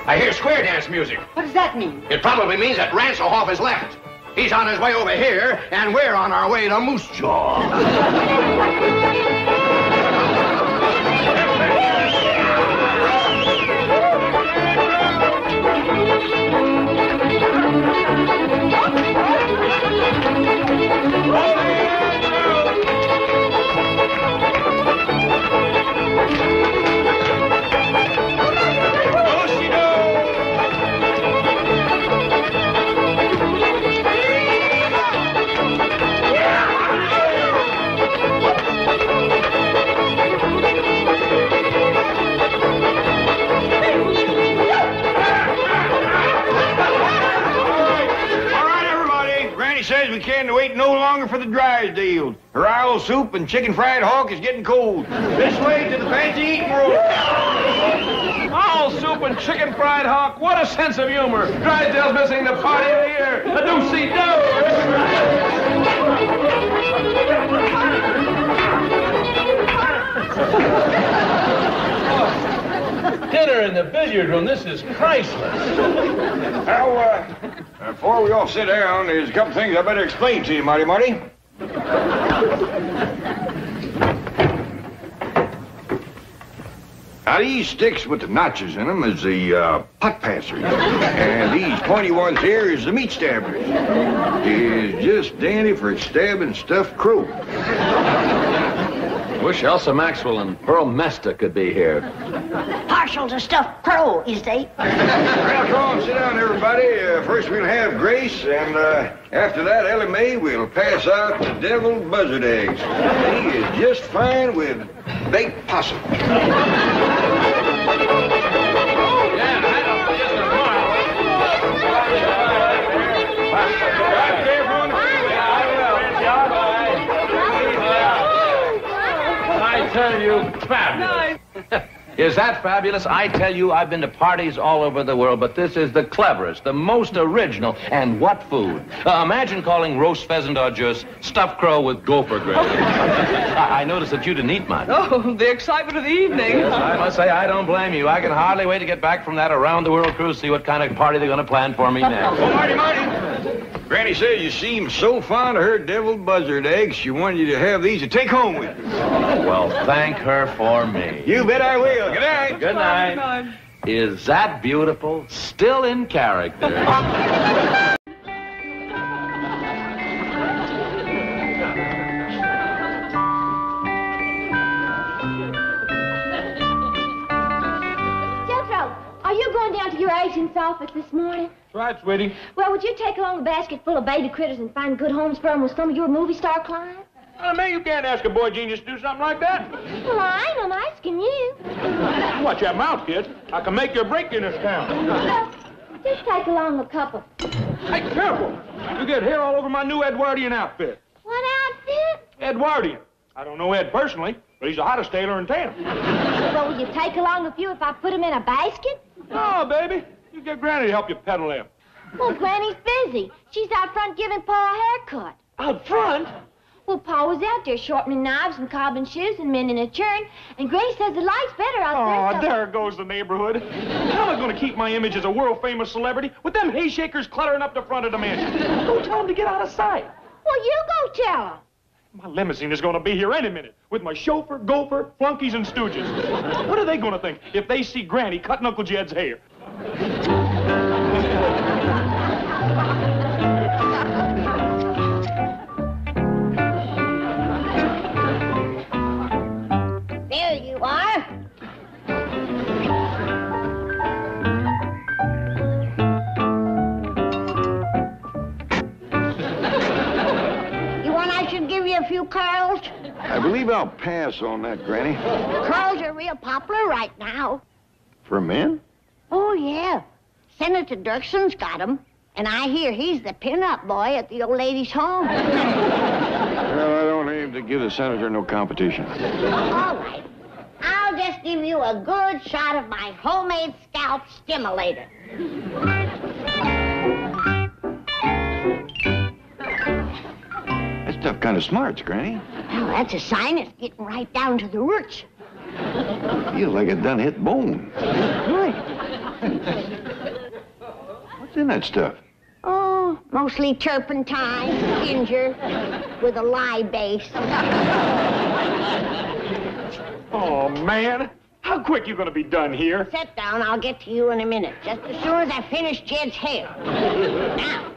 I hear square dance music. What does that mean? It probably means that Ranselhoff has left. He's on his way over here, and we're on our way to Moose Jaw. Says we can't wait no longer for the Drysdales. Her owl soup and chicken fried hawk is getting cold. This way to the fancy eating room. Owl soup and chicken fried hawk. What a sense of humor. Drysdale's missing the party of the year. A do-see-do. Dinner in the billiard room. This is priceless. Well, before we all sit down, there's a couple things I better explain to you, Marty. Now, these sticks with the notches in them is the pot passers. And these pointy ones here is the meat stabbers. Is just dandy for stabbing stuffed crow. Wish Elsa Maxwell and Pearl Mesta could be here. Partial to stuffed crow, is they? Well, come on, sit down, everybody. First we'll have Grace, and after that, Ellie Mae will pass out the deviled buzzard eggs. He is just fine with baked possum. I tell you, fabulous. Is that fabulous? I tell you, I've been to parties all over the world, but this is the cleverest, the most original, and what food? Imagine calling roast pheasant au jus stuffed crow with gopher gravy. I noticed that you didn't eat much. Oh, the excitement of the evening. Yes, I must say, I don't blame you. I can hardly wait to get back from that around-the-world cruise, see what kind of party they're going to plan for me next. Oh, Marty. Granny says you seem so fond of her deviled buzzard eggs, she wanted you to have these to take home with you. Well, thank her for me. You bet I will. Good night. Good night. Is that beautiful? Still in character. Jethro, are you going down to your agent's office this morning? That's right, sweetie. Well, would you take along a basket full of baby critters and find good homes for them with some of your movie star clients? Man, you can't ask a boy genius to do something like that. Well, I ain't. I'm asking you. Watch that mouth, kid. I can make you a break in this town. Just take along a couple. Hey, careful. You get hair all over my new Edwardian outfit. What outfit? Edwardian. I don't know Ed personally, but he's the hottest tailor in town. Well, will you take along a few if I put them in a basket? No, baby. You get Granny to help you peddle them. Well, Granny's busy. She's out front giving Pa a haircut. Out front? Well, Pa was out there sharpening knives and cobbing shoes and mending a churn, and Granny says the light's better out there. Oh, there goes the neighborhood. How am I going to keep my image as a world-famous celebrity with them hayshakers cluttering up the front of the mansion? Go tell them to get out of sight. Well, you go tell them. My limousine is going to be here any minute with my chauffeur, gopher, flunkies, and stooges. What are they going to think if they see Granny cutting Uncle Jed's hair? There you are. You want I should give you a few curls? I believe I'll pass on that, Granny. Curls are real popular right now. For men? Oh, yeah. Senator Dirkson's got 'em. And I hear he's the pin-up boy at the old lady's home. Well, I don't aim to give the senator no competition. All right. I'll just give you a good shot of my homemade scalp stimulator. That stuff kind of smarts, Granny. Well, that's a sign it's getting right down to the roots. Feels like it done hit bone. Good. What's in that stuff? Oh, mostly turpentine, ginger, with a lye base. Oh, man. How quick you going to be done here? Sit down. I'll get to you in a minute, just as soon as I finish Jed's hair. Now,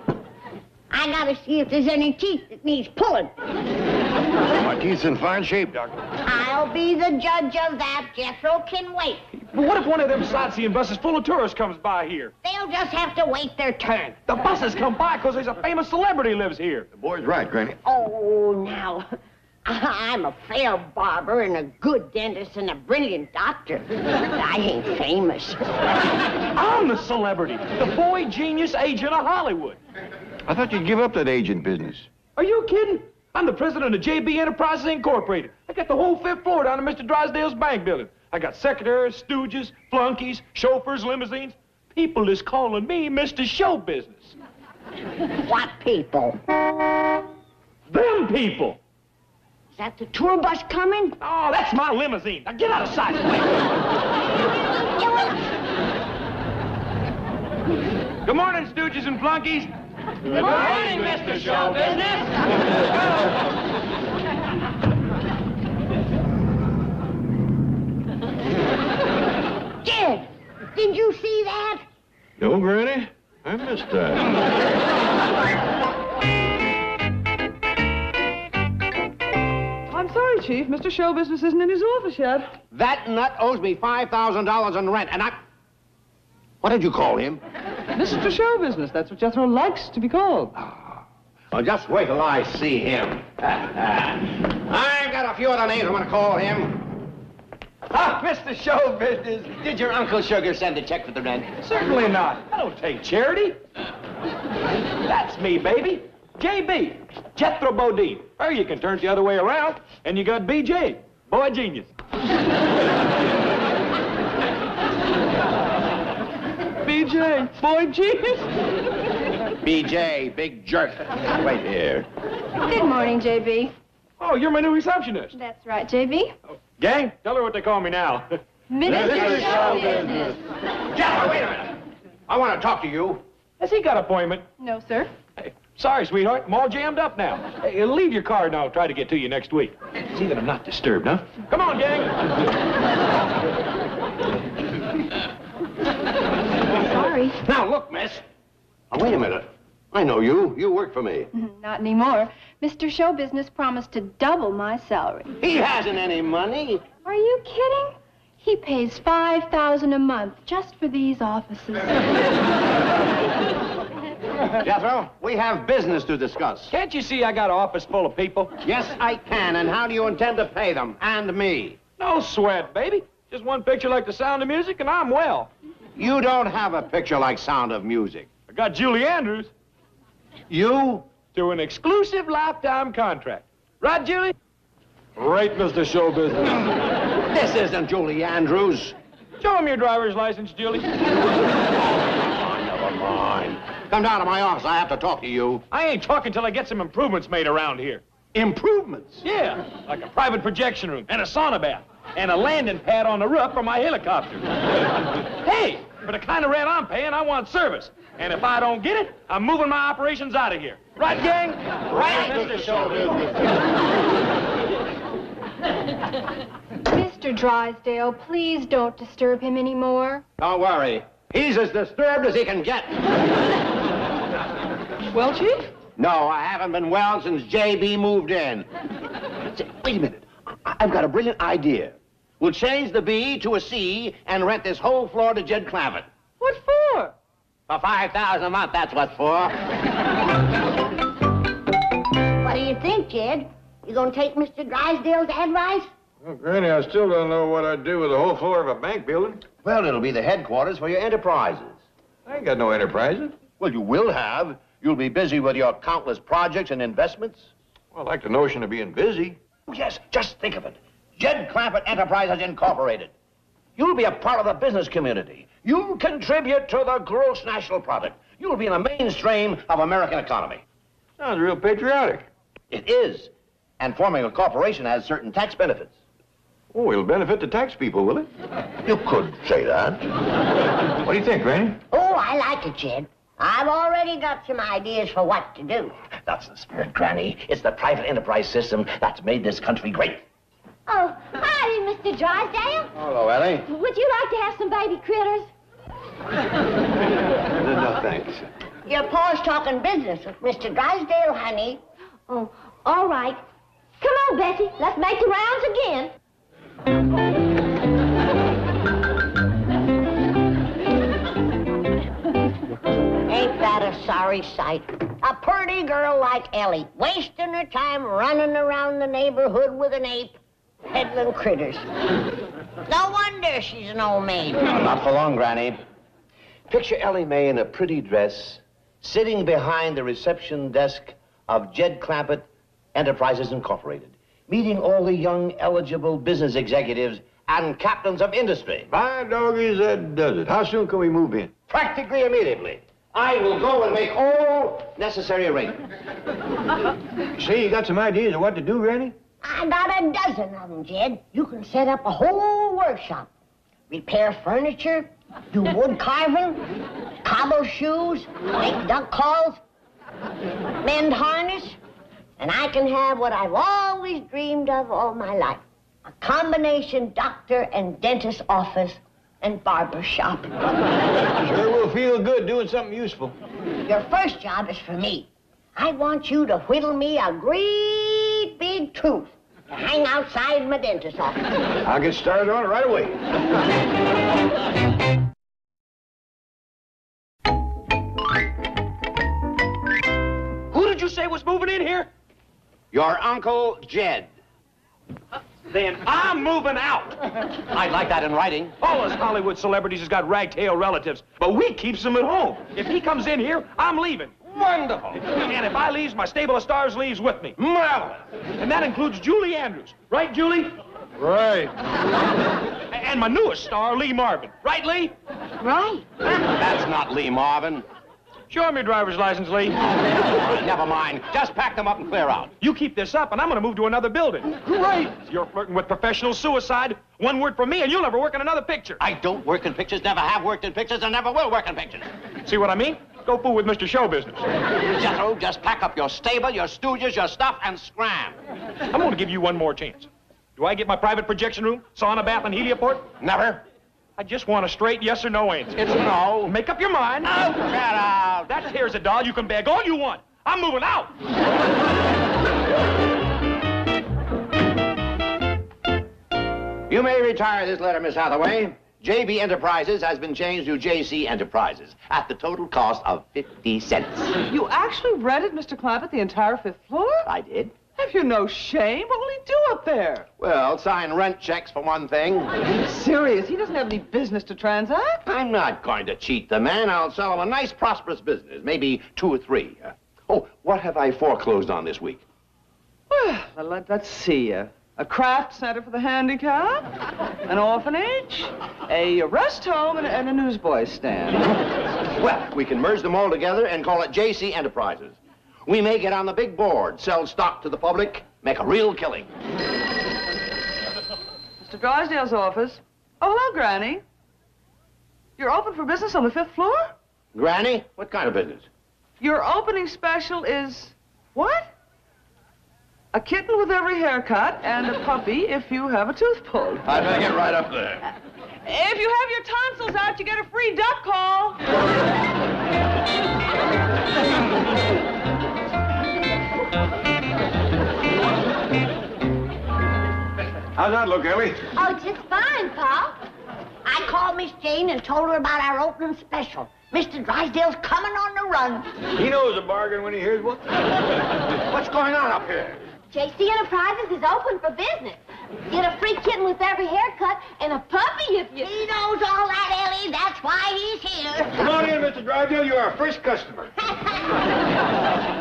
I gotta see if there's any teeth that needs pulling. My teeth's in fine shape, Doctor. I'll be the judge of that. Jethro can wait. But what if one of them sightseeing buses full of tourists comes by here? They'll just have to wait their turn. The buses come by because there's a famous celebrity lives here. The boy's right, Granny. Oh, now, I'm a fair barber and a good dentist and a brilliant doctor. But I ain't famous. I'm the celebrity, the boy genius agent of Hollywood. I thought you'd give up that agent business. Are you kidding? I'm the president of JB Enterprises Incorporated. I got the whole 5th floor down in Mr. Drysdale's bank building. I got secretaries, stooges, flunkies, chauffeurs, limousines. People is calling me Mr. Show Business. What people? Them people. Is that the tour bus coming? Oh, that's my limousine. Now get out of sight. Good morning, stooges and flunkies. Good morning, Mr. Show Business. Jed, did you see that? No, Granny. I missed that. I'm sorry, Chief. Mr. Show Business isn't in his office yet. That nut owes me $5,000 in rent, and I... What did you call him? Mr. Show Business. That's what Jethro likes to be called. Well, just wait till I see him. I've got a few other names I'm going to call him. Ah, Mr. Show Business, did your Uncle Sugar send a check for the rent? Certainly not. I don't take charity. That's me, baby. JB, Jethro Bodine. Or you can turn it the other way around, and you got BJ, boy genius. BJ, boy genius. BJ, big jerk. Wait here. Good morning, JB. Oh, you're my new receptionist. That's right, JB. Gang, tell her what they call me now. Mr. Show Business. Jethro, wait a minute. I want to talk to you. Has he got an appointment? No, sir. Hey, Sorry, sweetheart. I'm all jammed up now. Hey, leave your card and I'll try to get to you next week. See that I'm not disturbed, huh? Come on, gang. Sorry. Now, look, miss. Now, wait a minute. I know you. You work for me. Not anymore. Mr. Show Business promised to double my salary. He hasn't any money. Are you kidding? He pays $5,000 a month just for these offices. Jethro, we have business to discuss. Can't you see I got an office full of people? Yes, I can. And how do you intend to pay them? And me? No sweat, baby. Just one picture like The Sound of Music and I'm well. You don't have a picture like Sound of Music. I got Julie Andrews. You? To an exclusive lifetime contract. Right, Julie? Right, Mr. Show Business. This isn't Julie Andrews. Show him your driver's license, Julie. Never mind. Come down to my office. I have to talk to you. I ain't talking till I get some improvements made around here. Improvements? Yeah, like a private projection room and a sauna bath and a landing pad on the roof for my helicopter. Hey, for the kind of rent I'm paying, I want service. And if I don't get it, I'm moving my operations out of here. Right, gang? Right, Mr. Show Business. Mr. Drysdale, please don't disturb him anymore. Don't worry. He's as disturbed as he can get. Well, Chief? No, I haven't been well since J.B. moved in. Wait a minute. I've got a brilliant idea. We'll change the B to a C and rent this whole floor to Jed Clampett. What for? For $5,000 a month, that's what for. What do you think, Jed? You gonna take Mr. Drysdale's advice? Well, Granny, I still don't know what I'd do with the whole floor of a bank building. Well, it'll be the headquarters for your enterprises. I ain't got no enterprises. Well, you will have. You'll be busy with your countless projects and investments. Well, I like the notion of being busy. Oh, yes, just think of it. Jed Clampett Enterprises Incorporated. You'll be a part of the business community. You'll contribute to the gross national product. You'll be in the mainstream of American economy. Sounds real patriotic. It is. And forming a corporation has certain tax benefits. Oh, it'll benefit the tax people, will it? You could say that. What do you think, Granny? Oh, I like it, Jed. I've already got some ideas for what to do. That's the spirit, Granny. It's the private enterprise system that's made this country great. Oh, howdy, Mr. Drysdale. Hello, Ellie. Would you like to have some baby critters? No, thanks. Your pa's talking business with Mr. Drysdale, honey. Oh, all right. Come on, Bessie. Let's make the rounds again. Ain't that a sorry sight? A pretty girl like Ellie, wasting her time running around the neighborhood with an ape, peddling critters. No wonder she's an old maid. Not for long, Granny. Picture Ellie Mae in a pretty dress, sitting behind the reception desk of Jed Clampett Enterprises Incorporated, meeting all the young, eligible business executives and captains of industry. By doggies, that does it. How soon can we move in? Practically immediately. I will go and make all necessary arrangements. Say, you got some ideas of what to do, Granny? I got a dozen of them, Jed. You can set up a whole workshop. Repair furniture, do wood carving, cobble shoes, make duck calls, mend harness, and I can have what I've always dreamed of all my life. A combination doctor and dentist office and barber shop. Sure will feel good doing something useful. Your first job is for me. I want you to whittle me a great big tooth to hang outside my dentist's office. I'll get started on it right away. Who did you say was moving in here? Your Uncle Jed. Then I'm moving out. I'd like that in writing. All us Hollywood celebrities has got ragtail relatives, but we keeps them at home. If he comes in here, I'm leaving. Wonderful. And if I leaves, my stable of stars leaves with me. Marvelous. And that includes Julie Andrews. Right, Julie? Right. And my newest star, Lee Marvin. Right, Lee? Right. That's not Lee Marvin. Show him your driver's license, Lee. Never mind. Just pack them up and clear out. You keep this up, and I'm going to move to another building. Great. You're flirting with professional suicide. One word from me, and you'll never work in another picture. I don't work in pictures, never have worked in pictures, and never will work in pictures. See what I mean? Go fool with Mr. Show Business. Jethro, just pack up your stable, your stooges, your stuff, and scram. I'm going to give you one more chance. Do I get my private projection room, sauna bath, and helioport? Never. I just want a straight yes or no answer. It's no. Make up your mind. No, get out. That here's a doll. You can beg all you want. I'm moving out. You may retire this letter, Miss Hathaway. JB Enterprises has been changed to JC Enterprises at the total cost of 50 cents. You actually rented Mr. Clampett the entire 5th floor? I did. Have you no shame? What will he do up there? Well, sign rent checks for one thing. Serious? He doesn't have any business to transact? I'm not going to cheat the man. I'll sell him a nice, prosperous business, maybe 2 or 3. Oh, what have I foreclosed on this week? Well, let's see. A craft center for the handicapped, an orphanage, a rest home, and a newsboy stand. Well, we can merge them all together and call it JC Enterprises. We may get on the big board, sell stock to the public, make a real killing. Mr. Drysdale's office. Oh, hello, Granny. You're open for business on the 5th floor? Granny, what kind of business? Your opening special is what? A kitten with every haircut and a puppy if you have a tooth pulled. I'd better get right up there. If you have your tonsils out, you get a free duck call. How's that look, Ellie? Oh, just fine, Paul. I called Miss Jane and told her about our opening special. Mr. Drysdale's coming on the run. He knows a bargain when he hears one. What's going on up here? JC Enterprises is open for business. Get a free kitten with every haircut and a puppy if you... He knows all that, Ellie. That's why he's here. Come on in, Mr. Drysdale. You're our first customer.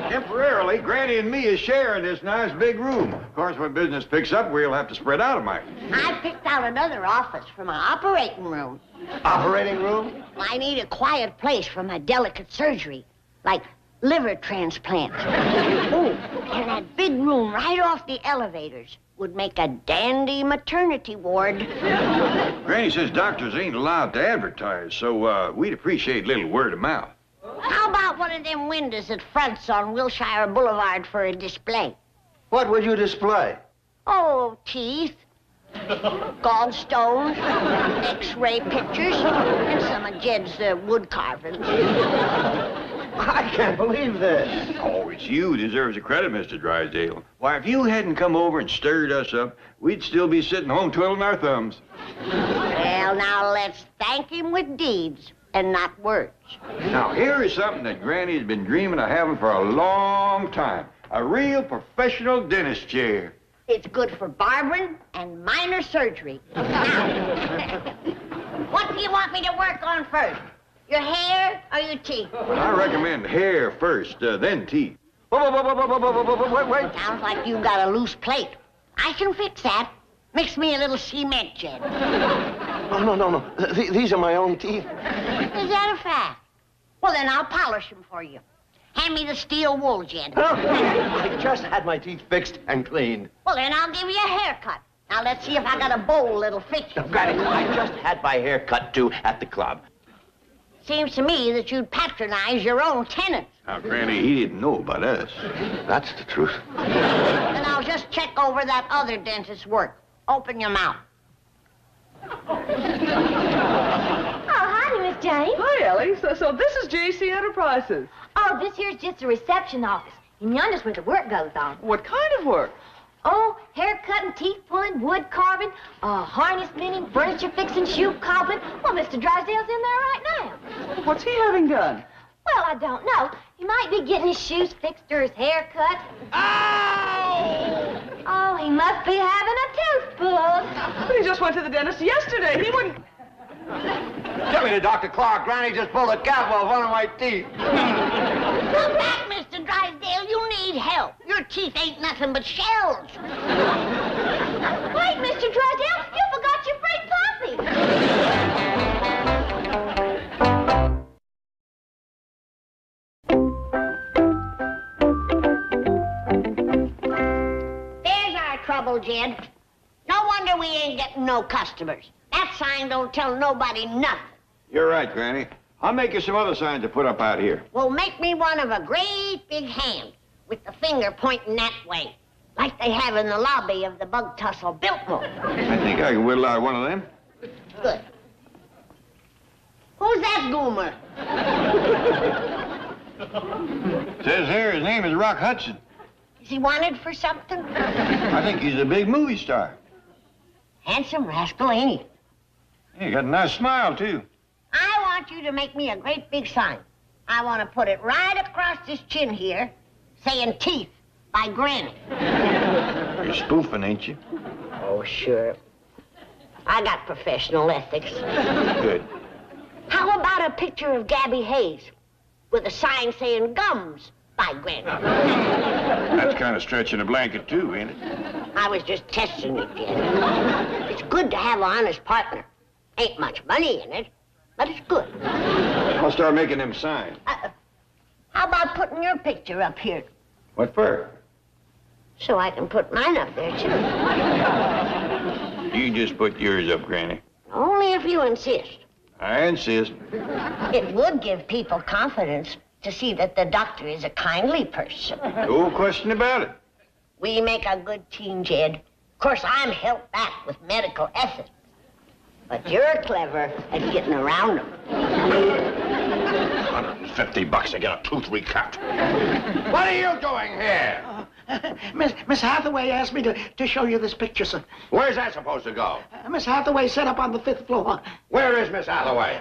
Temporarily, Granny and me is sharing this nice big room. Of course, when business picks up, we'll have to spread out a mite. I picked out another office for my operating room. Operating room? I need a quiet place for my delicate surgery, like liver transplants. Oh, and that big room right off the elevators would make a dandy maternity ward. Granny says doctors ain't allowed to advertise, so we'd appreciate a little word of mouth. How about one of them windows that fronts on Wilshire Boulevard for a display? What would you display? Oh, teeth, gallstones, X-ray pictures, and some of Jed's wood carvings. I can't believe this. Oh, it's you who deserves the credit, Mr. Drysdale. Why, if you hadn't come over and stirred us up, we'd still be sitting home twiddling our thumbs. Well, now let's thank him with deeds and not words. Now, here is something that Granny's been dreaming of having for a long time. A real professional dentist chair. It's good for barbering and minor surgery. Now, what do you want me to work on first? Your hair or your teeth? I recommend hair first, then teeth. Wait. Sounds like you've got a loose plate. I can fix that. Mix me a little cement, Jed. No. These are my own teeth. Is that a fact? Well, then I'll polish them for you. Hand me the steel wool, Jed. I just had my teeth fixed and cleaned. Well, then I'll give you a haircut. Now, let's see if I got a bowl that'll fit you. Granny, I just had my hair cut, too, at the club. Seems to me that you'd patronize your own tenants. Now, Granny, he didn't know about us. That's the truth. Then I'll just check over that other dentist's work. Open your mouth. Oh, howdy, Miss Jane. Hi, Ellie. So this is JC Enterprises. Oh, this here's just a reception office. And yonder's where the work goes on. What kind of work? Oh, hair cutting, teeth pulling, wood carving, harness mending, furniture fixing, shoe cobbling. Well, Mr. Drysdale's in there right now. What's he having done? Well, I don't know. He might be getting his shoes fixed or his hair cut. Ow! Oh, he must be having a tooth pulled. But he just went to the dentist yesterday. He wouldn't... Give me to Dr. Clark. Granny just pulled a cap off one of my teeth. Come back, Mr. Drysdale. You need help. Your teeth ain't nothing but shells. Wait, Mr. Drysdale, you forgot your free puppy. There's our trouble, Jed. No wonder we ain't getting no customers. That sign don't tell nobody nothing. You're right, Granny. I'll make you some other signs to put up out here. Well, make me one of a great big hand with the finger pointing that way, like they have in the lobby of the Bug Tussle Biltmore. I think I can whittle out one of them. Good. Who's that goomer? Says here his name is Rock Hudson. Is he wanted for something? I think he's a big movie star. Handsome rascal, ain't he? He got a nice smile, too. I want you to make me a great big sign. I want to put it right across this chin here, saying Teeth by Granny. You're spoofing, ain't you? Oh, sure. I got professional ethics. Good. How about a picture of Gabby Hayes with a sign saying Gums by Granny? That's kind of stretching a blanket, too, ain't it? I was just testing it, Jed. It's good to have an honest partner. Ain't much money in it, but it's good. I'll start making them signs. How about putting your picture up here What for? so I can put mine up there, too? You just put yours up, Granny. Only if you insist. I insist. It would give people confidence to see that the doctor is a kindly person. No question about it. We make a good team, Jed. Of course, I'm held back with medical ethics. But you're clever at getting around them. $150 to get a tooth recut. What are you doing here? Miss Hathaway asked me to show you this picture, sir. Where's that supposed to go? Miss Hathaway set up on the 5th floor. Where is Miss Hathaway?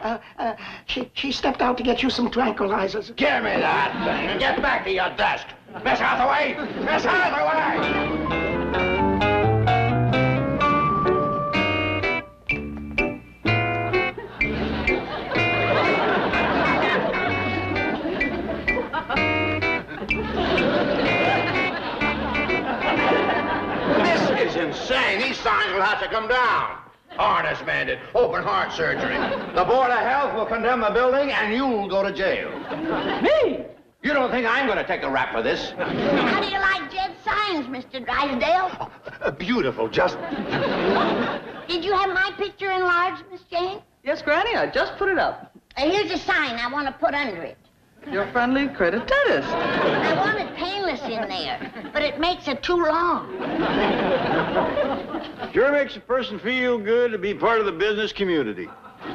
She stepped out to get you some tranquilizers. Give me that thing and get back to your desk. Miss Hathaway! Miss Hathaway! This is insane. These signs will have to come down. Harness bandit, open heart surgery. The Board of Health will condemn the building and you'll go to jail. Me? You don't think I'm going to take the rap for this? How do you like Jed's signs, Mr. Drysdale? Beautiful, just... Did you have my picture enlarged, Miss Jane? Yes, Granny, I just put it up. Here's a sign I want to put under it. Your friendly credit dentist. I want it painless in there, but it makes it too long. Sure makes a person feel good to be part of the business community.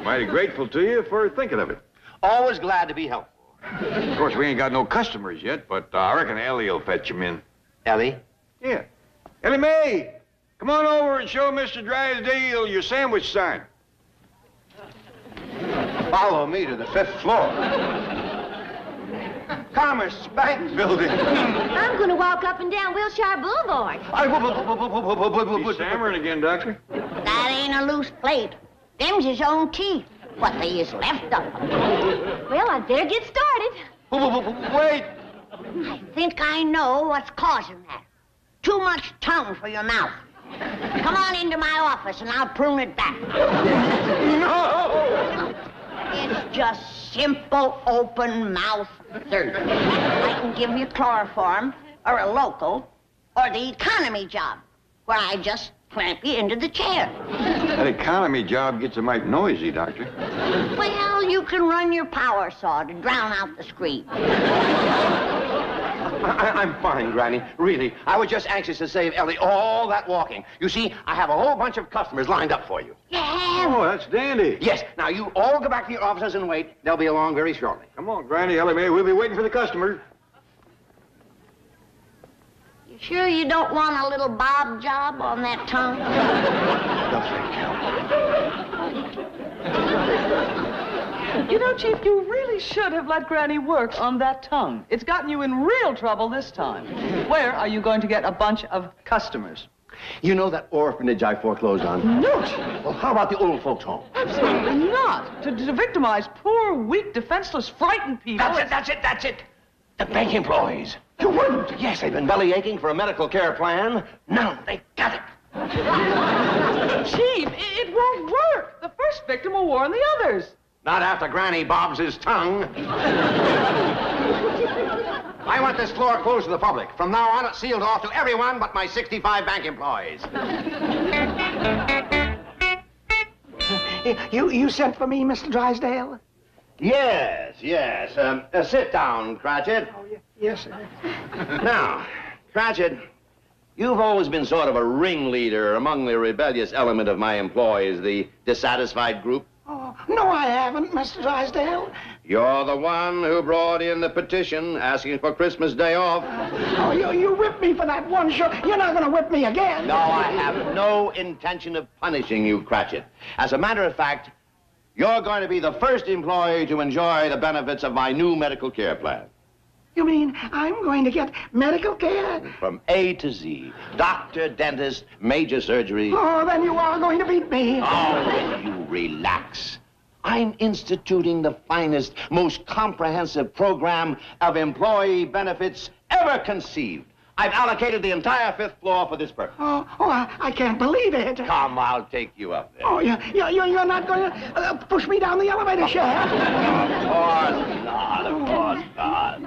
Mighty grateful to you for thinking of it. Always glad to be helpful. Of course, we ain't got no customers yet, but I reckon Ellie will fetch them in. Ellie? Yeah. Ellie Mae, come on over and show Mr. Drysdale your sandwich sign. Follow me to the 5th floor. Commerce Bank Building. I'm going to walk up and down Wilshire Boulevard. He's stammering again, Doctor. That ain't a loose plate. Them's his own teeth. What they is left of them. Well, I'd better get started. Wait. I think I know what's causing that. Too much tongue for your mouth. Come on into my office and I'll prune it back. No! It's just simple open mouth surgery. I can give you chloroform or a local or the economy job where I just clamp you into the chair. That economy job gets a mite noisy, Doctor. Well, you can run your power saw to drown out the scream. I'm fine, Granny. Really. I was just anxious to save Ellie all that walking. You see, I have a whole bunch of customers lined up for you. Yeah. Oh, that's dandy. Yes. Now, you all go back to your offices and wait. They'll be along very shortly. Come on, Granny, Ellie Mae. We'll be waiting for the customers. You sure you don't want a little bob job on that tongue? You know, Chief, you really should have let Granny work on that tongue. It's gotten you in real trouble this time. Where are you going to get a bunch of customers? You know that orphanage I foreclosed on? No. Well, how about the old folks' home? Absolutely not. To victimize poor, weak, defenseless, frightened people. That's it. The bank employees. You wouldn't? Yes, they've been belly aching for a medical care plan. Now they got it. Chief, it won't work. The first victim will warn the others. Not after Granny bobs his tongue. I want this floor closed to the public. From now on, it's sealed off to everyone but my 65 bank employees. You sent for me, Mr. Drysdale? Yes, yes. Sit down, Cratchit. Oh, yes, sir. Now, Cratchit, you've always been sort of a ringleader among the rebellious element of my employees, the dissatisfied group. Oh, no, I haven't, Mr. Drysdale. You're the one who brought in the petition asking for Christmas Day off. Oh, you whipped me for that one show. You're not going to whip me again. No, I have no intention of punishing you, Cratchit. As a matter of fact, you're going to be the first employee to enjoy the benefits of my new medical care plan. You mean I'm going to get medical care? From A to Z. Doctor, dentist, major surgery. Oh, then you are going to beat me. Oh, will you relax? I'm instituting the finest, most comprehensive program of employee benefits ever conceived. I've allocated the entire 5th floor for this purpose. I can't believe it. Come, I'll take you up there. Oh, you're not going to push me down the elevator shaft? Of course not, of course not.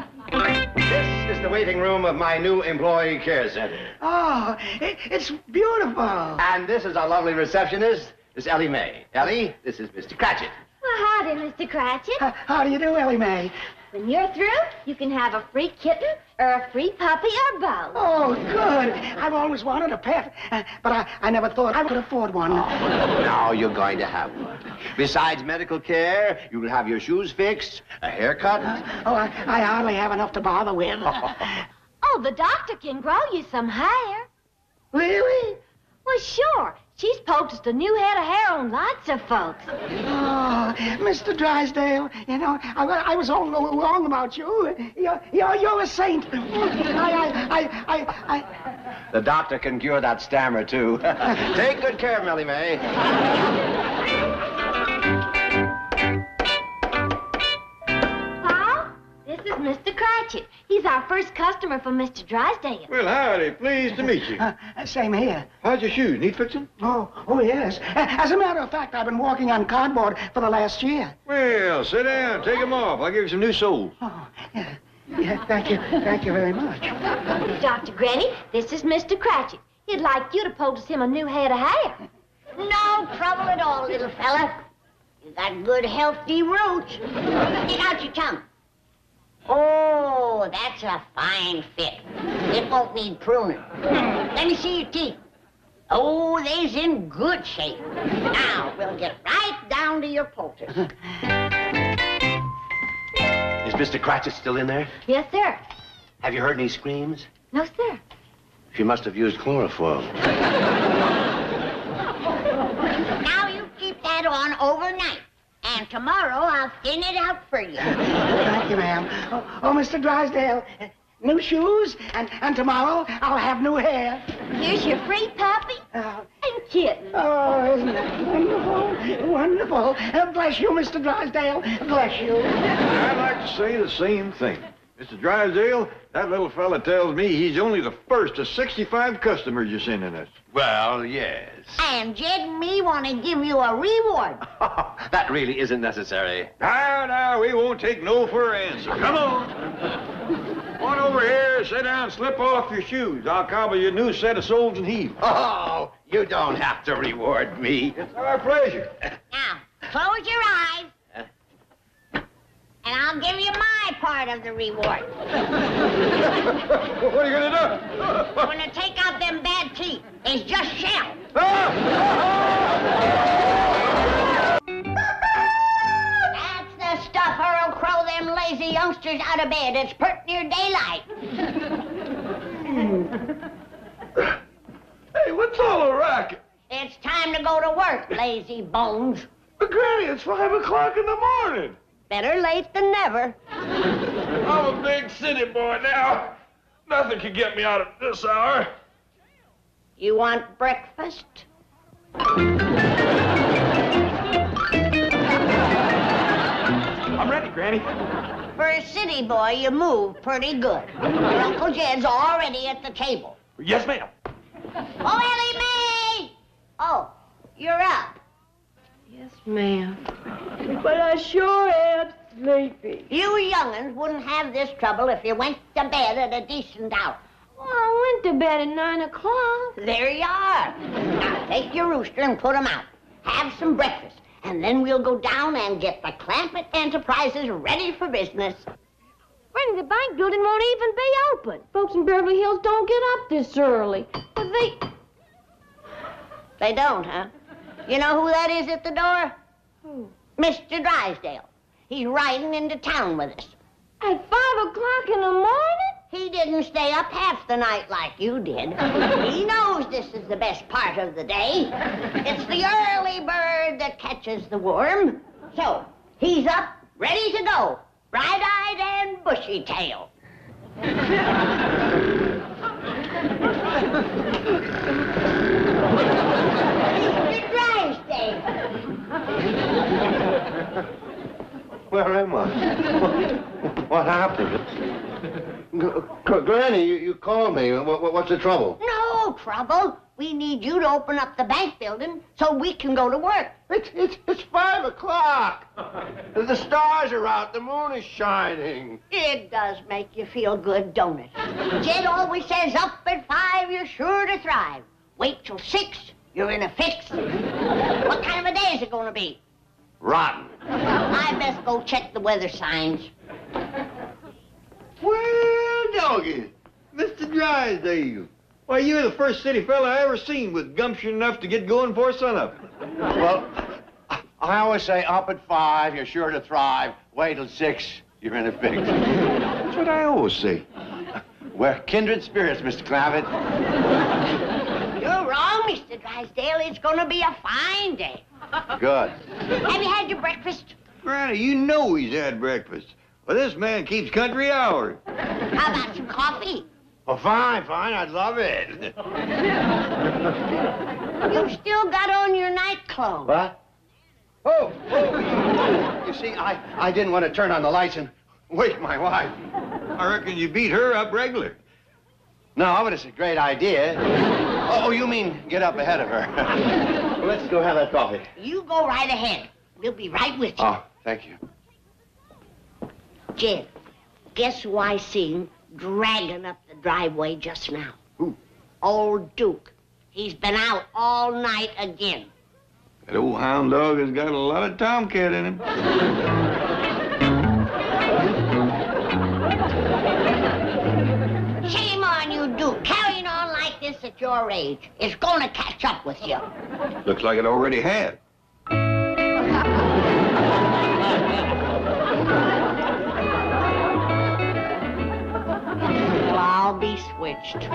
This is the waiting room of my new employee care center. Oh, it's beautiful. And this is our lovely receptionist, Miss Ellie Mae. Ellie, this is Mr. Cratchit. Well, howdy, Mr. Cratchit. How do you do, Ellie Mae? When you're through, you can have a free kitten or a free puppy or both. Oh, good. I've always wanted a pet, but I never thought I could afford one. Now you're going to have one. Besides medical care, you'll have your shoes fixed, a haircut. I hardly have enough to bother with. Oh, the doctor can grow you some hair. Really? Well, sure. She's poulticed a new head of hair on lots of folks. Oh, Mr. Drysdale, you know, I was all wrong about you. You're a saint. The doctor can cure that stammer, too. Take good care of Ellie Mae. Paul, this is Mr. Cratchit. He's our first customer for Mr. Drysdale. Well, howdy. Pleased to meet you. Same here. How's your shoes? Need fixing? Oh, yes. As a matter of fact, I've been walking on cardboard for the last year. Well, sit down. Take them off. I'll give you some new soles. Oh, yeah, thank you. Thank you very much. Dr. Granny, this is Mr. Cratchit. He'd like you to poultice him a new head of hair. No trouble at all, little fella. You got good, healthy roots. Stick out your tongue. Oh, that's a fine fit. It won't need pruning. Let me see your teeth. Oh, they's in good shape. Now, we'll get right down to your poultice. Is Mr. Cratchit still in there? Yes, sir. Have you heard any screams? No, sir. She must have used chloroform. Now you keep that on overnight. And tomorrow I'll thin it out for you. Thank you, ma'am. Oh, Mr. Drysdale, new shoes, and tomorrow I'll have new hair. Here's your free puppy and kitten. Oh, isn't that wonderful? Wonderful. Bless you, Mr. Drysdale. Bless you. I'd like to say the same thing. Mr. Drysdale, that little fella tells me he's only the first of 65 customers you're sending us. Well, yes. And Jed and me want to give you a reward. That really isn't necessary. Now, we won't take no for an answer. Come on. Come on over here, sit down, slip off your shoes. I'll cobble you a new set of soles and heels. Oh, you don't have to reward me. It's our pleasure. Now, close your eyes. And I'll give you my part of the reward. What are you going to do? I'm going to take out them bad teeth. It's just shell. That's the stuff that'll crow them lazy youngsters out of bed. It's pert near daylight. Hey, what's all the racket? It's time to go to work, lazy bones. But, Granny, it's 5 o'clock in the morning. Better late than never. I'm a big city boy now. Nothing can get me out of this hour. You want breakfast? I'm ready, Granny. For a city boy, you move pretty good. Your Uncle Jed's already at the table. Yes, ma'am. Oh, Ellie Mae! Oh, you're up. Yes, ma'am. But I sure am sleepy. You young'uns wouldn't have this trouble if you went to bed at a decent hour. Well, I went to bed at 9 o'clock. There you are. Now, take your rooster and put him out. Have some breakfast. and then we'll go down and get the Clampett Enterprises ready for business. Granny, the bank building won't even be open. Folks in Beverly Hills don't get up this early. They don't, huh? You know who that is at the door? Who? Mr. Drysdale. He's riding into town with us. At 5 o'clock in the morning? He didn't stay up half the night like you did. He knows this is the best part of the day. It's the early bird that catches the worm. So, he's up, ready to go, bright-eyed and bushy-tailed. Mr. Drysdale. Where am I? What happened? Granny, you called me. What's the trouble? No trouble. We need you to open up the bank building so we can go to work. It's 5 o'clock. The stars are out. The moon is shining. It does make you feel good, don't it? Jed always says up at 5, you're sure to thrive. Wait till 6, you're in a fix. What kind of a day is it going to be? Rotten. I best go check the weather signs. Well, doggy, Mr. Drysdale. Why, you're the first city fella I ever seen with gumption enough to get going before sunup. Well, I always say up at 5, you're sure to thrive. Wait till 6, you're in a fix. That's what I always say. We're kindred spirits, Mr. Clampett. You're wrong, Mr. Drysdale. It's going to be a fine day. Good. Have you had your breakfast? Granny, you know he's had breakfast. Well, this man keeps country hours. How about some coffee? Oh, fine. I'd love it. You've still got on your night clothes. What? Oh. You see, I didn't want to turn on the lights and wake my wife. I reckon you beat her up regular. No, but it's a great idea. Oh, you mean get up ahead of her. Well, let's go have that coffee. You go right ahead. We'll be right with you. Oh, thank you. Jed, guess who I seen dragging up the driveway just now? Who? Old Duke. He's been out all night again. That old hound dog has got a lot of tomcat in him. Shame on you, Duke. Carrying on like this at your age. It's going to catch up with you. Looks like it already had. Well, I'll be switched.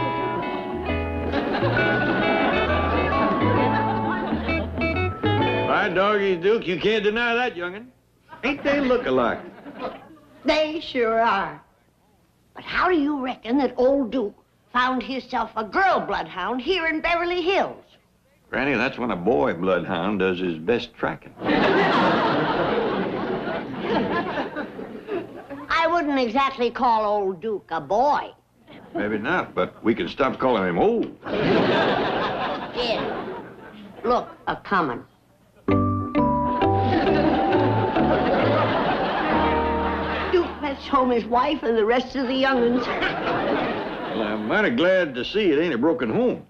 By doggies, Duke, you can't deny that, young'un. Ain't they look-alike? They sure are. But how do you reckon that old Duke found himself a girl bloodhound here in Beverly Hills? Granny, that's when a boy bloodhound does his best tracking. I wouldn't exactly call old Duke a boy. Maybe not, but we can stop calling him old. Jed, look a-comin'. Duke fetched home his wife and the rest of the young'uns. Well, I'm mighty glad to see it ain't a broken home.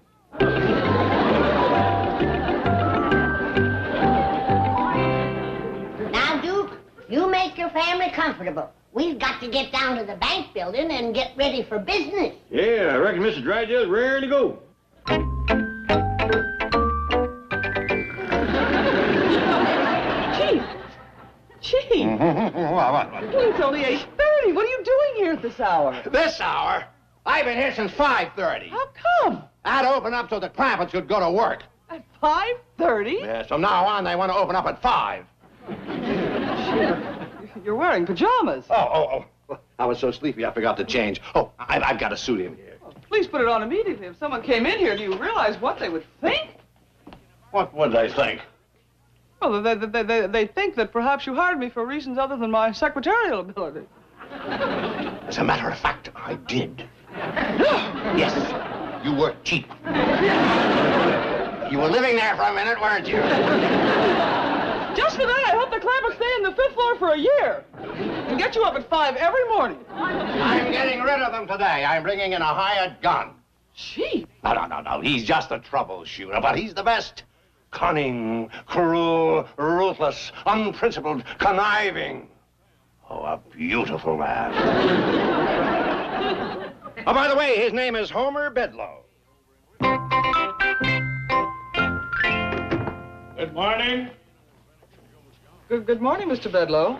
Now, Duke, you make your family comfortable. We've got to get down to the bank building and get ready for business. Yeah, I reckon Mr. Drysdale's raring to go. Chief. What? It's only 8:30. What are you doing here at this hour? This hour? I've been here since 5:30. How come? I'd open up so the Clampetts could go to work. At 5:30? Yeah, so now on they want to open up at 5. You're wearing pajamas. Oh. I was so sleepy I forgot to change. Oh, I've got a suit in here. Please put it on immediately. If someone came in here, do you realize what they would think? What would they think? Well, they think that perhaps you hired me for reasons other than my secretarial ability. As a matter of fact, I did. Yes, you were cheap. You were living there for a minute, weren't you? Just for that, I hope the Clampetts stay in the 5th floor for a year. And get you up at 5 every morning. I'm getting rid of them today. I'm bringing in a hired gun. Chief? No. He's just a troubleshooter, but he's the best. Cunning, cruel, ruthless, unprincipled, conniving. Oh, a beautiful man. Oh, by the way, his name is Homer Bedloe. Good morning. Good morning, Mr. Bedloe.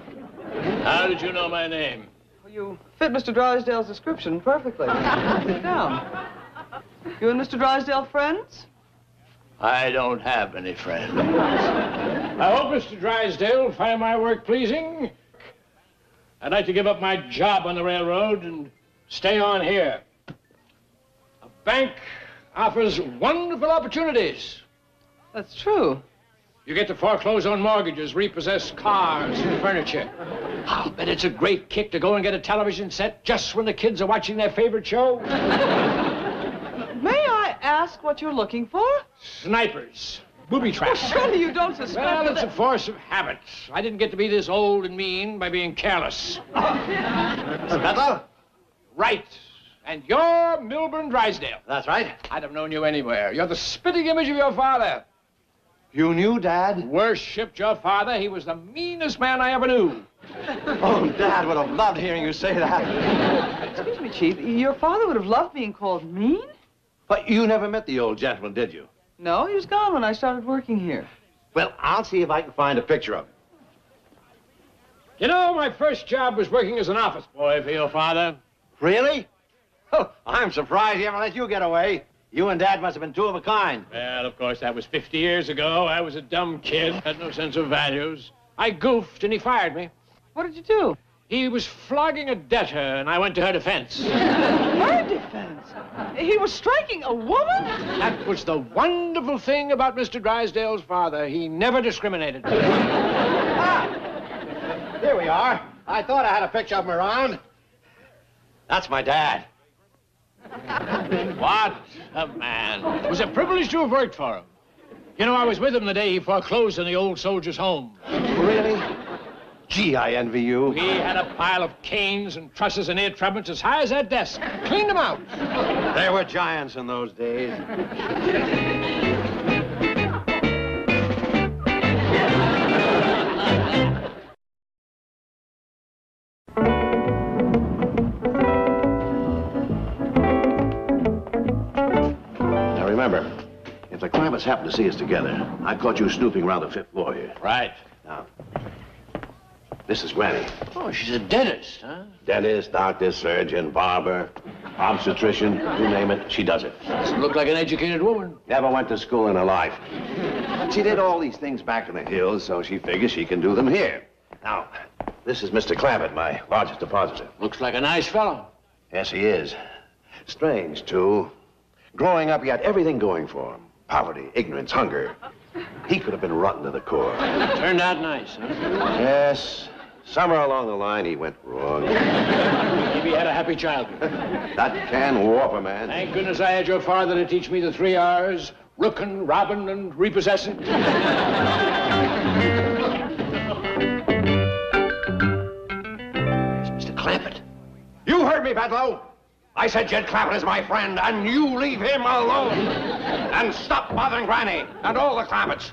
How did you know my name? Well, you fit Mr. Drysdale's description perfectly. Sit down. You and Mr. Drysdale friends? I don't have any friends. I hope Mr. Drysdale will find my work pleasing. I'd like to give up my job on the railroad and stay on here. A bank offers wonderful opportunities. That's true. You get to foreclose on mortgages, repossess cars and furniture. I'll bet it's a great kick to go and get a television set just when the kids are watching their favorite show. May I ask what you're looking for? Snipers. Booby traps. Well, surely you don't suspect Well, it's that... a force of habit. I didn't get to be this old and mean by being careless. Bedloe? Right. And you're Milburn Drysdale. That's right. I'd have known you anywhere. You're the spitting image of your father. You knew Dad? Worshipped your father. He was the meanest man I ever knew. Oh, Dad would have loved hearing you say that. Excuse me, Chief. Your father would have loved being called mean? But you never met the old gentleman, did you? No, he was gone when I started working here. Well, I'll see if I can find a picture of him. You know, my first job was working as an office boy for your father. Really? Oh, I'm surprised he ever let you get away. You and Dad must have been two of a kind. Well, of course, that was 50 years ago. I was a dumb kid, had no sense of values. I goofed, and he fired me. What did you do? He was flogging a debtor, and I went to her defense. Her defense? He was striking a woman? That was the wonderful thing about Mr. Drysdale's father. He never discriminated. Here we are. I thought I had a picture of him around. That's my dad. What a man. It was a privilege to have worked for him. You know, I was with him the day he foreclosed on the old soldier's home. Really? Gee, I envy you. He had a pile of canes and trusses and ear trumpets as high as that desk. Cleaned them out. There were giants in those days. Now remember, if the Clampetts happen to see us together, I caught you snooping around the fifth floor here. Right. Now, this is Granny. Oh, she's a dentist, huh? Dentist, doctor, surgeon, barber, obstetrician, you name it, she does it. Doesn't look like an educated woman. Never went to school in her life. She did all these things back in the hills, so she figures she can do them here. Now, this is Mr. Clampett, my largest depositor. Looks like a nice fellow. Yes, he is. Strange, too. Growing up, he had everything going for him. Poverty, ignorance, hunger. He could have been rotten to the core. Turned out nice, huh? Yes. Somewhere along the line, he went wrong. Maybe he had a happy childhood. That can warp a man. Thank goodness I had your father to teach me the 3 R's. Rookin', robbin', and repossessing. There's Mr. Clampett. You heard me, Bedloe. I said Jed Clampett is my friend, and you leave him alone. And stop bothering Granny and all the Clampetts.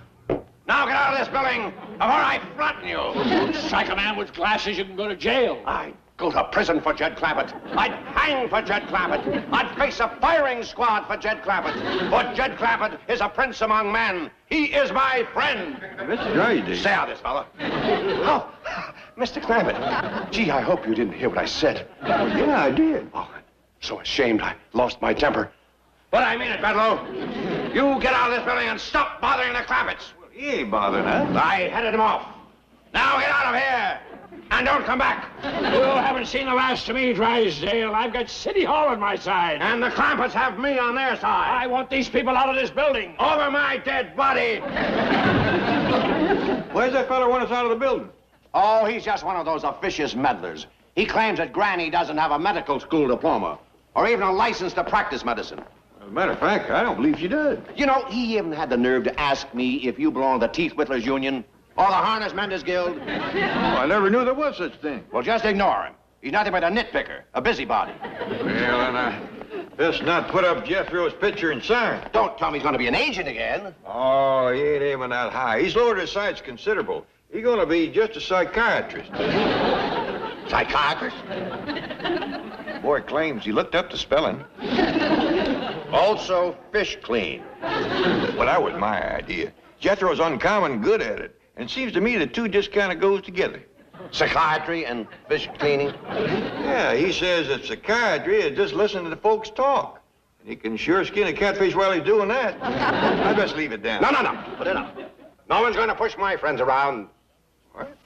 Now get out of this building before I flatten you. Strike a man with glasses, you can go to jail. I'd go to prison for Jed Clampett. I'd hang for Jed Clampett. I'd face a firing squad for Jed Clampett. For Jed Clampett is a prince among men. He is my friend. Mr. Drysdale. Stay out of this, fella. Oh, Mr. Clampett. Gee, I hope you didn't hear what I said. Yeah, I did. Oh, I'm so ashamed I lost my temper. But I mean it, Bedloe. You get out of this building and stop bothering the Clampetts. He ain't bothering us. I headed him off. Now get out of here. And don't come back. You haven't seen the last of me, Drysdale. I've got City Hall on my side. And the Clampetts have me on their side. I want these people out of this building. Over my dead body. Where's that fella want us out of the building? Oh, he's just one of those officious meddlers. He claims that Granny doesn't have a medical school diploma or even a license to practice medicine. As a matter of fact, I don't believe she did. You know, he even had the nerve to ask me if you belong to the Teeth Whittlers Union or the Harness Menders Guild. Oh, I never knew there was such thing. Well, just ignore him. He's nothing but a nitpicker, a busybody. Well, and Best not put up Jethro's picture and sign. Don't tell me he's going to be an agent again. Oh, he ain't aiming that high. He's lowered his sights considerable. He's going to be just a psychiatrist. Psychiatrist? Boy claims he looked up the spelling. Also fish clean. Well, that was my idea. Jethro's uncommon good at it, and seems to me the two just kind of goes together. Psychiatry and fish cleaning? Yeah, he says that psychiatry is just listening to the folks talk. And he can sure skin a catfish while he's doing that. I best leave it down. No. Put it up. No one's going to push my friends around. What?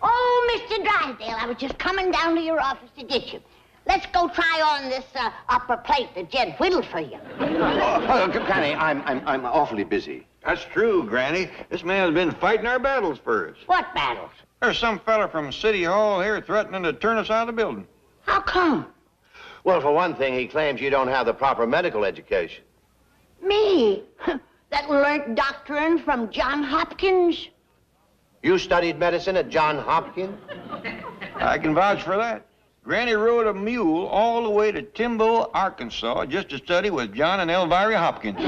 Oh, Mr. Drysdale, I was just coming down to your office to get you. Let's go try on this upper plate that Jed whittled for you. Granny, I'm awfully busy. That's true, Granny. This man's been fighting our battles for us. What battles? There's some fella from City Hall here threatening to turn us out of the building. How come? Well, for one thing, he claims you don't have the proper medical education. Me? That learned doctrine from John Hopkins? You studied medicine at John Hopkins? I can vouch for that. Granny rode a mule all the way to Timbo, Arkansas, just to study with John and Elvira Hopkins.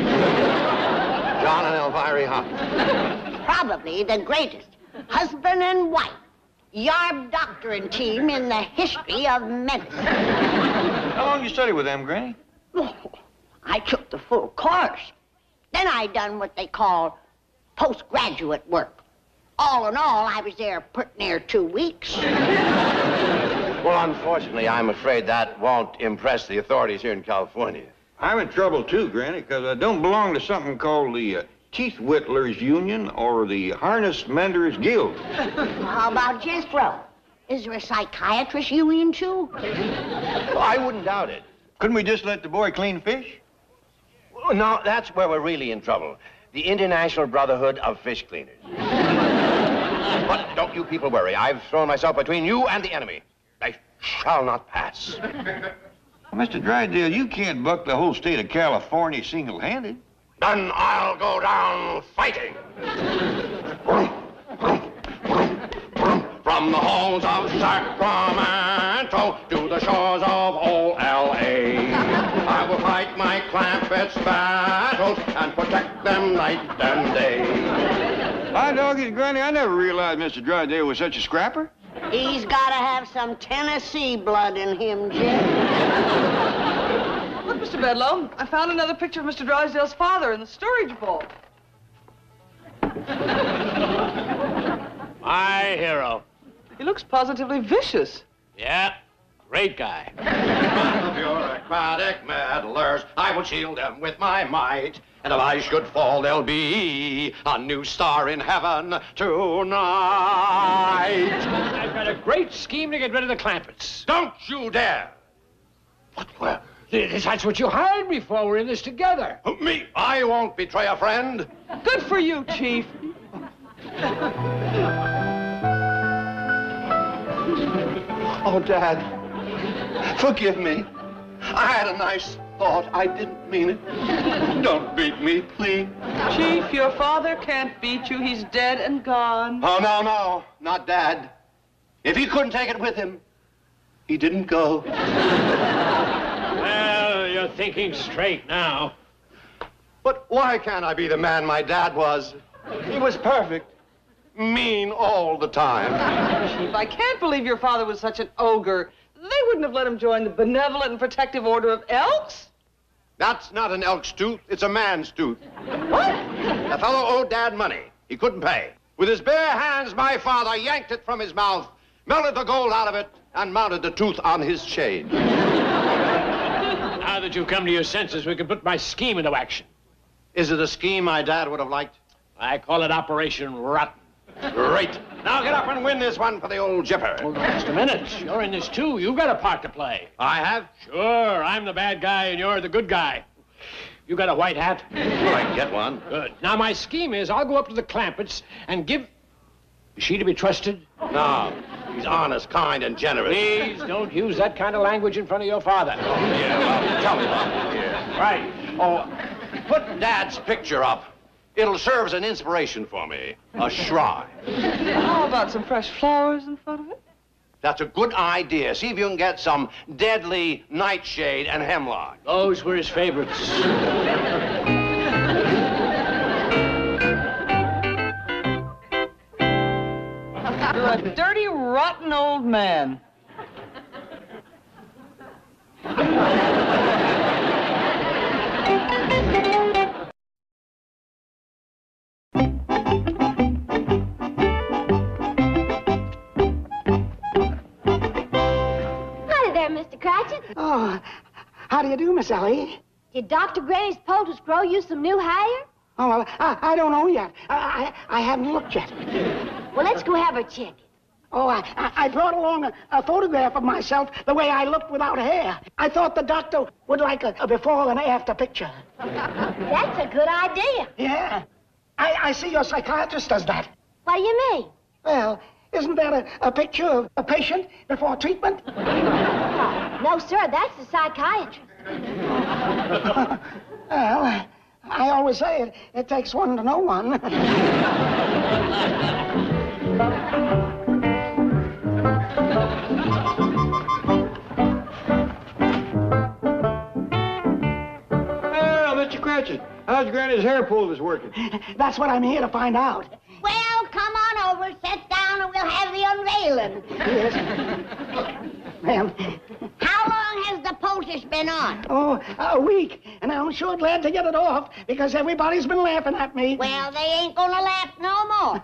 John and Elvira Hopkins. Probably the greatest husband and wife yarb doctoring team in the history of medicine. How long you study with them, Granny? Oh, I took the full course. Then I done what they call postgraduate work. All in all, I was there pretty near 2 weeks. Well, unfortunately, I'm afraid that won't impress the authorities here in California. I'm in trouble, too, Granny, because I don't belong to something called the Teeth Whittlers Union or the Harness Menders Guild. How about Jethro? Is there a psychiatrist union, too? I wouldn't doubt it. Couldn't we just let the boy clean fish? Well, no, that's where we're really in trouble. The International Brotherhood of Fish Cleaners. But don't you people worry. I've thrown myself between you and the enemy. They shall not pass. Well, Mr. Drysdale, you can't buck the whole state of California single-handed. Then I'll go down fighting. From the halls of Sacramento to the shores of old L.A. I will fight my Clampetts battles and protect them night and day. By doggies, Granny, I never realized Mr. Drysdale was such a scrapper. He's got to have some Tennessee blood in him, Jim. Look, Mr. Bedloe, I found another picture of Mr. Drysdale's father in the storage vault. My hero. He looks positively vicious. Yeah, great guy. Of your aquatic meddlers, I will shield them with my might. And if I should fall, there'll be a new star in heaven tonight. I've got a great scheme to get rid of the Clampetts. Don't you dare! Well, that's what you hired me for. We're in this together. Me? I won't betray a friend. Good for you, Chief. Oh, Dad, forgive me. I had a nice thought. I didn't mean it. Don't beat me, please. Chief, your father can't beat you. He's dead and gone. Oh, no, not Dad. If he couldn't take it with him, he didn't go. Well, you're thinking straight now. But why can't I be the man my dad was? He was perfect. Mean all the time. Chief, I can't believe your father was such an ogre. They wouldn't have let him join the Benevolent and Protective Order of Elks. That's not an elk's tooth, it's a man's tooth. What? The fellow owed Dad money. He couldn't pay. With his bare hands, my father yanked it from his mouth, melted the gold out of it, and mounted the tooth on his chain. Now that you've come to your senses, we can put my scheme into action. Is it a scheme my dad would have liked? I call it Operation Rotten. Great. Now get up and win this one for the old jipper. Hold on just a minute. You're in this, too. You've got a part to play. I have? Sure. I'm the bad guy, and you're the good guy. You got a white hat? Well, I can get one. Good. Now, my scheme is I'll go up to the Clampetts and give... Is she to be trusted? No. He's honest, kind, and generous. Please don't use that kind of language in front of your father. Oh, yeah, well, tell me about it. Yeah. Right. Oh, put Dad's picture up. It'll serve as an inspiration for me. A shrine. How about some fresh flowers in front of it? That's a good idea. See if you can get some deadly nightshade and hemlock. Those were his favorites. You're a dirty, rotten old man. Mr. Cratchit. Oh, how do you do, Miss Ellie? Did Dr. Granny's poultice grow you some new hair? Oh, well, I don't know yet. I haven't looked yet. Well, let's go have her check. Oh, I brought along a photograph of myself the way I looked without hair. I thought the doctor would like a before and after picture. That's a good idea. Yeah. I see your psychiatrist does that. What do you mean? Well, isn't that a picture of a patient before treatment? No, sir, that's the psychiatrist. Well, I always say it takes one to know one. Well, Mr. Cratchit, how's Granny's hair poultice working? That's what I'm here to find out. Well, come on over, sit down, and we'll have the unveiling. Yes. Ma'am. How long has the poultice been on? Oh, a week. And I'm sure glad to get it off because everybody's been laughing at me. Well, they ain't gonna laugh no more.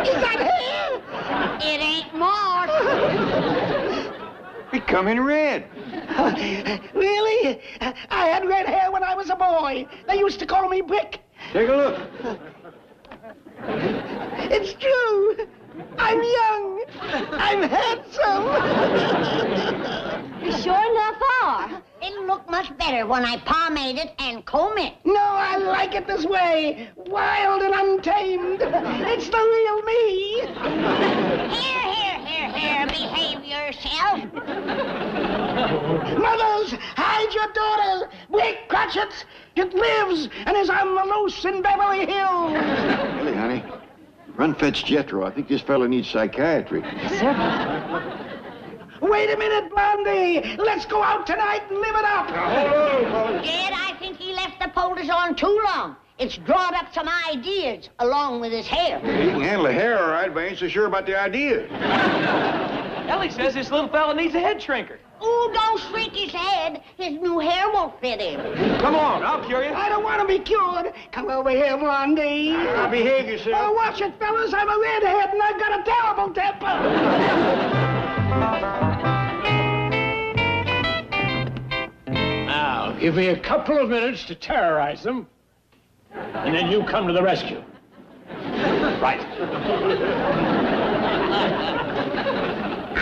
Is that hair? It ain't more. Becoming red. Really? I had red hair when I was a boy. They used to call me Brick. Take a look. It's true. I'm young. I'm handsome. You sure enough are. It'll look much better when I pomade it and comb it. No, I like it this way. Wild and untamed. It's the real me. Here, behave yourself. Mothers, hide your daughters. Brick Cratchits. It lives and is on the loose in Beverly Hills. Ellie, honey, run fetch Jethro. I think this fella needs psychiatry. Sir. Wait a minute, Blondie. Let's go out tonight and live it up. Jed, I think he left the poultice on too long. It's drawn up some ideas along with his hair. He can handle the hair all right, but I ain't so sure about the idea. Ellie says this little fella needs a head shrinker. Oh, don't shrink his head. His new hair won't fit him. Come on, I'll cure you. I don't want to be cured. Come over here, Blondie. Now, behave yourself. Oh, watch it, fellas. I'm a redhead, and I've got a terrible temper. Now, give me a couple of minutes to terrorize them, and then you come to the rescue. Right.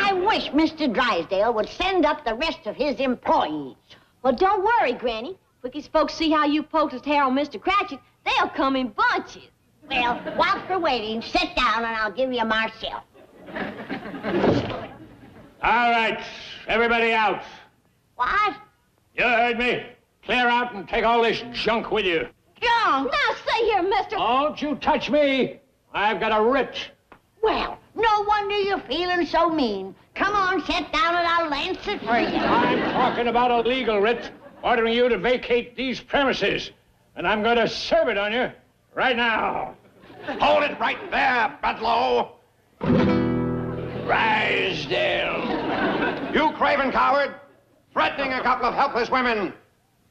I wish Mr. Drysdale would send up the rest of his employees. Well, don't worry, Granny. Quick as folks see how you poulticed hair on Mr. Cratchit, they'll come in bunches. Well, whilst we're waiting, sit down and I'll give you myself. All right, everybody out. What? You heard me. Clear out and take all this junk with you. Junk? Now, stay here, mister. Don't you touch me. I've got a writ. Well, no wonder you're feeling so mean. Come on, sit down and I'll lance it for you. I'm talking about a legal writ ordering you to vacate these premises. And I'm going to serve it on you right now. Hold it right there, Bedlow. Drysdale. You craven coward, threatening a couple of helpless women.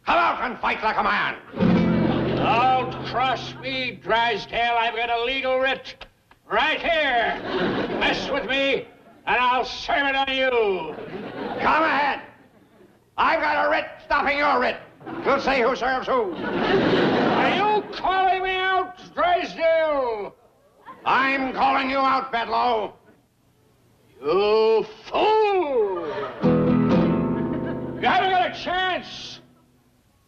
Come out and fight like a man. Don't cross me, Drysdale. I've got a legal writ right here. Mess with me, and I'll serve it on you. Come ahead. I've got a writ stopping your writ. We'll see who serves who. Are you calling me out, Drysdale? I'm calling you out, Bedlow. You fool! You haven't got a chance.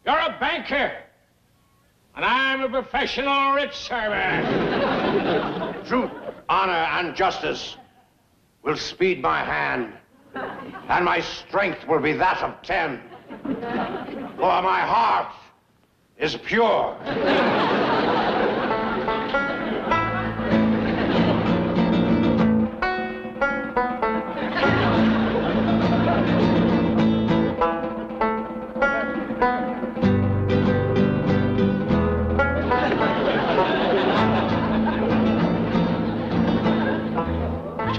You're a banker, and I'm a professional writ server. Truth, honor, and justice will speed my hand, and my strength will be that of 10. For my heart is pure.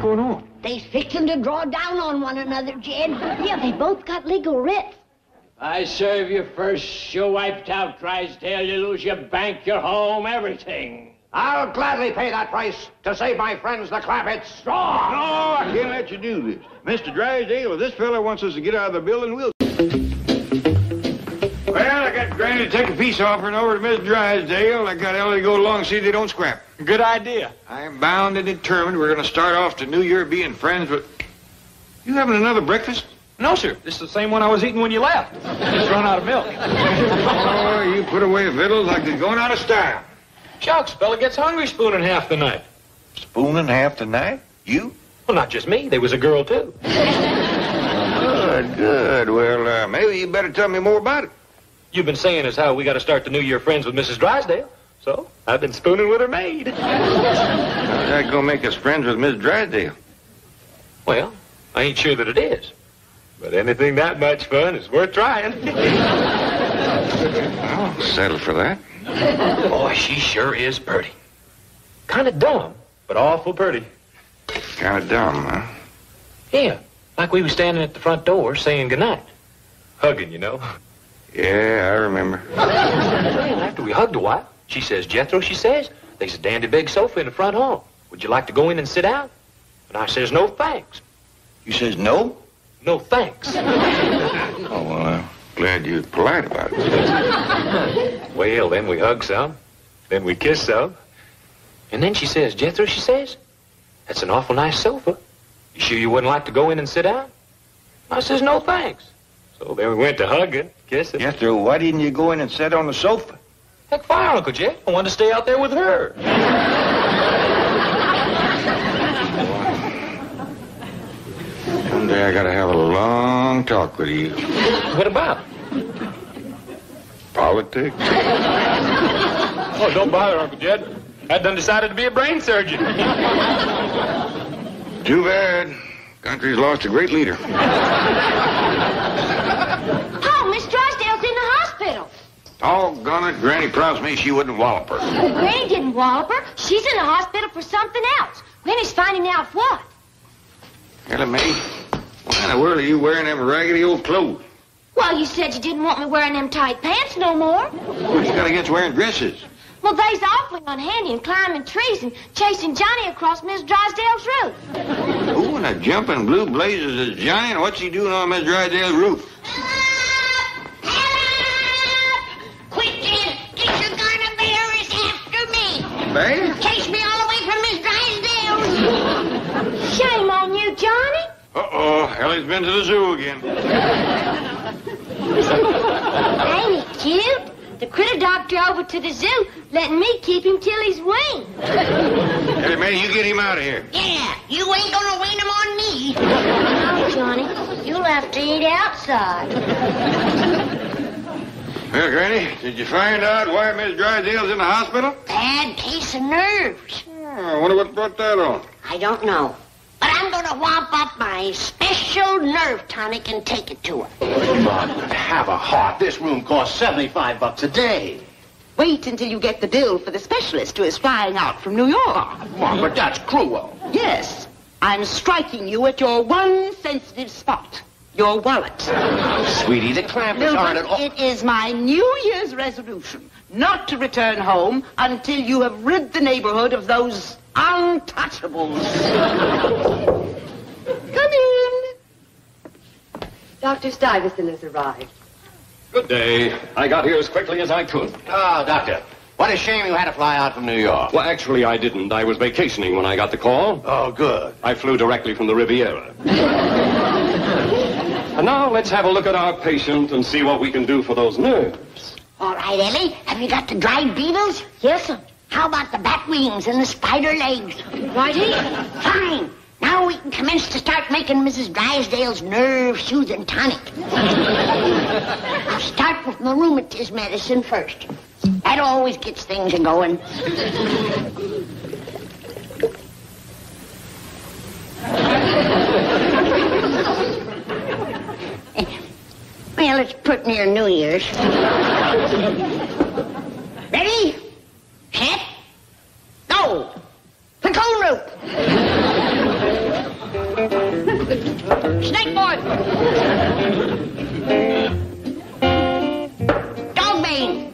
What's going on? They's fixing to draw down on one another, Jed. Yeah, they both got legal writs. I serve you first. You wiped out Drysdale. You lose your bank, your home, everything. I'll gladly pay that price to save my friends, the Clampetts. No, I can't let you do this. Mr. Drysdale, if this fella wants us to get out of the building, we'll... Well, I got Granny to take a peace offering over to Miss Drysdale. I got Ellie to go along and see they don't scrap. Good idea. I am bound and determined we're going to start off the new year being friends with... You having another breakfast? No, sir. This is the same one I was eating when you left. Just run out of milk. Oh, you put away victuals like they're going out of style. Shucks, fella gets hungry spooning half the night. Spooning half the night? You? Well, not just me. There was a girl, too. Good, good. Well, maybe you better tell me more about it. You've been saying as how we got to start the new year friends with Mrs. Drysdale. So, I've been spooning with her maid. How's that going to make us friends with Miss Drysdale? Well, I ain't sure that it is. But anything that much fun is worth trying. I'll settle for that. Boy, she sure is pretty. Kind of dumb, but awful pretty. Kind of dumb, huh? Yeah, like we was standing at the front door saying goodnight. Hugging, you know. Yeah, I remember. Well, after we hugged a while, she says, Jethro, she says, there's a dandy big sofa in the front hall. Would you like to go in and sit down? And I says, no, thanks. You says no? No, thanks. Oh, well, I'm glad you're polite about it. Well, then we hugged some. Then we kissed some. And then she says, Jethro, she says, that's an awful nice sofa. You sure you wouldn't like to go in and sit down? I says, no, thanks. So then we went to hugging, kissing. Jethro, why didn't you go in and sit on the sofa? Heck, fire, Uncle Jed. I wanted to stay out there with her. Someday I gotta have a long talk with you. What about? Politics? Oh, don't bother, Uncle Jed. I done decided to be a brain surgeon. Too bad. Country's lost a great leader. Oh, Miss Drysdale's in the hospital. Doggone it, Granny promised me she wouldn't wallop her. Well, Granny didn't wallop her. She's in the hospital for something else. Granny's finding out what. Ellie Mae, why in the world are you wearing them raggedy old clothes? Well, you said you didn't want me wearing them tight pants no more. What you got against wearing dresses? Well, they's awfully unhandy and climbing trees and chasing Johnny across Miss Drysdale's roof. Who in the jumping blue blazes is Johnny, and what's he doing on Miss Drysdale's roof? Quick, Jed! Get your gun and bear is after me! Bear? Chase me all the way from Miss Drysdale's! Shame on you, Johnny. Uh-oh, Ellie's been to the zoo again. Ain't it cute? The critter doctor over to the zoo, letting me keep him till he's weaned. Ellie Mae, you get him out of here. Yeah, you ain't gonna wean him on me! No, Johnny, you'll have to eat outside. Well, Granny, did you find out why Miss Drysdale's in the hospital? Bad case of nerves. I wonder what brought that on. I don't know. But I'm gonna whomp up my special nerve tonic and take it to her. But have a heart. This room costs $75 a day. Wait until you get the bill for the specialist who is flying out from New York. Mom, but that's cruel. Yes, I'm striking you at your one sensitive spot. Your wallet. Sweetie, the Clampetts aren't at all... It is my New Year's resolution not to return home until you have rid the neighborhood of those untouchables. Come in. Dr. Stuyvesant has arrived. Good day. I got here as quickly as I could. Oh, Doctor, what a shame you had to fly out from New York. Well, actually, I didn't. I was vacationing when I got the call. Oh, good. I flew directly from the Riviera. And now let's have a look at our patient and see what we can do for those nerves. All right, Ellie, have you got the dried beetles? Yes, sir. How about the bat wings and the spider legs? Right here. Fine. Now we can commence to start making Mrs. Drysdale's nerve-soothing tonic. I'll start with my rheumatism medicine first. That always gets things a-going. Well, it's pretty near New Year's. Ready? Set? Go! The cone rope! Snake board. Dog bane.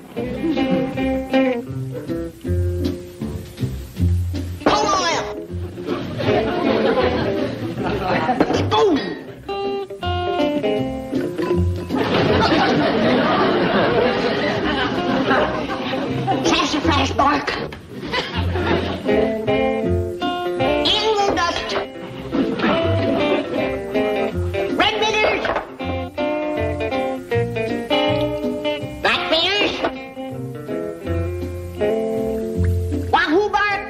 Coal oil. Boom. Sassafras bark. Angle dust. Red bitters. Black bitters. Wahoo bark.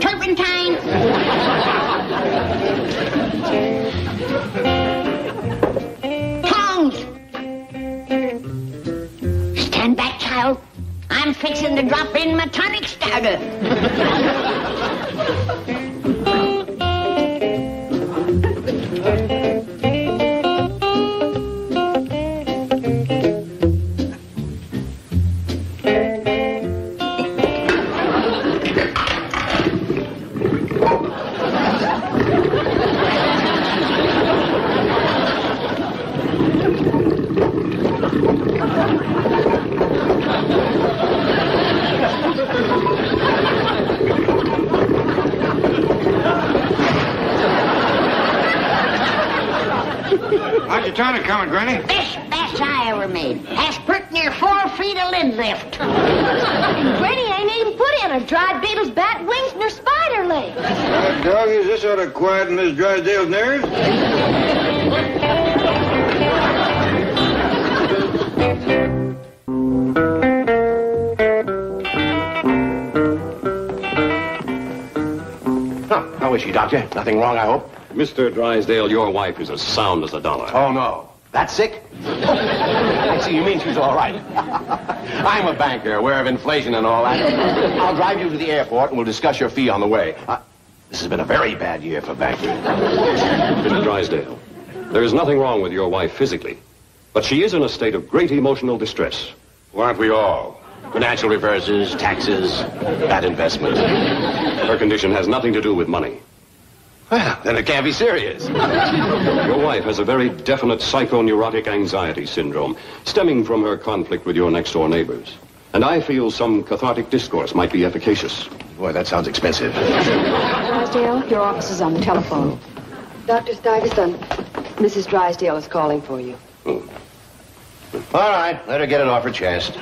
Turpentine. Tongs. Stand back, child. I'm fixing to drop in my tonic starter. How's your tonic coming, Granny? Best I ever made. Has pert near 4 feet of lid lift. Granny ain't even put in her dried beetle's bat wings and her spider legs. Dog, is this ought to quieten Miss Drysdale's nerves? How is she, Doctor? Nothing wrong, I hope? Mr. Drysdale, your wife is as sound as a dollar. Oh, no. That sick? I see. You mean she's all right. I'm a banker, aware of inflation and all that. I'll drive you to the airport and we'll discuss your fee on the way. This has been a very bad year for banking. Mr. Drysdale, there is nothing wrong with your wife physically, but she is in a state of great emotional distress. Aren't we all? Financial reverses, taxes, bad investment. Her condition has nothing to do with money. Well, then it can't be serious. Your wife has a very definite psychoneurotic anxiety syndrome stemming from her conflict with your next-door neighbors. And I feel some cathartic discourse might be efficacious. Boy, that sounds expensive. Drysdale, your office is on the telephone. Dr. Stuyvesant, Mrs. Drysdale is calling for you. All right, let her get it off her chest.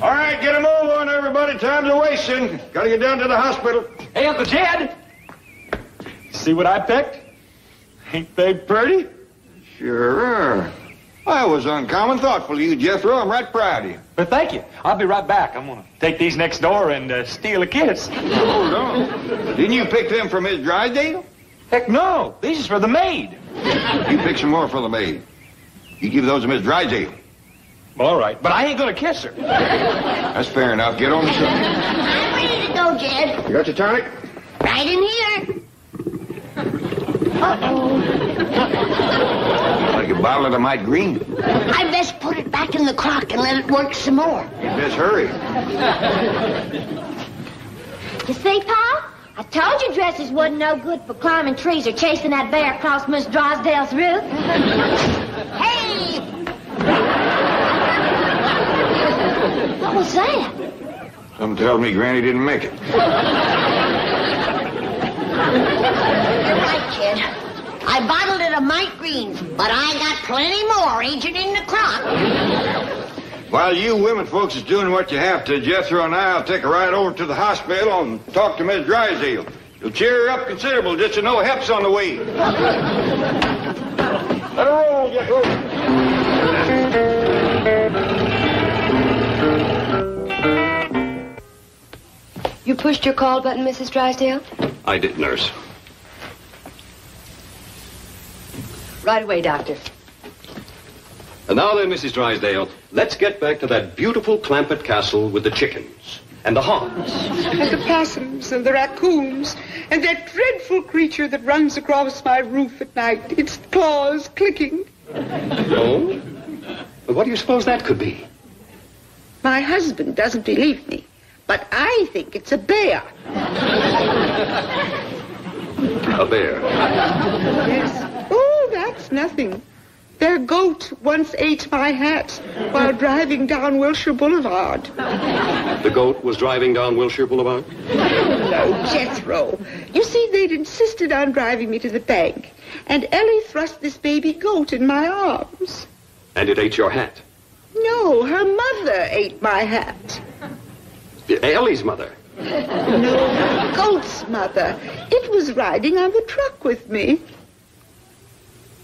All right, get a move on, everybody. Time's a wasting. Gotta get down to the hospital. Hey, Uncle Jed! See what I picked? Ain't they pretty? Sure are. I was uncommon thoughtful of you, Jethro. I'm right proud of you. But thank you. I'll be right back. I'm gonna take these next door and steal a kiss. Hold on. Didn't you pick them for Miss Drysdale? Heck no. These is for the maid. You pick some more for the maid. You give those to Miss Drysdale. All right, but I ain't gonna kiss her. That's fair enough. Get on the subject. I'm ready to go, Jed. You got your tonic? Right in here. Uh-oh. Like a bottle of the Might Green. I best put it back in the crock and let it work some more. You best hurry. You see, Pa? I told you dresses wasn't no good for climbing trees or chasing that bear across Miss Drysdale's roof. Hey! What was that? Something tells me Granny didn't make it. You're right, kid. I bottled it of Mike Greens, but I got plenty more aging in the crock. While you women folks is doing what you have to, Jethro and I'll take a ride over to the hospital and talk to Miss Drysdale. You'll cheer her up considerable just to know help's on the way. Let her roll, Jethro. You pushed your call button, Mrs. Drysdale? I did, nurse. Right away, Doctor. And now then, Mrs. Drysdale, let's get back to that beautiful Clampett castle with the chickens and the hogs. And the possums and the raccoons and that dreadful creature that runs across my roof at night, its claws clicking. Oh? But what do you suppose that could be? My husband doesn't believe me, but I think it's a bear. A bear. Yes. Oh, that's nothing. Their goat once ate my hat while driving down Wilshire Boulevard. The goat was driving down Wilshire Boulevard? No, Jethro. You see, they'd insisted on driving me to the bank, and Ellie thrust this baby goat in my arms. And it ate your hat? No, her mother ate my hat. Ellie's mother? No, the goat's mother. It was riding on the truck with me.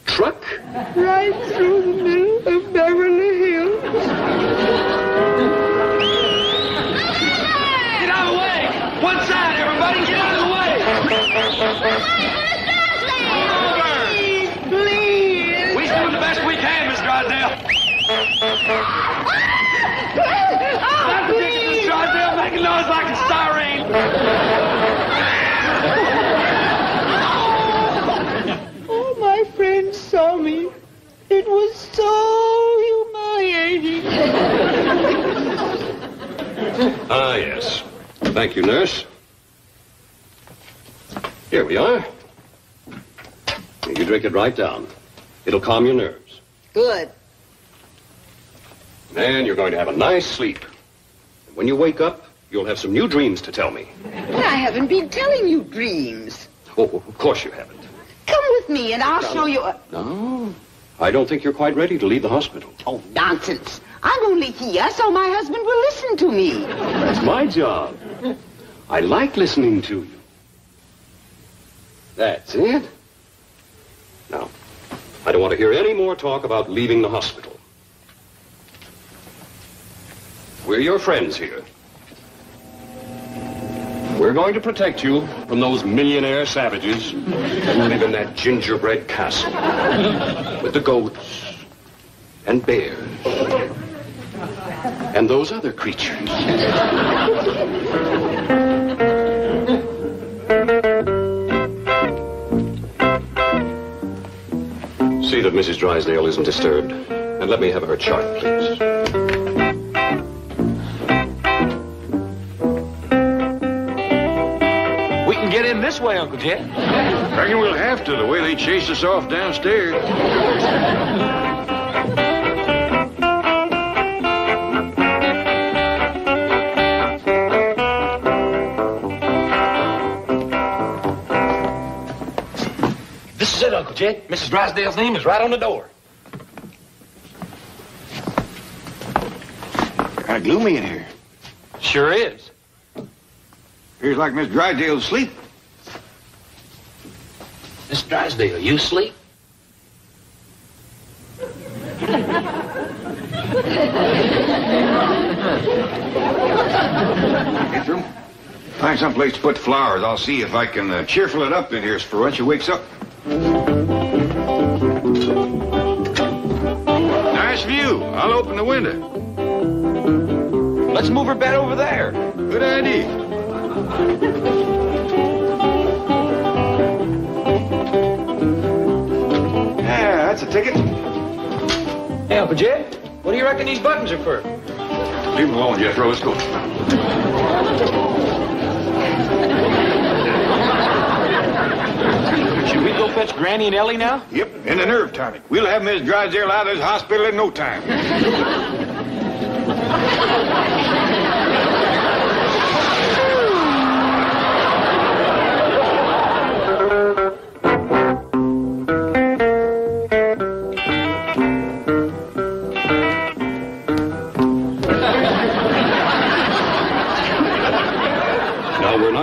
Truck? Right through the middle of Beverly Hills. Get out of the way! One side, everybody! Get out of the way! Please! We're doing the best we can, Miss Drysdale. Stop the ticket, Miss Drysdale, making noise like a styrene. Oh, my friend saw me. It was so humiliating. Ah, yes. Thank you, nurse. Here we are. You drink it right down. It'll calm your nerves. Good. And you're going to have a nice sleep. And when you wake up, you'll have some new dreams to tell me. But I haven't been telling you dreams. Oh, of course you haven't. Come with me and I'll show you... No, I don't think you're quite ready to leave the hospital. Oh, nonsense. I'm only here so my husband will listen to me. That's my job. I like listening to you. That's it. Now, I don't want to hear any more talk about leaving the hospital. We're your friends here. We're going to protect you from those millionaire savages who live in that gingerbread castle with the goats and bears and those other creatures. See that Mrs. Drysdale isn't disturbed, and let me have her chart, please. Get in this way, Uncle Jet. Reckon we'll have to, the way they chased us off downstairs. This is it, Uncle Jet. Mrs. Drysdale's name is right on the door. Kind of gloomy in here. Sure is. Appears like Miss Drysdale's asleep. Miss Drysdale, you asleep? Get find some place to put the flowers. I'll see if I can cheerful it up in here for when she wakes up. Nice view. I'll open the window. Let's move her bed over there. Good idea. Yeah, that's a ticket. Hey, Uncle Jet, what do you reckon these buttons are for? Leave them alone, Jethro. Let's go. Should we go fetch Granny and Ellie now? Yep, and the nerve tonic. We'll have Miss Drysdale out of this hospital in no time.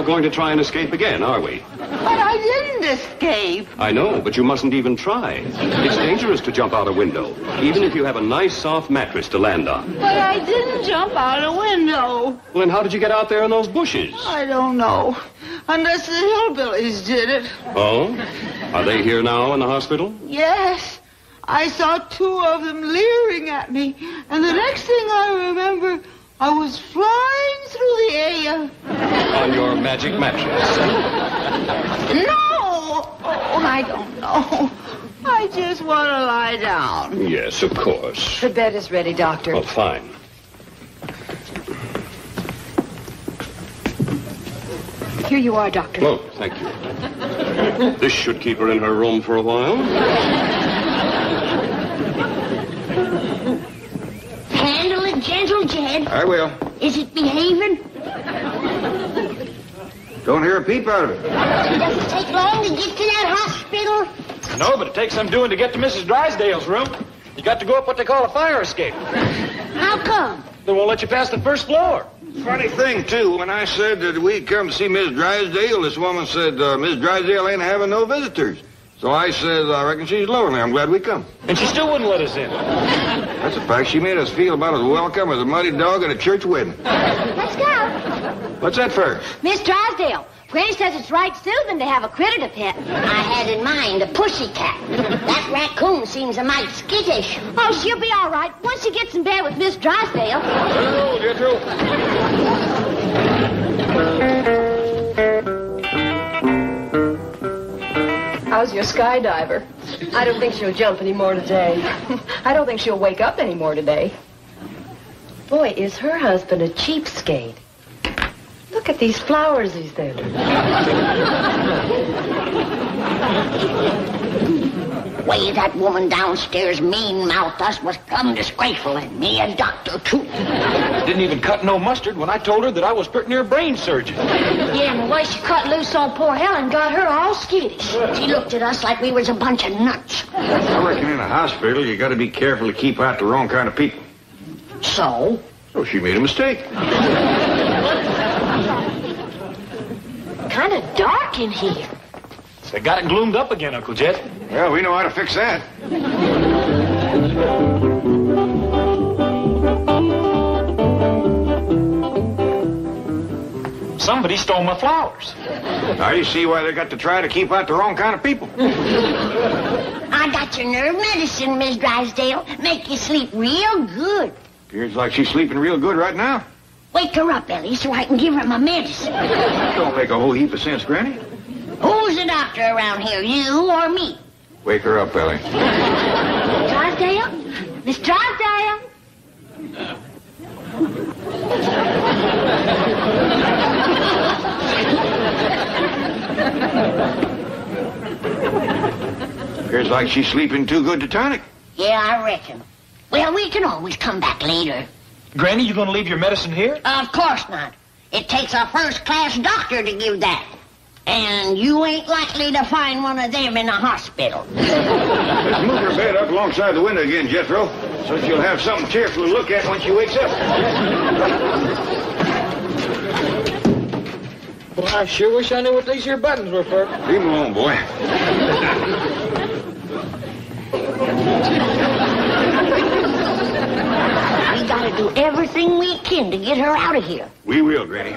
Going to try and escape again, are we? But I didn't escape. I know, but you mustn't even try. It's dangerous to jump out a window, even if you have a nice, soft mattress to land on. But I didn't jump out a window. Well, then how did you get out there in those bushes? I don't know. Unless the hillbillies did it. Oh? Are they here now in the hospital? Yes. I saw two of them leering at me. And the next thing I remember, I was flying through the air. On your magic mattress? No! Oh, I don't know. I just want to lie down. Yes, of course. The bed is ready, Doctor. Oh, fine. Here you are, Doctor. Oh, thank you. This should keep her in her room for a while. Handle it gentle, Jed. I will. Is it behaving? Don't hear a peep out of it. Does it take long to get to that hospital? No, but it takes some doing to get to Mrs. Drysdale's room. You got to go up what they call a fire escape. How come? They won't let you pass the first floor. Funny thing, too, when I said that we'd come to see Miss Drysdale, this woman said, Miss Drysdale ain't having no visitors. So I said, I reckon she's lonely. I'm glad we come. And she still wouldn't let us in. That's a fact. She made us feel about as welcome as a muddy dog at a church wedding. Let's go. What's that for? Miss Drysdale, Granny says it's right soothing to have a critter to pet. I had in mind a pussycat. That raccoon seems a mite skittish. Oh, she'll be all right once she gets in bed with Miss Drysdale. Hello, Jethro. How's your skydiver? I don't think she'll jump any more today. I don't think she'll wake up any more today. Boy, is her husband a cheapskate. Look at these flowers he's there. Way that woman downstairs mean-mouthed us was plumb disgraceful, and me a doctor, too. Didn't even cut no mustard when I told her that I was pretty near a brain surgeon. Yeah, and the way she cut loose on poor Helen got her all skittish. She looked at us like we was a bunch of nuts. I reckon in a hospital, you got to be careful to keep out the wrong kind of people. So? So she made a mistake. Kind of dark in here. They got it gloomed up again, Uncle Jed. Well, we know how to fix that. Somebody stole my flowers. Now you see why they got to try to keep out the wrong kind of people. I got your nerve medicine, Miss Drysdale. Make you sleep real good. Appears like she's sleeping real good right now. Wake her up, Ellie, so I can give her my medicine. Don't make a whole heap of sense, Granny. Who's the doctor around here, you or me? Wake her up, Ellie. Drysdale? Miss Drysdale? Appears like she's sleeping too good to tonic. Yeah, I reckon. Well, we can always come back later. Granny, you gonna leave your medicine here? Of course not. It takes a first-class doctor to give that. And you ain't likely to find one of them in a hospital. Let's move her bed up alongside the window again, Jethro, so she'll have something cheerful to look at when she wakes up. Well, I sure wish I knew what these here buttons were for. Leave him alone, boy. We gotta do everything we can to get her out of here. We will, Granny.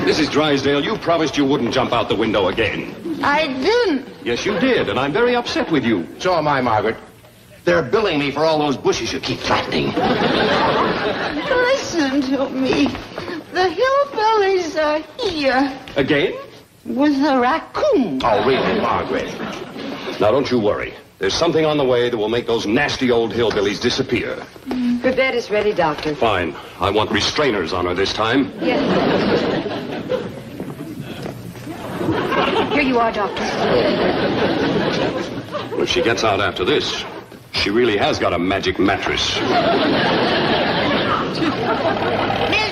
Mrs. Drysdale, you promised you wouldn't jump out the window again. I didn't. Yes, you did, and I'm very upset with you. So am I, Margaret. They're billing me for all those bushes you keep flattening. Listen to me. The hillbillies are here Again? with a raccoon. Oh, really, Margaret? Now, don't you worry. There's something on the way that will make those nasty old hillbillies disappear. Her bed is ready, Doctor. Fine. I want restrainers on her this time. Yes. Here you are, Doctor. Well, if she gets out after this, she really has got a magic mattress. Miss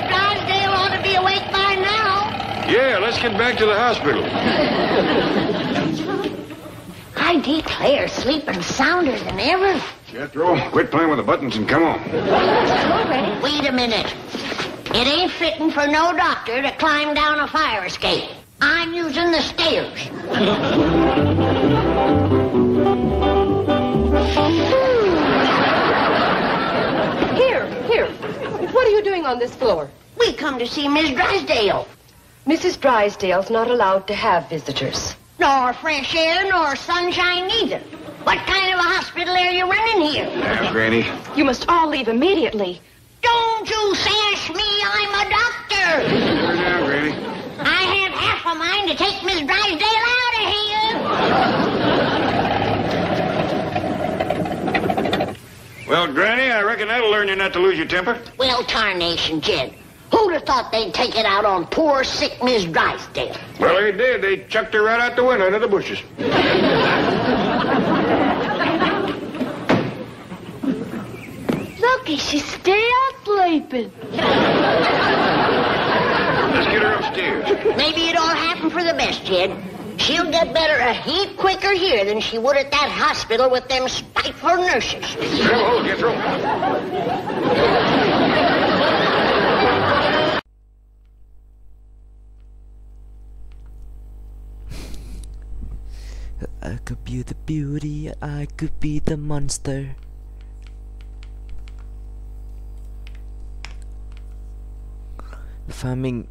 Drysdale ought to be awake by now. Yeah, let's get back to the hospital. I declare, sleeping sounder than ever. Jethro, quit playing with the buttons and come on. Wait a minute. It ain't fitting for no doctor to climb down a fire escape. I'm using the stairs. Here. What are you doing on this floor? We come to see Miss Drysdale. Mrs. Drysdale's not allowed to have visitors. Nor fresh air, nor sunshine neither. What kind of a hospital are you running here? Now, Granny. You must all leave immediately. Don't you sash me, I'm a doctor. Put her down, Granny. I have half of my time to take Miss Drysdale out of here. Well, Granny, I reckon that'll learn you not to lose your temper. Well, tarnation, Jed. Who'd have thought they'd take it out on poor, sick Miss Drysdale? Well, they did. They chucked her right out the window into the bushes. Look, she's still sleeping. Let's get her upstairs. Maybe it all happened for the best, Jed. She'll get better a heap quicker here than she would at that hospital with them spiteful nurses. Hello, Jethro. I could be the beauty, I could be the monster. Farming.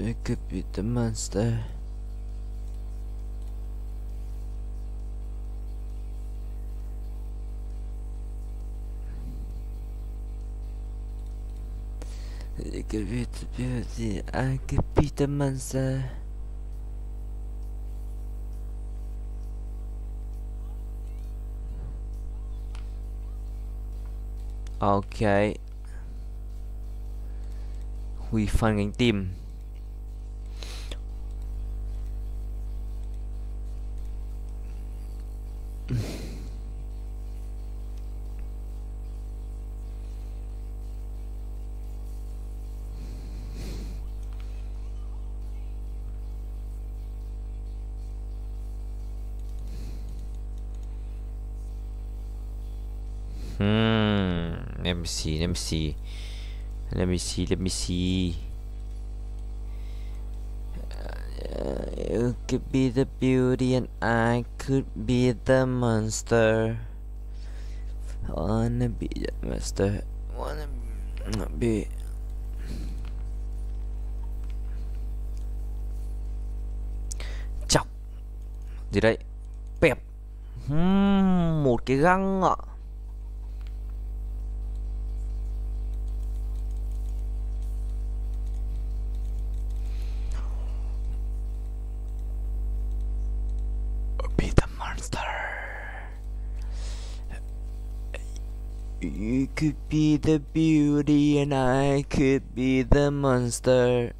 I could be the monster. I could be the beauty, I could be the monster. Ok. Huy phân cánh tim. Let me see. You could be the beauty and I could be the monster. Wanna be the monster. Wanna be. Chọc. Gì đấy? Pẹp. Một cái găng ạ. Be the monster. You could be the beauty and I could be the monster.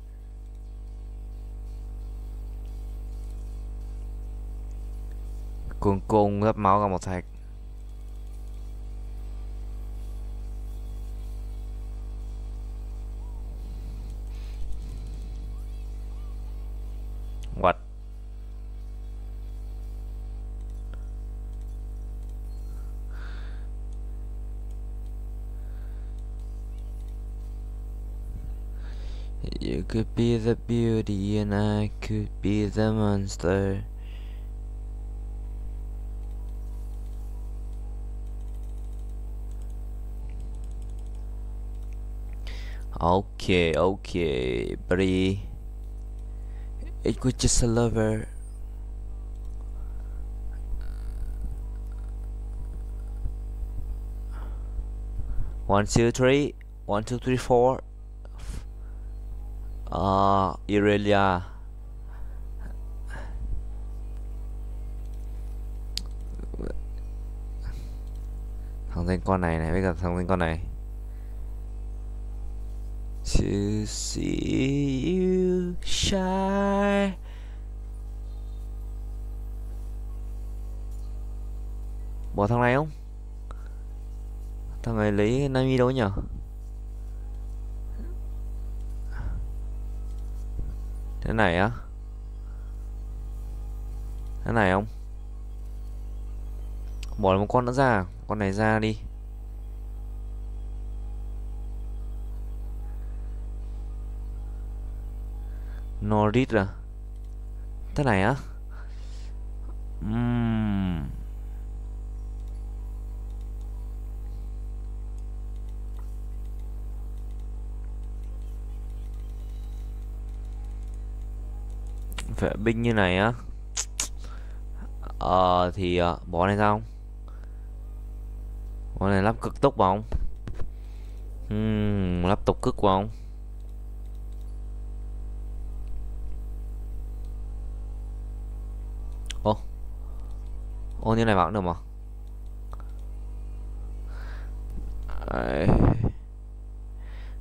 Cuồng cung gấp máu ra một thạch. What? You could be the beauty and I could be the monster. Okay, buddy. It was just a lover. One, two, three. 1, 2, 3, 4. Irelia. Thằng tên con này với cả thằng tên con này. To see you shine. Bỏ thằng này không? Thằng này lấy Nami đâu nhỉ? Thế này á? Thế này không? Bỏ một con nữa ra. Con này ra đi. Norris à? Thế này á? vệ binh như này á. Thì bộ này sao? Bộ này lắp cực tốc không? Lắp tục cực không? Ô như này bạn được mà.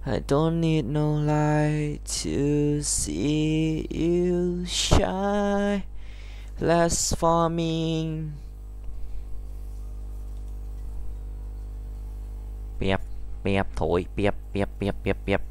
I don't need no light to see you shine. Less for me. Bẹp, bẹp thổi, bẹp, bẹp, bẹp, bẹp, bẹp.